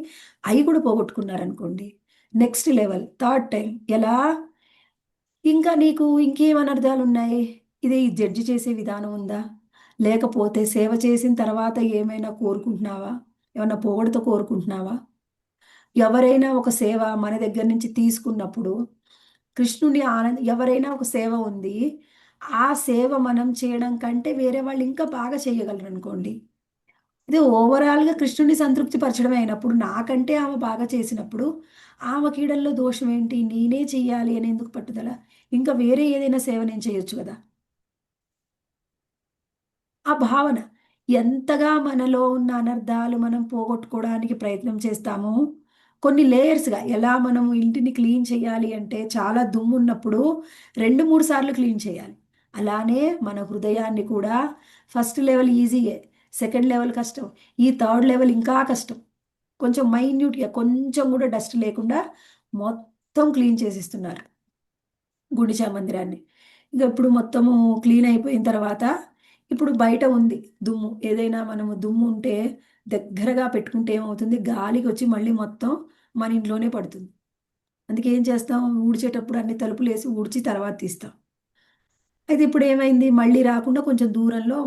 అవి కూడా పోగొట్టుకున్నారనుకోండి, నెక్స్ట్ లెవెల్ థర్డ్ టైం ఎలా? ఇంకా నీకు ఇంకేం అనర్థాలు ఉన్నాయి? ఇది జడ్జి చేసే విధానం ఉందా? లేకపోతే సేవ చేసిన తర్వాత ఏమైనా కోరుకుంటున్నావా? ఏమన్నా పొగడుత కోరుకుంటున్నావా? ఎవరైనా ఒక సేవ మన దగ్గర నుంచి తీసుకున్నప్పుడు కృష్ణుని ఎవరైనా ఒక సేవ ఉంది, ఆ సేవ మనం చేయడం కంటే వేరే వాళ్ళు ఇంకా బాగా చేయగలరు అనుకోండి. ఇది ఓవరాల్గా కృష్ణుని సంతృప్తి పరచడమే అయినప్పుడు నాకంటే ఆమె బాగా చేసినప్పుడు ఆమె కీడల్లో దోషం ఏంటి, నేనే చెయ్యాలి అని ఎందుకు పట్టుదల, ఇంకా వేరే ఏదైనా సేవ నేను చేయొచ్చు కదా. ఆ భావన ఎంతగా మనలో ఉన్న అనర్థాలు మనం పోగొట్టుకోవడానికి ప్రయత్నం చేస్తామో, కొన్ని లేయర్స్గా ఎలా మనం ఇంటిని క్లీన్ చేయాలి అంటే చాలా దుమ్ము ఉన్నప్పుడు 2-3 సార్లు క్లీన్ చేయాలి. అలానే మన హృదయాన్ని కూడా ఫస్ట్ లెవెల్ ఈజీయే, సెకండ్ లెవెల్ కష్టం, ఈ థర్డ్ లెవెల్ ఇంకా కష్టం. కొంచెం మైన్యూట్గా కొంచెం కూడా డస్ట్ లేకుండా మొత్తం క్లీన్ చేసిస్తున్నారు గుండిచా మందిరాన్ని. ఇక ఇప్పుడు మొత్తము క్లీన్ అయిపోయిన తర్వాత ఇప్పుడు బయట ఉంది దుమ్ము. ఏదైనా మనము దుమ్ము ఉంటే దగ్గరగా పెట్టుకుంటే ఏమవుతుంది, గాలికి వచ్చి మళ్ళీ మొత్తం మన ఇంట్లోనే పడుతుంది. అందుకే ఏం చేస్తాం, ఊడ్చేటప్పుడు అన్ని తలుపులు వేసి ఊడ్చి తర్వాత తీస్తాం. అయితే ఇప్పుడు ఏమైంది, మళ్ళీ రాకుండా కొంచెం దూరంలో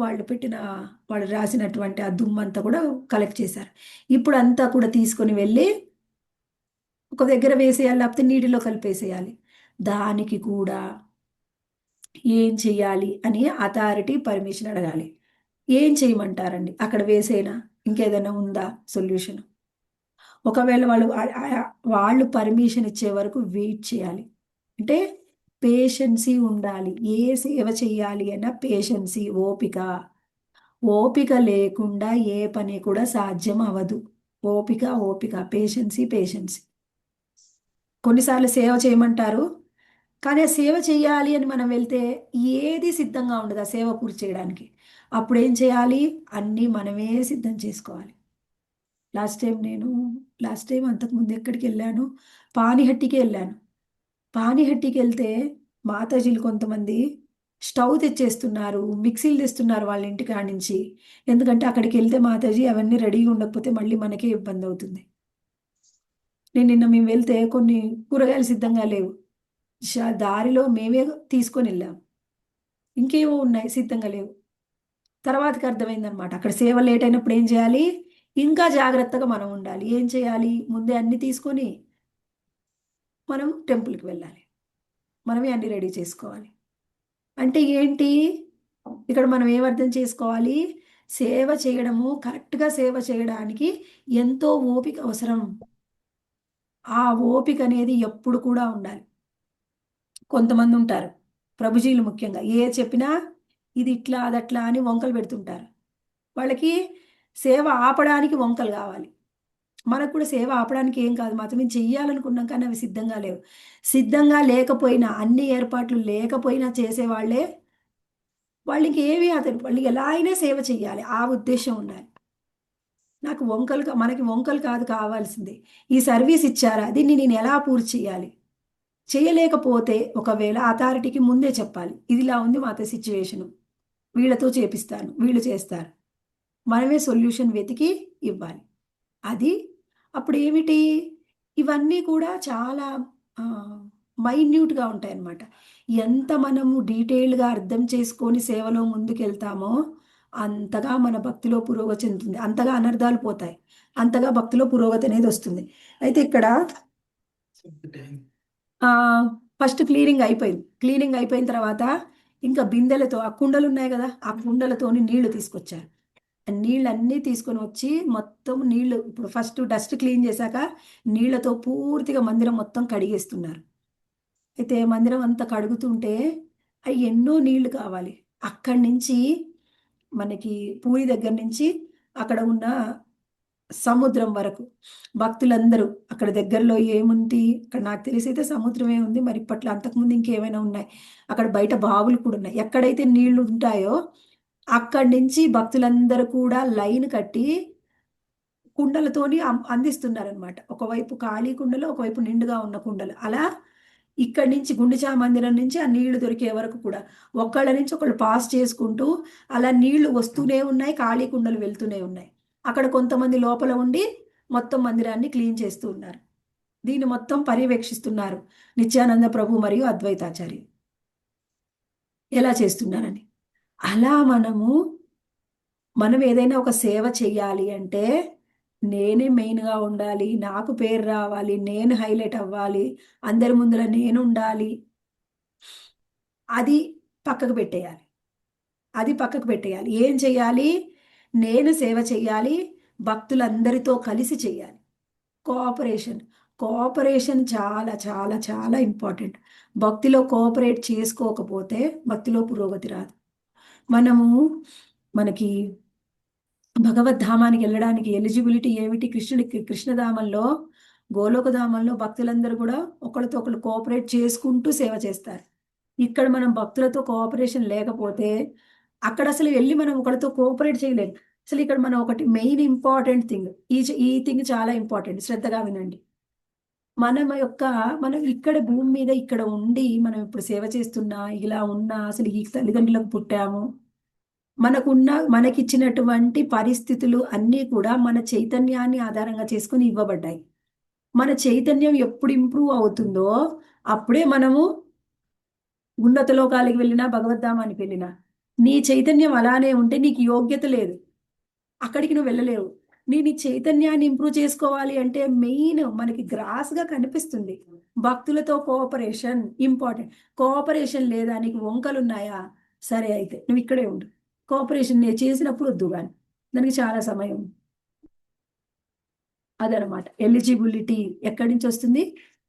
వాళ్ళు రాసినటువంటి ఆ దుమ్మంతా కూడా కలెక్ట్ చేశారు. ఇప్పుడు అంతా కూడా తీసుకొని వెళ్ళి ఒక దగ్గర వేసేయాలి, లేకపోతే నీటిలో కలిపేసేయాలి. దానికి కూడా ఏం చెయ్యాలి అని అథారిటీ పర్మిషన్ అడగాలి. ఏం చేయమంటారండి, అక్కడ వేసేనా, ఇంకేదైనా ఉందా సొల్యూషన్? ఒకవేళ వాళ్ళు పర్మిషన్ ఇచ్చే వరకు వెయిట్ చేయాలి. అంటే పేషెన్సీ ఉండాలి. ఏ సేవ చేయాలి అన్నా పేషెన్సీ, ఓపిక. ఓపిక లేకుండా ఏ పని కూడా సాధ్యం అవ్వదు. ఓపిక ఓపిక, పేషెన్సీ. కొన్నిసార్లు సేవ చేయమంటారు, కానీ ఆ సేవ చేయాలి అని మనం వెళ్తే ఏది సిద్ధంగా ఉండదు ఆ సేవ పూర్తి చేయడానికి. అప్పుడు ఏం చేయాలి, అన్నీ మనమే సిద్ధం చేసుకోవాలి. లాస్ట్ టైం అంతకుముందు ఎక్కడికి వెళ్ళాను, పానిహట్టికి వెళ్ళాను. పానిహట్టికి వెళ్తే మాతాజీలు కొంతమంది స్టవ్ తెచ్చేస్తున్నారు, మిక్సీలు తెస్తున్నారు వాళ్ళ ఇంటి కాడి నుంచి. ఎందుకంటే అక్కడికి వెళ్తే మాతాజీ అవన్నీ రెడీగా ఉండకపోతే మళ్ళీ మనకే ఇబ్బంది అవుతుంది. మేము వెళ్తే కొన్ని కూరగాయలు సిద్ధంగా లేవు, దారిలో మేమే తీసుకొని వెళ్ళాం. ఇంకేవో ఉన్నాయి సిద్ధంగా లేవు. తర్వాతకి అర్థమైందనమాట, అక్కడ సేవ లేట్ అయినప్పుడు ఏం చేయాలి, ఇంకా జాగ్రత్తగా మనం ఉండాలి. ఏం చేయాలి, ముందే అన్ని తీసుకొని మనం టెంపుల్కి వెళ్ళాలి, మనమే అన్ని రెడీ చేసుకోవాలి. అంటే ఏంటి, ఇక్కడ మనం ఏం అర్థం చేసుకోవాలి, సేవ చేయడము, కరెక్ట్గా సేవ చేయడానికి ఎంతో ఓపిక అవసరం. ఆ ఓపిక అనేది ఎప్పుడు కూడా ఉండాలి. కొంతమంది ఉంటారు ప్రభుజీలు ముఖ్యంగా, ఏ చెప్పినా ఇది ఇట్లా అదట్లా అని వంకలు పెడుతుంటారు. వాళ్ళకి సేవ ఆపడానికి వంకలు కావాలి. మనకు కూడా సేవ ఆపడానికి ఏం కాదు, మాత్రం మేము చెయ్యాలనుకున్నాం కానీ అవి సిద్ధంగా లేవు. సిద్ధంగా లేకపోయినా, అన్ని ఏర్పాట్లు లేకపోయినా చేసేవాళ్ళే, వాళ్ళకి ఏమీ వాళ్ళకి ఎలా అయినా సేవ చెయ్యాలి, ఆ ఉద్దేశం ఉండాలి. మనకి వంకలు కాదు కావాల్సింది, ఈ సర్వీస్ ఇచ్చారా, దీన్ని నేను ఎలా పూర్తి చేయాలి. చేయలేకపోతే ఒకవేళ అథారిటీకి ముందే చెప్పాలి, ఇదిలా ఉంది మాత సిచ్యువేషను, వీళ్ళతో చేపిస్తాను, వీళ్ళు చేస్తారు, మనమే సొల్యూషన్ వెతికి ఇవ్వాలి. అది అప్పుడు ఏమిటి, ఇవన్నీ కూడా చాలా మైన్యూట్గా ఉంటాయి అన్నమాట. ఎంత మనము డీటెయిల్డ్గా అర్థం చేసుకొని సేవలో ముందుకెళ్తామో అంతగా మన భక్తిలో పురోగతి చెందుతుంది, అంతగా అనర్థాలు పోతాయి, అంతగా భక్తిలో పురోగతి అనేది వస్తుంది. అయితే ఇక్కడ ఫస్ట్ క్లీనింగ్ అయిపోయింది. క్లీనింగ్ అయిపోయిన తర్వాత ఇంకా బిందెలతో, ఆ కుండలు ఉన్నాయి కదా, ఆ కుండలతోని నీళ్లు తీసుకొచ్చారు. నీళ్ళన్నీ తీసుకొని వచ్చి మొత్తం నీళ్లు, ఇప్పుడు ఫస్ట్ డస్ట్ క్లీన్ చేశాక నీళ్లతో పూర్తిగా మందిరం మొత్తం కడిగేస్తున్నారు. అయితే మందిరం అంతా కడుగుతుంటే అవి ఎన్నో నీళ్లు కావాలి. అక్కడి నుంచి మనకి పూరి దగ్గర నుంచి అక్కడ ఉన్న సముద్రం వరకు భక్తులందరూ, అక్కడ దగ్గరలో ఏముంది, అక్కడ నాకు తెలిసి అయితే సముద్రమే ఉంది, మరి ఇప్పట్లో అంతకుముందు ఇంకేమైనా ఉన్నాయి, అక్కడ బయట బావులు కూడా ఉన్నాయి. ఎక్కడైతే నీళ్లు ఉంటాయో అక్కడి నుంచి భక్తులందరూ కూడా లైన్ కట్టి కుండలతోని అందిస్తున్నారనమాట. ఒకవైపు ఖాళీ కుండలు, ఒకవైపు నిండుగా ఉన్న కుండలు. అలా ఇక్కడి నుంచి గుండిచా మందిరం నుంచి ఆ నీళ్లు దొరికే వరకు కూడా ఒకళ్ళ నుంచి ఒకళ్ళు పాస్ చేసుకుంటూ అలా నీళ్లు వస్తూనే ఉన్నాయి, ఖాళీ కుండలు వెళ్తూనే ఉన్నాయి. అక్కడ కొంతమంది లోపల ఉండి మొత్తం మందిరాన్ని క్లీన్ చేస్తూ ఉన్నారు. దీన్ని మొత్తం పర్యవేక్షిస్తున్నారు నిత్యానంద ప్రభు మరియు అద్వైతాచార్య ఎలా చేస్తున్నారని. అలా మనం ఏదైనా ఒక సేవ చెయ్యాలి అంటే నేనే మెయిన్గా ఉండాలి, నాకు పేరు రావాలి, నేను హైలైట్ అవ్వాలి, అందరి ముందర నేను ఉండాలి. అది పక్కకు పెట్టేయాలి. అది పక్కకు పెట్టేయాలి. ఏం చేయాలి? నేను సేవ చేయాలి, భక్తులందరితో కలిసి చేయాలి. కోఆపరేషన్. కోఆపరేషన్ చాలా చాలా చాలా ఇంపార్టెంట్. భక్తిలో కోఆపరేట్ చేసుకోకపోతే భక్తిలో పురోగతి రాదు. మనము మనకి భగవద్ధామానికి వెళ్ళడానికి ఎలిజిబిలిటీ ఏమిటి? కృష్ణధామంలో, గోలోకధామంలో భక్తులందరూ కూడా ఒకరితో ఒకరు కోఆపరేట్ చేసుకుంటూ సేవ చేస్తారు. ఇక్కడ మనం భక్తులతో కోఆపరేషన్ లేకపోతే అక్కడ అసలు వెళ్ళి మనం ఒకరితో కోఆపరేట్ చేయలేము. అసలు ఇక్కడ మనం ఒకటి మెయిన్ ఇంపార్టెంట్ థింగ్, ఈ థింగ్ చాలా ఇంపార్టెంట్, శ్రద్ధగా వినండి. మనం ఇక్కడ భూమి మీద ఇక్కడ ఉండి మనం ఇప్పుడు సేవ చేస్తున్నా, ఇలా ఉన్నా, అసలు ఈ తల్లిదండ్రులకు పుట్టాము, మనకిచ్చినటువంటి పరిస్థితులు అన్నీ కూడా మన చైతన్యాన్ని ఆధారంగా చేసుకుని ఇవ్వబడ్డాయి. మన చైతన్యం ఎప్పుడు ఇంప్రూవ్ అవుతుందో అప్పుడే మనము ఉన్నత లోకాలకు వెళ్ళినా, భగవద్ధామానికి వెళ్ళినా. నీ చైతన్యం అలానే ఉంటే నీకు యోగ్యత లేదు, అక్కడికి నువ్వు వెళ్ళలేవు. నీ చైతన్యాన్ని ఇంప్రూవ్ చేసుకోవాలి అంటే మెయిన్ మనకి గ్రాస్గా కనిపిస్తుంది, భక్తులతో కోఆపరేషన్ ఇంపార్టెంట్. కోఆపరేషన్ లేదా, నీకు వంకలు ఉన్నాయా, సరే అయితే నువ్వు ఇక్కడే ఉండు. కోఆపరేషన్ నేను చేసినప్పుడు వద్దు, కానీ దానికి చాలా సమయం. అదనమాట ఎలిజిబిలిటీ ఎక్కడి నుంచి వస్తుంది?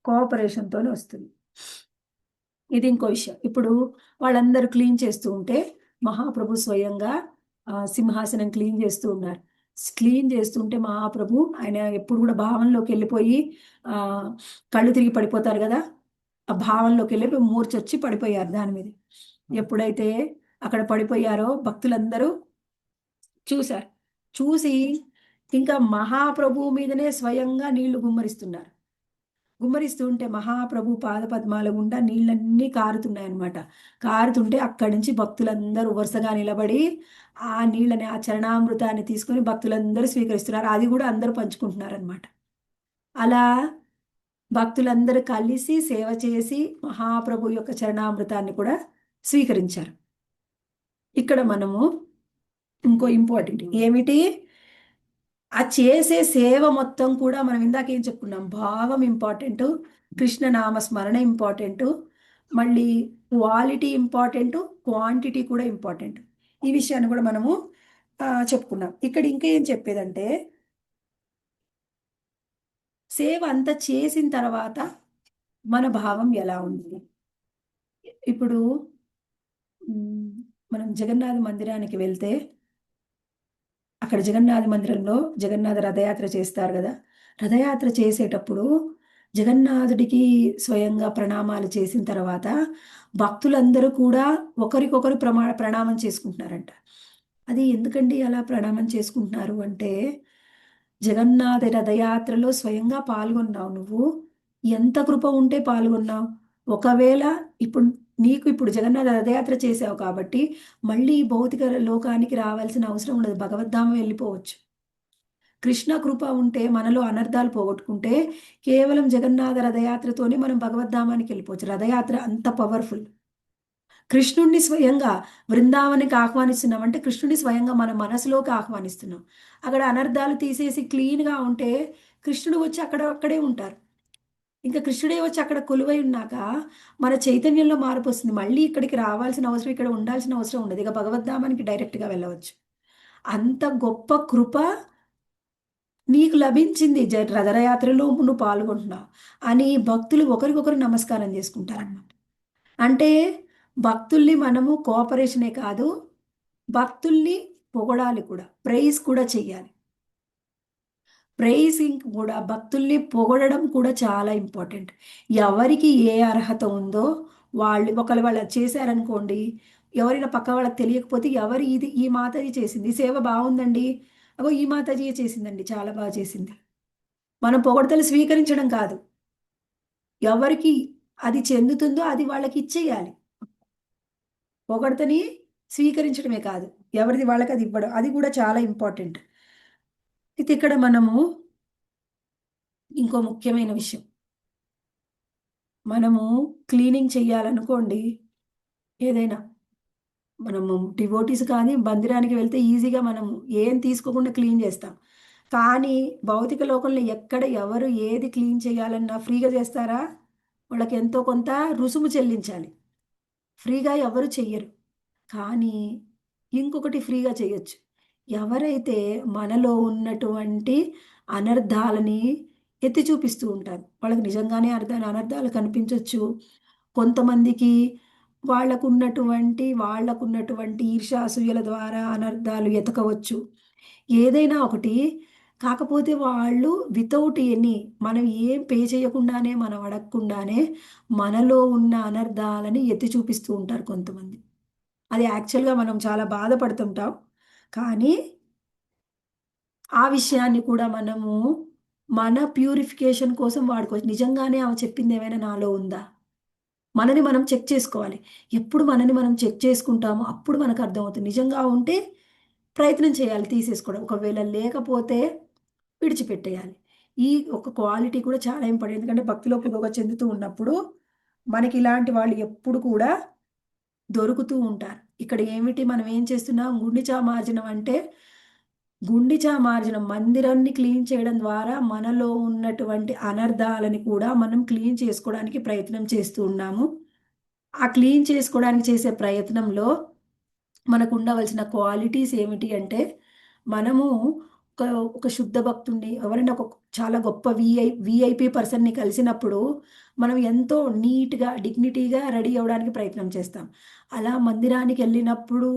కోఆపరేషన్తోనే వస్తుంది. ఇది ఇంకో విషయం. ఇప్పుడు వాళ్ళందరూ క్లీన్ చేస్తూ ఉంటే మహాప్రభు స్వయంగా సింహాసనం క్లీన్ చేస్తూ ఉన్నారు. క్లీన్ చేస్తుంటే మహాప్రభు ఆయన ఎప్పుడు కూడా భావంలోకి వెళ్ళిపోయి కళ్ళు తిరిగి పడిపోతారు కదా, ఆ భావంలోకి వెళ్ళిపోయి మూర్చొచ్చి పడిపోయారు దాని మీద. ఎప్పుడైతే అక్కడ పడిపోయారో భక్తులందరూ చూశారు. చూసి ఇంకా మహాప్రభు మీదనే స్వయంగా నీళ్లు గుమ్మరిస్తున్నారు. గుమ్మరిస్తూ ఉంటే మహాప్రభు పాదపద్మాల గుండా నీళ్ళన్నీ కారుతున్నాయన్నమాట. కారుతుంటే అక్కడి నుంచి భక్తులందరూ వరుసగా నిలబడి ఆ నీళ్ళని, ఆ చరణామృతాన్ని తీసుకొని భక్తులందరూ స్వీకరిస్తున్నారు. అది కూడా అందరూ పంచుకుంటున్నారు అనమాట. అలా భక్తులందరూ కలిసి సేవ చేసి మహాప్రభు యొక్క చరణామృతాన్ని కూడా స్వీకరించారు. ఇక్కడ మనము ఇంకో ఇంపార్టెంట్ ఏమిటి? ఆ చేసే సేవ మొత్తం కూడా మనం ఇందాక ఏం చెప్పుకున్నాం, భావం ఇంపార్టెంట్, కృష్ణనామ స్మరణ ఇంపార్టెంట్, మళ్ళీ క్వాలిటీ ఇంపార్టెంట్, క్వాంటిటీ కూడా ఇంపార్టెంట్. ఈ విషయాన్ని కూడా మనము చెప్పుకున్నాం. ఇక్కడ ఇంకా ఏం చెప్పేదంటే, సేవ అంతా చేసిన తర్వాత మన భావం ఎలా ఉంది. ఇప్పుడు మనం జగన్నాథ మందిరానికి వెళ్తే అక్కడ జగన్నాథ మందిరంలో జగన్నాథ రథయాత్ర చేస్తారు కదా. రథయాత్ర చేసేటప్పుడు జగన్నాథుడికి స్వయంగా ప్రణామాలు చేసిన తర్వాత భక్తులందరూ కూడా ఒకరికొకరు ప్రణామం చేసుకుంటున్నారంట. అది ఎందుకండి అలా ప్రణామం చేసుకుంటున్నారు అంటే, జగన్నాథ రథయాత్రలో స్వయంగా పాల్గొన్నావు నువ్వు, ఎంత కృప ఉంటే పాల్గొన్నావు. ఒకవేళ ఇప్పుడు జగన్నాథ రథయాత్ర చేసావు కాబట్టి మళ్ళీ భౌతిక లోకానికి రావాల్సిన అవసరం ఉండదు, భగవద్ధామం వెళ్ళిపోవచ్చు. కృష్ణ కృప ఉంటే మనలో అనర్థాలు పోగొట్టుకుంటే కేవలం జగన్నాథ రథయాత్రతోనే మనం భగవద్ధామానికి వెళ్ళిపోవచ్చు. రథయాత్ర అంత పవర్ఫుల్. కృష్ణుడిని స్వయంగా బృందావనికి ఆహ్వానిస్తున్నాం అంటే కృష్ణుడిని స్వయంగా మన మనసులోకి ఆహ్వానిస్తున్నాం. అక్కడ అనర్థాలు తీసేసి క్లీన్గా ఉంటే కృష్ణుడు వచ్చి అక్కడే ఉంటారు. ఇంకా కృష్ణుడే వచ్చి అక్కడ కొలువై ఉన్నాక మన చైతన్యంలో మార్పు వస్తుంది. మళ్ళీ ఇక్కడికి రావాల్సిన అవసరం, ఇక్కడ ఉండాల్సిన అవసరం ఉండదు. ఇక భగవద్ధామానికి డైరెక్ట్గా వెళ్ళవచ్చు. అంత గొప్ప కృప నీకు లభించింది, రథయాత్రలో నువ్వు పాల్గొంటున్నావు అని భక్తులు ఒకరికొకరు నమస్కారం చేసుకుంటారన్నమాట. అంటే భక్తుల్ని మనము కోఆపరేషనే కాదు, భక్తుల్ని పొగడాలి కూడా, ప్రైజ్ కూడా చెయ్యాలి. ప్రైజింగ్ కూడా, భక్తుల్ని పొగడడం కూడా చాలా ఇంపార్టెంట్. ఎవరికి ఏ అర్హత ఉందో వాళ్ళు చేశారనుకోండి, ఎవరైనా పక్క వాళ్ళకి తెలియకపోతే ఈ మాతాజీ చేసింది సేవ బాగుందండి, అగో ఈ మాతాజీ చేసిందండి చాలా బాగా చేసింది, మనం పొగడతలు స్వీకరించడం కాదు, ఎవరికి అది చెందుతుందో అది వాళ్ళకి ఇచ్చేయాలి. పొగడతని స్వీకరించడమే కాదు, ఎవరిది వాళ్ళకి అది ఇవ్వడం, అది కూడా చాలా ఇంపార్టెంట్. అయితే ఇక్కడ మనము ఇంకో ముఖ్యమైన విషయం, మనము క్లీనింగ్ చేయాలనుకోండి, ఏదైనా మనము డివోటీస్ కానీ మందిరానికి వెళ్తే ఈజీగా మనం ఏం తీసుకోకుండా క్లీన్ చేస్తాం. కానీ భౌతిక లోకంలో ఎక్కడ ఎవరు ఏది క్లీన్ చేయాలన్నా ఫ్రీగా చేస్తారా? వాళ్ళకి ఎంతో కొంత రుసుము చెల్లించాలి. ఫ్రీగా ఎవరు చెయ్యరు. కానీ ఇంకొకటి ఫ్రీగా చేయొచ్చు. ఎవరైతే మనలో ఉన్నటువంటి అనర్థాలని ఎత్తి చూపిస్తూ ఉంటారు. వాళ్ళకి నిజంగానే అనర్థాలు కనిపించొచ్చు. కొంతమందికి వాళ్ళకున్నటువంటి ఈర్ష్య, అసూయల ద్వారా అనర్థాలు ఎతకవచ్చు. ఏదైనా ఒకటి. కాకపోతే వాళ్ళు వితౌట్ ఎనీ మనం ఏం పే చేయకుండానే, మనం అడగకుండానే మనలో ఉన్న అనర్థాలని ఎత్తి చూపిస్తూ ఉంటారు కొంతమంది. అది యాక్చువల్‌గా మనం చాలా బాధపడుతుంటాం. కానీ ఆ విషయాన్ని కూడా మనము మన ప్యూరిఫికేషన్ కోసం వాడుకోవచ్చు. నిజంగానే ఆమె చెప్పింది ఏమైనా నాలో ఉందా? మనని మనం చెక్ చేసుకోవాలి. ఎప్పుడు మనని మనం చెక్ చేసుకుంటామో అప్పుడు మనకు అర్థమవుతుంది. నిజంగా ఉంటే ప్రయత్నం చేయాలి తీసేసుకోవడం. ఒకవేళ లేకపోతే విడిచిపెట్టేయాలి. ఈ ఒక క్వాలిటీ కూడా చాలా ఇంపార్టెంట్. ఎందుకంటే భక్తిలో పురోగతి చెందుతూ ఉన్నప్పుడు మనకి ఇలాంటి వాళ్ళు ఎప్పుడు కూడా దొరుకుతూ ఉంటారు. ఇక్కడ ఏమిటి మనం ఏం చేస్తున్నాం? గుండిచా మార్జనం అంటే గుండిచా మార్జనం మందిరాన్ని క్లీన్ చేయడం ద్వారా మనలో ఉన్నటువంటి అనర్థాలని కూడా మనం క్లీన్ చేసుకోవడానికి ప్రయత్నం చేస్తూ ఉన్నాము. ఆ క్లీన్ చేసుకోవడానికి చేసే ప్రయత్నంలో మనకు ఉండవలసిన క్వాలిటీస్ ఏమిటి అంటే, మనము ఒక ఒక శుద్ధ భక్తుడిని ఎవరైనా ఒక చాలా గొప్ప వీఐపీ పర్సన్‌ని కలిసినప్పుడు మనం ఎంతో నీట్‌గా, డిగ్నిటీగా రెడీ అవ్వడానికి ప్రయత్నం చేస్తాం. అలా మందిరానికెళ్ళినప్పుడు,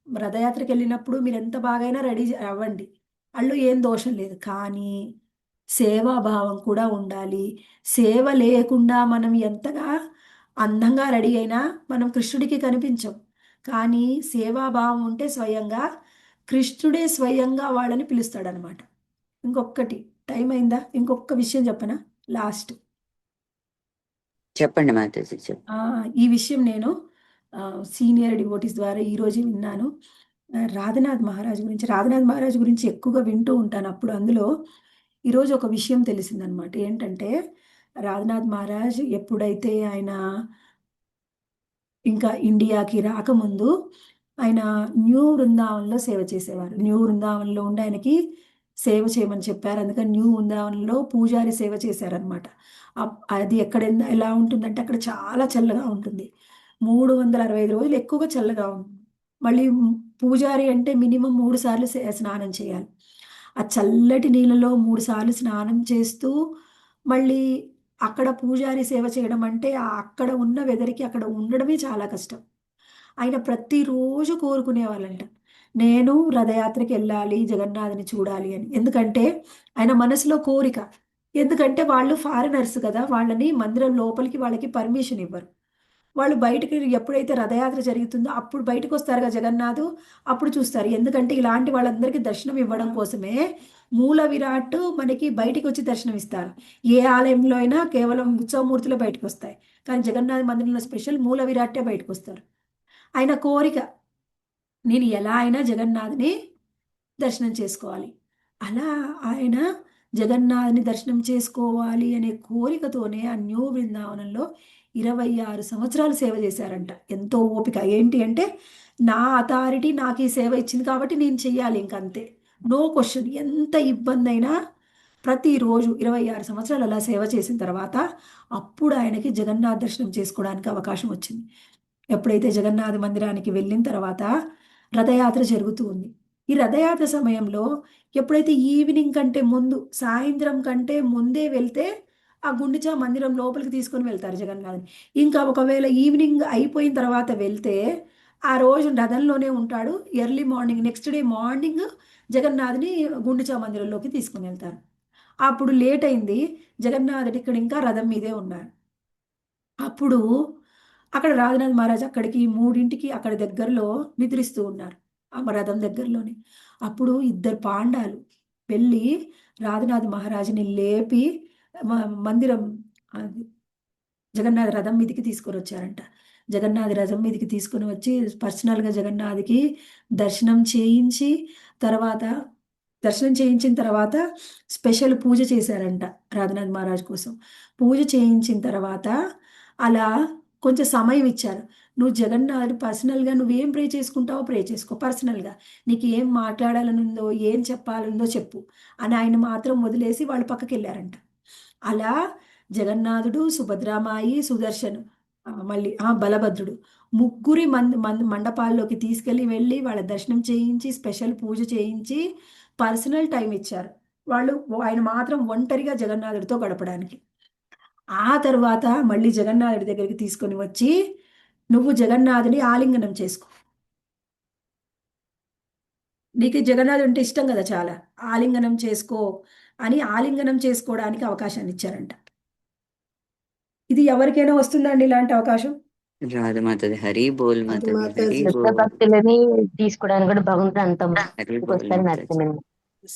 రథయాత్రకెళ్ళినప్పుడు మీరెంత బాగైనా రెడీ అవ్వండి. అందులో ఏం దోషం లేదు. కానీ సేవాభావం కూడా ఉండాలి. సేవ లేకుండా మనం ఎంతగా అందంగా రెడీ అయినా మనం కృష్ణుడికి కనిపించం. కానీ సేవాభావం ఉంటే స్వయంగా కృష్ణుడే స్వయంగా వాళ్ళని పిలుస్తాడనమాట. ఇంకొక్కటి టైం అయిందా? ఇంకొక్క విషయం చెప్పనా? లాస్ట్. చెప్పండి మాతాజీ ఈ విషయం నేను సీనియర్ డివోటీస్ ద్వారా ఈరోజే విన్నాను. రాధనాథ్ మహారాజ్ గురించి ఎక్కువగా వింటూ ఉంటాను. అప్పుడు అందులో ఈరోజు ఒక విషయం తెలిసిందనమాట. ఏంటంటే రాధనాథ్ మహారాజ్ ఎప్పుడైతే ఆయన ఇంకా ఇండియాకి రాకముందు ఆయన న్యూ వృందావన్‌లో సేవ చేసేవారు. న్యూ వృందావన్‌లో ఉండి ఆయనకి సేవ చేయమని చెప్పారు. అందుకని న్యూ వృందావన్‌లో పూజారి సేవ చేశారనమాట. అది ఎలా ఉంటుందంటే అక్కడ చాలా చల్లగా ఉంటుంది. 365 రోజులు ఎక్కువగా చల్లగా ఉంటుంది. మళ్ళీ పూజారి అంటే మినిమమ్ 3 సార్లు స్నానం చేయాలి. ఆ చల్లటి నీళ్ళలో 3 సార్లు స్నానం చేస్తూ మళ్ళీ అక్కడ పూజారి సేవ చేయడం అంటే అక్కడ ఉన్న వెదర్‌కి అక్కడ ఉండడమే చాలా కష్టం. ఆయన ప్రతిరోజు కోరుకునేవాళ్ళంట. నేను రథయాత్రకెళ్ళాలి, జగన్నాథుని చూడాలి అని. ఎందుకంటే ఆయన మనసులో కోరిక. ఎందుకంటే వాళ్ళు ఫారినర్స్ కదా! వాళ్ళని మందిరం లోపలికి వాళ్ళకి పర్మిషన్ ఇవ్వరు. వాళ్ళు బయటికి ఎప్పుడైతే రథయాత్ర జరుగుతుందో అప్పుడు బయటకొస్తారుగా జగన్నాథు, అప్పుడు చూస్తారు. ఎందుకంటే ఇలాంటి వాళ్ళందరికీ దర్శనం ఇవ్వడం కోసమే మూల విరాట్ మనకి బయటికొచ్చి దర్శనం ఇస్తారు. ఏ ఆలయంలో అయినా కేవలం ఉత్సవమూర్తులే బయటకొస్తాయి. కానీ జగన్నాథ మందిరంలో స్పెషల్ మూల విరాట్టే బయటకొస్తారు. ఆయన కోరిక నేను ఎలా అయినా జగన్నాథ్‌ని దర్శనం చేసుకోవాలి. అలా ఆయన జగన్నాథ్‌ని దర్శనం చేసుకోవాలి అనే కోరికతోనే ఆ న్యూ బృందావనంలో 26 సంవత్సరాలు సేవ చేశారంట. ఎంతో ఓపిక. ఏంటి అంటే నా అథారిటీ నాకు ఈ సేవ ఇచ్చింది కాబట్టి నేను చెయ్యాలి ఇంకంతే. No question. ఎంత ఇబ్బందైనా ప్రతిరోజు 26 సంవత్సరాలు అలా సేవ చేసిన తర్వాత అప్పుడు ఆయనకి జగన్నాథ్ దర్శనం చేసుకోవడానికి అవకాశం వచ్చింది. ఎప్పుడైతే జగన్నాథ మందిరానికి వెళ్ళిన తర్వాత రథయాత్ర జరుగుతూ ఉంది. ఈ రథయాత్ర సమయంలో ఎప్పుడైతే ఈవినింగ్ కంటే ముందు, సాయంత్రం కంటే ముందే వెళ్తే ఆ గుండిచా మందిరం లోపలికి తీసుకొని వెళ్తారు జగన్నాథ్‌ని. ఇంకా ఒకవేళ ఈవినింగ్ అయిపోయిన తర్వాత వెళ్తే ఆ రోజు రథంలోనే ఉంటాడు. Early morning next day morning జగన్నాథ్‌ని గుండిచా మందిరంలోకి తీసుకొని వెళ్తారు. అప్పుడు లేట్ అయింది. జగన్నాథుడు ఇక్కడ ఇంకా రథం మీదే ఉన్నారు. అప్పుడు అక్కడ రాధనాథ్ మహారాజ్ అక్కడికి 3కి అక్కడ దగ్గరలో నిద్రిస్తూ ఉన్నారు. ఆ రథం దగ్గరలోనే. అప్పుడు ఇద్దరు పాండాలు వెళ్ళి రాధనాథ్ మహారాజ్‌ని లేపి మందిరం అది జగన్నాథ రథం మీదకి తీసుకొనొచ్చారంట. జగన్నాథ రథం మీదకి తీసుకొని వచ్చి పర్సనల్‌గా జగన్నాథ్‌కి దర్శనం చేయించి, తర్వాత దర్శనం చేయించిన తర్వాత స్పెషల్ పూజ చేశారంట రాధనాథ్ మహారాజ్ కోసం. పూజ చేయించిన తర్వాత అలా కొంచెం సమయం ఇచ్చారు. నువ్వు జగన్నాథుడు పర్సనల్‌గా నువ్వేం ప్రే చేసుకుంటావో ప్రే చేసుకో పర్సనల్‌గా. నీకు ఏం మాట్లాడాలనుందో, ఏం చెప్పాలనుందో చెప్పు అని ఆయన మాత్రం వదిలేసి వాళ్ళు పక్కకెళ్లారంట. అలా జగన్నాథుడు, సుభద్రామాయి, సుదర్శన్ మళ్ళీ బలభద్రుడు ముగ్గురి మండపాల్లోకి వెళ్ళి వాళ్ళ దర్శనం చేయించి స్పెషల్ పూజ చేయించి పర్సనల్ టైం ఇచ్చారు వాళ్ళు. ఆయన మాత్రం ఒంటరిగా జగన్నాథుడితో గడపడానికి. ఆ తర్వాత మళ్ళీ జగన్నాథుడి దగ్గరికి తీసుకొని వచ్చి నువ్వు జగన్నాథుని ఆలింగనం చేసుకో, నీకు జగన్నాథుడు అంటే ఇష్టం కదా చాలా, ఆలింగనం చేసుకో అని ఆలింగనం చేసుకోవడానికి అవకాశాన్ని ఇచ్చారంట. ఇది ఎవరికైనా వస్తుందండి ఇలాంటి అవకాశం? రాదు మాతాజీ. హరి బోల్ అది మాతాజీ, హరి మాతాజీ. దుష్ట బోల్, భక్తులని తీసుకోవడానికి కూడా భగవంతుడు అంత హరి బోల్ ఒకసారి మాతాజీ. నచ్చలేదు.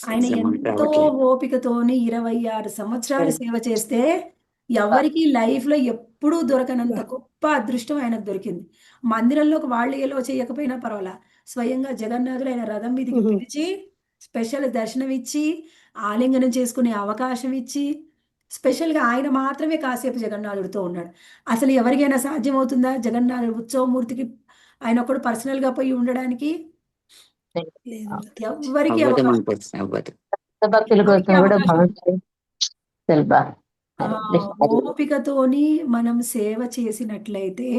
ఆయన అసలు మనకు ఎంతో రావట్లేదు. ఓపికతోని 26 సంవత్సరాలు సేవ చేస్తే ఎవరికి లైఫ్ లో ఎప్పుడూ దొరకనంత గొప్ప అదృష్టం ఆయనకు దొరికింది. మందిరంలోకి వాళ్ళు ఏలో చేయకపోయినా పర్వాలా, స్వయంగా జగన్నాథుడు ఆయన రథం మీదకి పిలిచి స్పెషల్ దర్శనం ఇచ్చి ఆలింగనం చేసుకునే అవకాశం ఇచ్చి స్పెషల్గా ఆయన మాత్రమే కాసేపు జగన్నాథుడితో ఉన్నాడు. అసలు ఎవరికైనా సాధ్యం అవుతుందా జగన్నాథుడు ఉత్సవమూర్తికి ఆయన ఒక్కడు పర్సనల్ గా పోయి ఉండడానికి? ఎవ్వరికి అవ్వదు అవకాశం మాతాజీ, అవ్వదు. దుష్ట భక్తుల ఎవరికి కోసం కూడా అవకాశం భగవంతుడు తెలుపా. ఓపికతోని మనం సేవ చేసినట్లయితే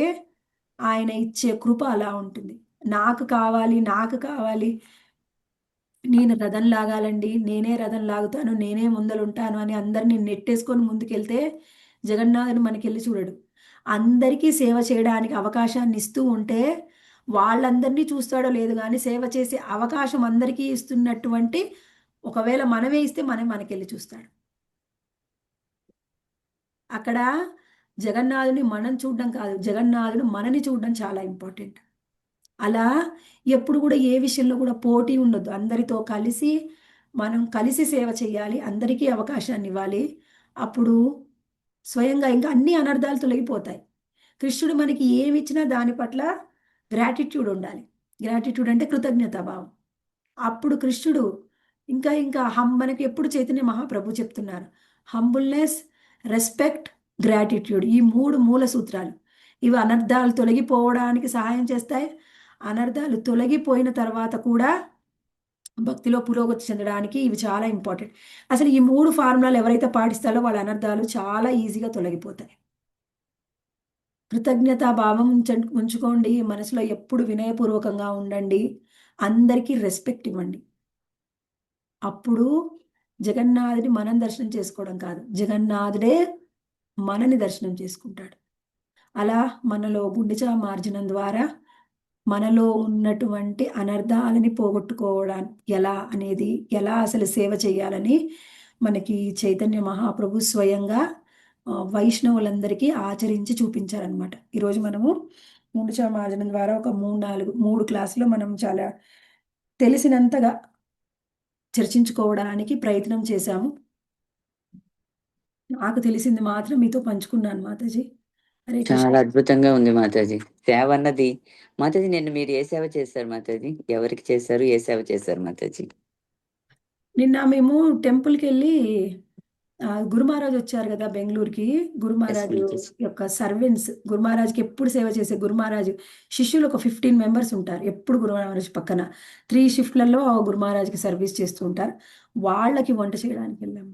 ఆయన ఇచ్చే కృప అలా ఉంటుంది. నాకు కావాలి, నాకు కావాలి, నేను రథం లాగాలండి, నేనే రథం లాగుతాను, నేనే ముందలుంటాను అని అందరినీ నెట్టేసుకొని ముందుకెళ్తే జగన్నాథుడు మనకెళ్ళి చూడడు. అందరికీ సేవ చేయడానికి అవకాశాన్ని ఇస్తూ ఉంటే వాళ్ళందరినీ చూస్తాడో లేదు కానీ సేవ చేసే అవకాశం అందరికీ ఇస్తున్నటువంటి ఒకవేళ మనమే ఇస్తే మనకెళ్ళి చూస్తాడు. అక్కడ జగన్నాథుని మనం చూడడం కాదు, జగన్నాథుడు మనని చూడడం చాలా ఇంపార్టెంట్. అలా ఎప్పుడు కూడా ఏ విషయంలో కూడా పోటీ ఉండొద్దు. అందరితో కలిసి మనం కలిసి సేవ చేయాలి, అందరికీ అవకాశాన్ని ఇవ్వాలి. అప్పుడు స్వయంగా ఇంకా అన్ని అనర్థాలు తొలగిపోతాయి. కృష్ణుడు మనకి ఏమి ఇచ్చినా దాని పట్ల గ్రాటిట్యూడ్ ఉండాలి. గ్రాటిట్యూడ్ అంటే కృతజ్ఞతాభావం. అప్పుడు కృష్ణుడు ఇంకా ఇంకా మనకి ఎప్పుడు చైతన్య మహాప్రభు చెప్తున్నారు, హంబుల్నెస్, రెస్పెక్ట్, గ్రాటిట్యూడ్, ఈ 3 మూల సూత్రాలు. ఇవి అనర్థాలు తొలగిపోవడానికి సహాయం చేస్తాయి. అనర్థాలు తొలగిపోయిన తర్వాత కూడా భక్తిలో పురోగతి చెందడానికి ఇవి చాలా ఇంపార్టెంట్. అసలు ఈ 3 ఫార్ములాలు ఎవరైతే పాటిస్తారో వాళ్ళ అనర్థాలు చాలా ఈజీగా తొలగిపోతాయి. కృతజ్ఞతా భావం ఉంచుకోండి, మనసులో ఎప్పుడు వినయపూర్వకంగా ఉండండి, అందరికీ రెస్పెక్ట్ ఇవ్వండి. అప్పుడు జగన్నాథుడి మనం దర్శనం చేసుకోవడం కాదు, జగన్నాథుడే మనని దర్శనం చేసుకుంటాడు. అలా మనలో గుండెచా మార్జనం ద్వారా మనలో ఉన్నటువంటి అనర్థాలని పోగొట్టుకోవడం ఎలా అసలు సేవ చేయాలని మనకి చైతన్య మహాప్రభు స్వయంగా వైష్ణవులందరికీ ఆచరించి చూపించారనమాట. ఈరోజు మనము గుండెచా మార్జనం ద్వారా ఒక 3 క్లాసులో మనం చాలా తెలిసినంతగా చర్చించుకోవడానికి ప్రయత్నం చేశాము. నాకు తెలిసింది మాత్రం మీతో పంచుకున్నాను మాతాజీ. హరే కృష్ణ. చాలా అద్భుతంగా ఉంది మాతాజీ. సేవ అన్నది మాతాజీ, నిన్న మీరు ఏ సేవ చేశారు మాతాజీ? ఎవరికి చేశారు, ఏ సేవ చేశారు మాతాజీ? నిన్న మేము టెంపుల్కి వెళ్ళి గురు మహారాజ్ వచ్చారు కదా బెంగళూరుకి. గురు మహారాజు మాతాజీ. యొక్క సర్వెంట్స్, గురు మహారాజ్కి ఎప్పుడు సేవ చేసే గురు మహారాజు శిష్యులు ఒక 15 మెంబర్స్ ఉంటారు ఎప్పుడు గురు మహారాజ్ పక్కన. 3 షిఫ్ట్లలో గురు మహారాజ్కి సర్వీస్ చేస్తూ ఉంటారు. వాళ్ళకి వంట చేయడానికి వెళ్ళాం.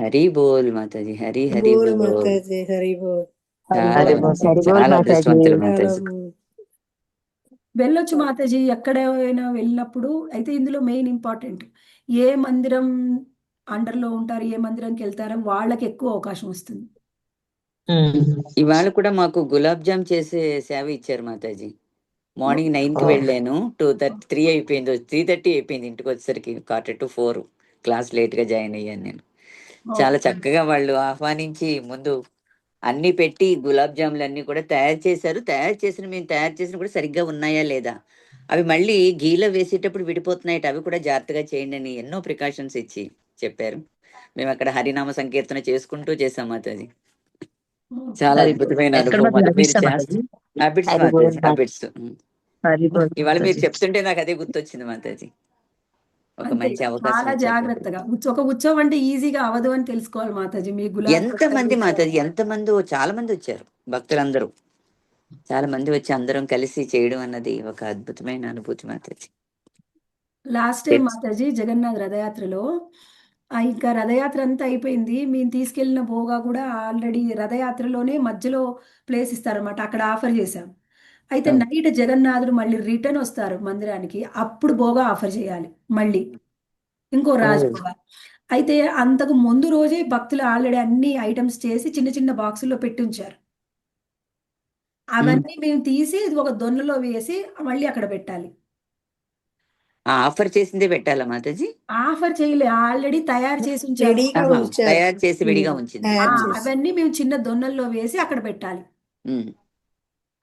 హరి బోల్ మాతాజీ, హరి హరి బోల్ బోల్. మాతాజీ, హరి బోల్. చాలా హరి బోల్, హరి బోల్ చాలా మాతాజీ. అదృష్టవంతులు చాలా మాతాజీ. వెళ్ళొచ్చు మాతాజీ, ఎక్కడైనా వెళ్ళినప్పుడు. అయితే ఇందులో మెయిన్ ఇంపార్టెంట్, ఏ మందిరం అండర్లో ఉంటారు, ఏ మందిరంకి వెళ్తారో వాళ్ళకి ఎక్కువ అవకాశం వస్తుంది. ఇవాళ కూడా మాకు గులాబ్ జామ్ చేసే సేవ ఇచ్చారు మాతాజీ. మార్నింగ్ 9కి వెళ్ళాను, 2:30 అయిపోయింది, 3:30 అయిపోయింది ఇంటికి వచ్చేసరికి. 3:45 క్లాస్ లేట్ గా జాయిన్ అయ్యాను నేను. చాలా చక్కగా వాళ్ళు ఆహ్వానించి ముందు అన్ని పెట్టి గులాబ్ జాములు అన్ని కూడా తయారు చేశారు. మేము తయారు చేసిన కూడా సరిగ్గా ఉన్నాయా లేదా, అవి మళ్ళీ గీలో వేసేటప్పుడు విడిపోతున్నాయి, అవి కూడా జాగ్రత్తగా చేయండి అని ఎన్నో ప్రికాషన్స్ ఇచ్చి చెప్పారు. మేము అక్కడ హరినామ సంకీర్తన చేసుకుంటూ చేసాం మాతాజీ. చాలా అద్భుతమైన అనుభవం. హ్యాబిట్స్. ఇవాళ మీరు చెప్తుంటే నాకు అదే గుర్తొచ్చింది మాతాజీ. ఒక అంతే, మంచి అవకాశం చాలా ఇచ్చారు. జాగ్రత్తగా. ఒక ఉత్సవం అంటే ఈజీగా అవదు అని తెలుసుకోవాలి మాతాజీ. మీ గులాబ్ ఎంతమంది మాతాజీ, ఎంతమంది, చాలా మంది వచ్చారు భక్తులందరూ. చాలా మంది వచ్చి అందరం కలిసి చేయడం అన్నది ఒక అద్భుతమైన అనుభూతి మాతాజీ. లాస్ట్ టైం మాతాజీ జగన్నాథ్ రథయాత్రలో ఇంకా రథయాత్ర అంతా అయిపోయింది. మేము తీసుకెళ్ళిన భోగా కూడా ఆల్రెడీ రథయాత్రలోనే మధ్యలో ప్లేస్ ఇస్తారనమాట. అక్కడ ఆఫర్ చేశాం. అయితే ఓకే. నైట్ జగన్నాథుడు మళ్ళీ రిటర్న్ వస్తారు మందిరానికి. అప్పుడు భోగా ఆఫర్ చేయాలి మళ్ళీ. ఇంకో ఓ రాజభోగ. అయితే అంతకు ముందు రోజే భక్తులు ఆల్రెడీ అన్ని ఐటమ్స్ చేసి చిన్న చిన్న బాక్సుల్లో పెట్టి ఉంచారు. అవన్నీ మేము తీసి ఒక దొన్నలో వేసి మళ్ళీ అక్కడ పెట్టాలి. ఆ ఆఫర్ చేసిందే పెట్టాలా మాతాజీ? ఆఫర్ చేయలే, ఆల్రెడీ తయారు చేసి ఉంచారు. రెడీగా ఆహా, ఉంచారు. తయారు చేసి విడిగా ఉంచింది. తయారు ఆ, చేసి. అవన్నీ మేము చిన్న దొన్నల్లో వేసి అక్కడ పెట్టాలి. ఉమ్,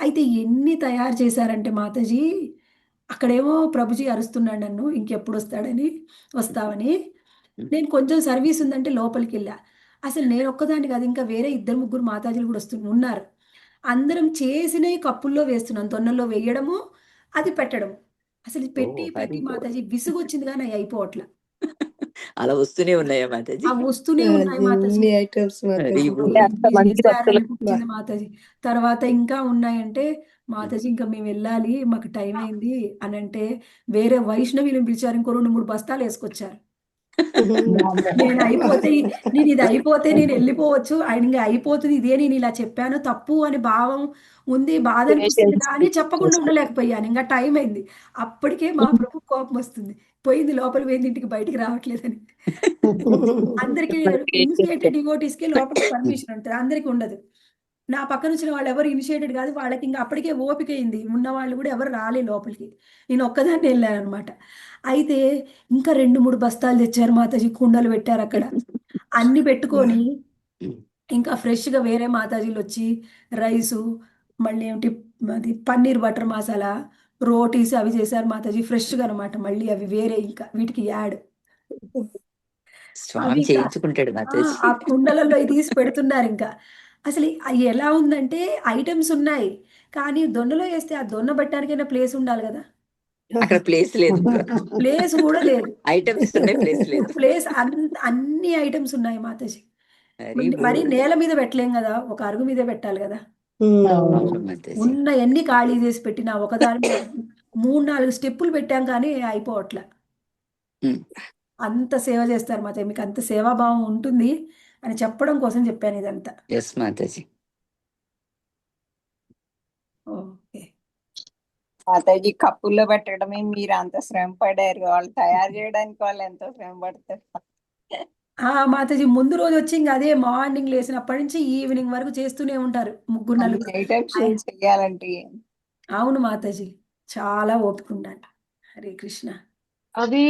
అయితే ఎన్ని తయారు చేశారంటే మాతాజీ, అక్కడేమో ప్రభుజీ అరుస్తున్నాడు నన్ను ఇంకెప్పుడు వస్తాడని, వస్తావని. నేను కొంచెం సర్వీస్ ఉందంటే లోపలికి వెళ్ళా. అసలు నేను ఒక్కదాన్ని కాదు, ఇంకా వేరే 2-3 మాతాజీలు కూడా ఉన్నారు. అందరం చేసినవి కప్పుల్లో వేస్తున్నాం, దొన్నల్లో వేయడము, అది పెట్టడము. అసలు ఓ పెట్టి వెరీ పెట్టి గుడ్. మాతాజీ విసుగు వచ్చింది కానీ అవి అయిపోవట్లా. అలా వస్తూనే ఉన్నాయా మాతాజీ? ఆ వస్తూనే ఉన్నాయి మాతాజీ. అన్ని ఐటమ్స్ వెరీ మాతాజీ. గుడ్. అంత మంది భక్తులు. వచ్చింది మాతాజీ. తర్వాత ఇంకా ఉన్నాయంటే, మాతాజీ ఇంకా మేము వెళ్ళాలి, మాకు టైం అయింది అని అంటే, వేరే వైష్ణవిని పిలిచారు. ఇంకో 2-3 బస్తాలు వేసుకొచ్చారు. నేను అయిపోతే నేను ఇది అయిపోతే నేను వెళ్ళిపోవచ్చు, ఆయన ఇంకా అయిపోతుంది, ఇదే నేను ఇలా చెప్పాను తప్పు అని భావం ఉంది, బాధ అనిపిస్తుంది కానీ చెప్పకుండా ఉండలేకపోయాను. ఇంకా టైం అయింది. అప్పటికే మా ప్రభు కోపం వస్తుంది, పోయింది లోపల పోయింది, ఇంటికి బయటికి రావట్లేదని. అందరికీ ఇనిషియేటెడ్ డివోటీస్కే లోపలికి పర్మిషన్ ఉంటుంది, అందరికీ ఉండదు. నా పక్కన వచ్చిన వాళ్ళు ఎవరు ఇనిషియేటెడ్ కాదు, వాళ్ళకి ఇంకా అప్పటికే ఓపిక అయింది, ఉన్న వాళ్ళు కూడా ఎవరు రాలే లోపలికి. నేను ఒక్కదాన్ని వెళ్ళాను అనమాట. అయితే ఇంకా 2-3 బస్తాలు తెచ్చారు మాతాజీ, కుండలు పెట్టారు అక్కడ. అన్ని పెట్టుకొని ఇంకా ఫ్రెష్గా వేరే మాతాజీలు వచ్చి రైసు, మళ్ళీ ఏమిటి అది పన్నీర్ బటర్ మసాలా, రోటీస్ అవి చేశారు మాతాజీ ఫ్రెష్గా అనమాట. మళ్ళీ అవి వేరే ఇంకా వీటికి యాడ్. స్వామి అవి ఇంకా చేయించుకుంటాడు మాతాజీ. ఆ కుండలలో తీసి పెడుతున్నారు ఇంకా. అసలు అవి ఎలా ఉందంటే, ఐటమ్స్ ఉన్నాయి కానీ దొన్నలో వేస్తే ఆ దొన్న పెట్టడానికైనా ప్లేస్ ఉండాలి కదా. అక్కడ ప్లేస్ లేదు. ప్లేస్ కూడా లేదు. ఐటమ్స్ ఉన్నాయి, ప్లేస్ లేదు. ప్లేస్ అన్ని ఐటమ్స్ ఉన్నాయి మాతాజీ. వెరీ మరి గుడ్. నేల మీద పెట్టలేం కదా, ఒక అరుగు మీద పెట్టాలి కదా. అవును మాతాజీ. ఉన్న ఎన్ని ఖాళీ చేసి పెట్టినా ఒకదాని మీద 3-4 స్టెప్పులు పెట్టాం కానీ అయిపోవట్లే. ఉమ్. అంత సేవ చేస్తారు మాతాజీ, మీకు అంత సేవాభావం ఉంటుంది అని చెప్పడం కోసం చెప్పాను ఇదంతా. ఎస్ మాతాజీ. ఓకే. మాతాజీ కప్పుల్లో పెట్టడమే మీరు అంత శ్రమ పడారు, వాళ్ళు తయారు చేయడానికి వాళ్ళు ఎంతో శ్రమ పడతారు. మాతాజీ ముందు రోజు వచ్చి ఇంకా అదే మార్నింగ్ లేసినప్పటి నుంచి ఈవినింగ్ వరకు చేస్తూనే ఉంటారు, 3-4. ఐటమ్స్ చెయ్యాలంటే అవును మాతాజీ, చాలా ఓపిక ఉండాలి. హరే కృష్ణ. అది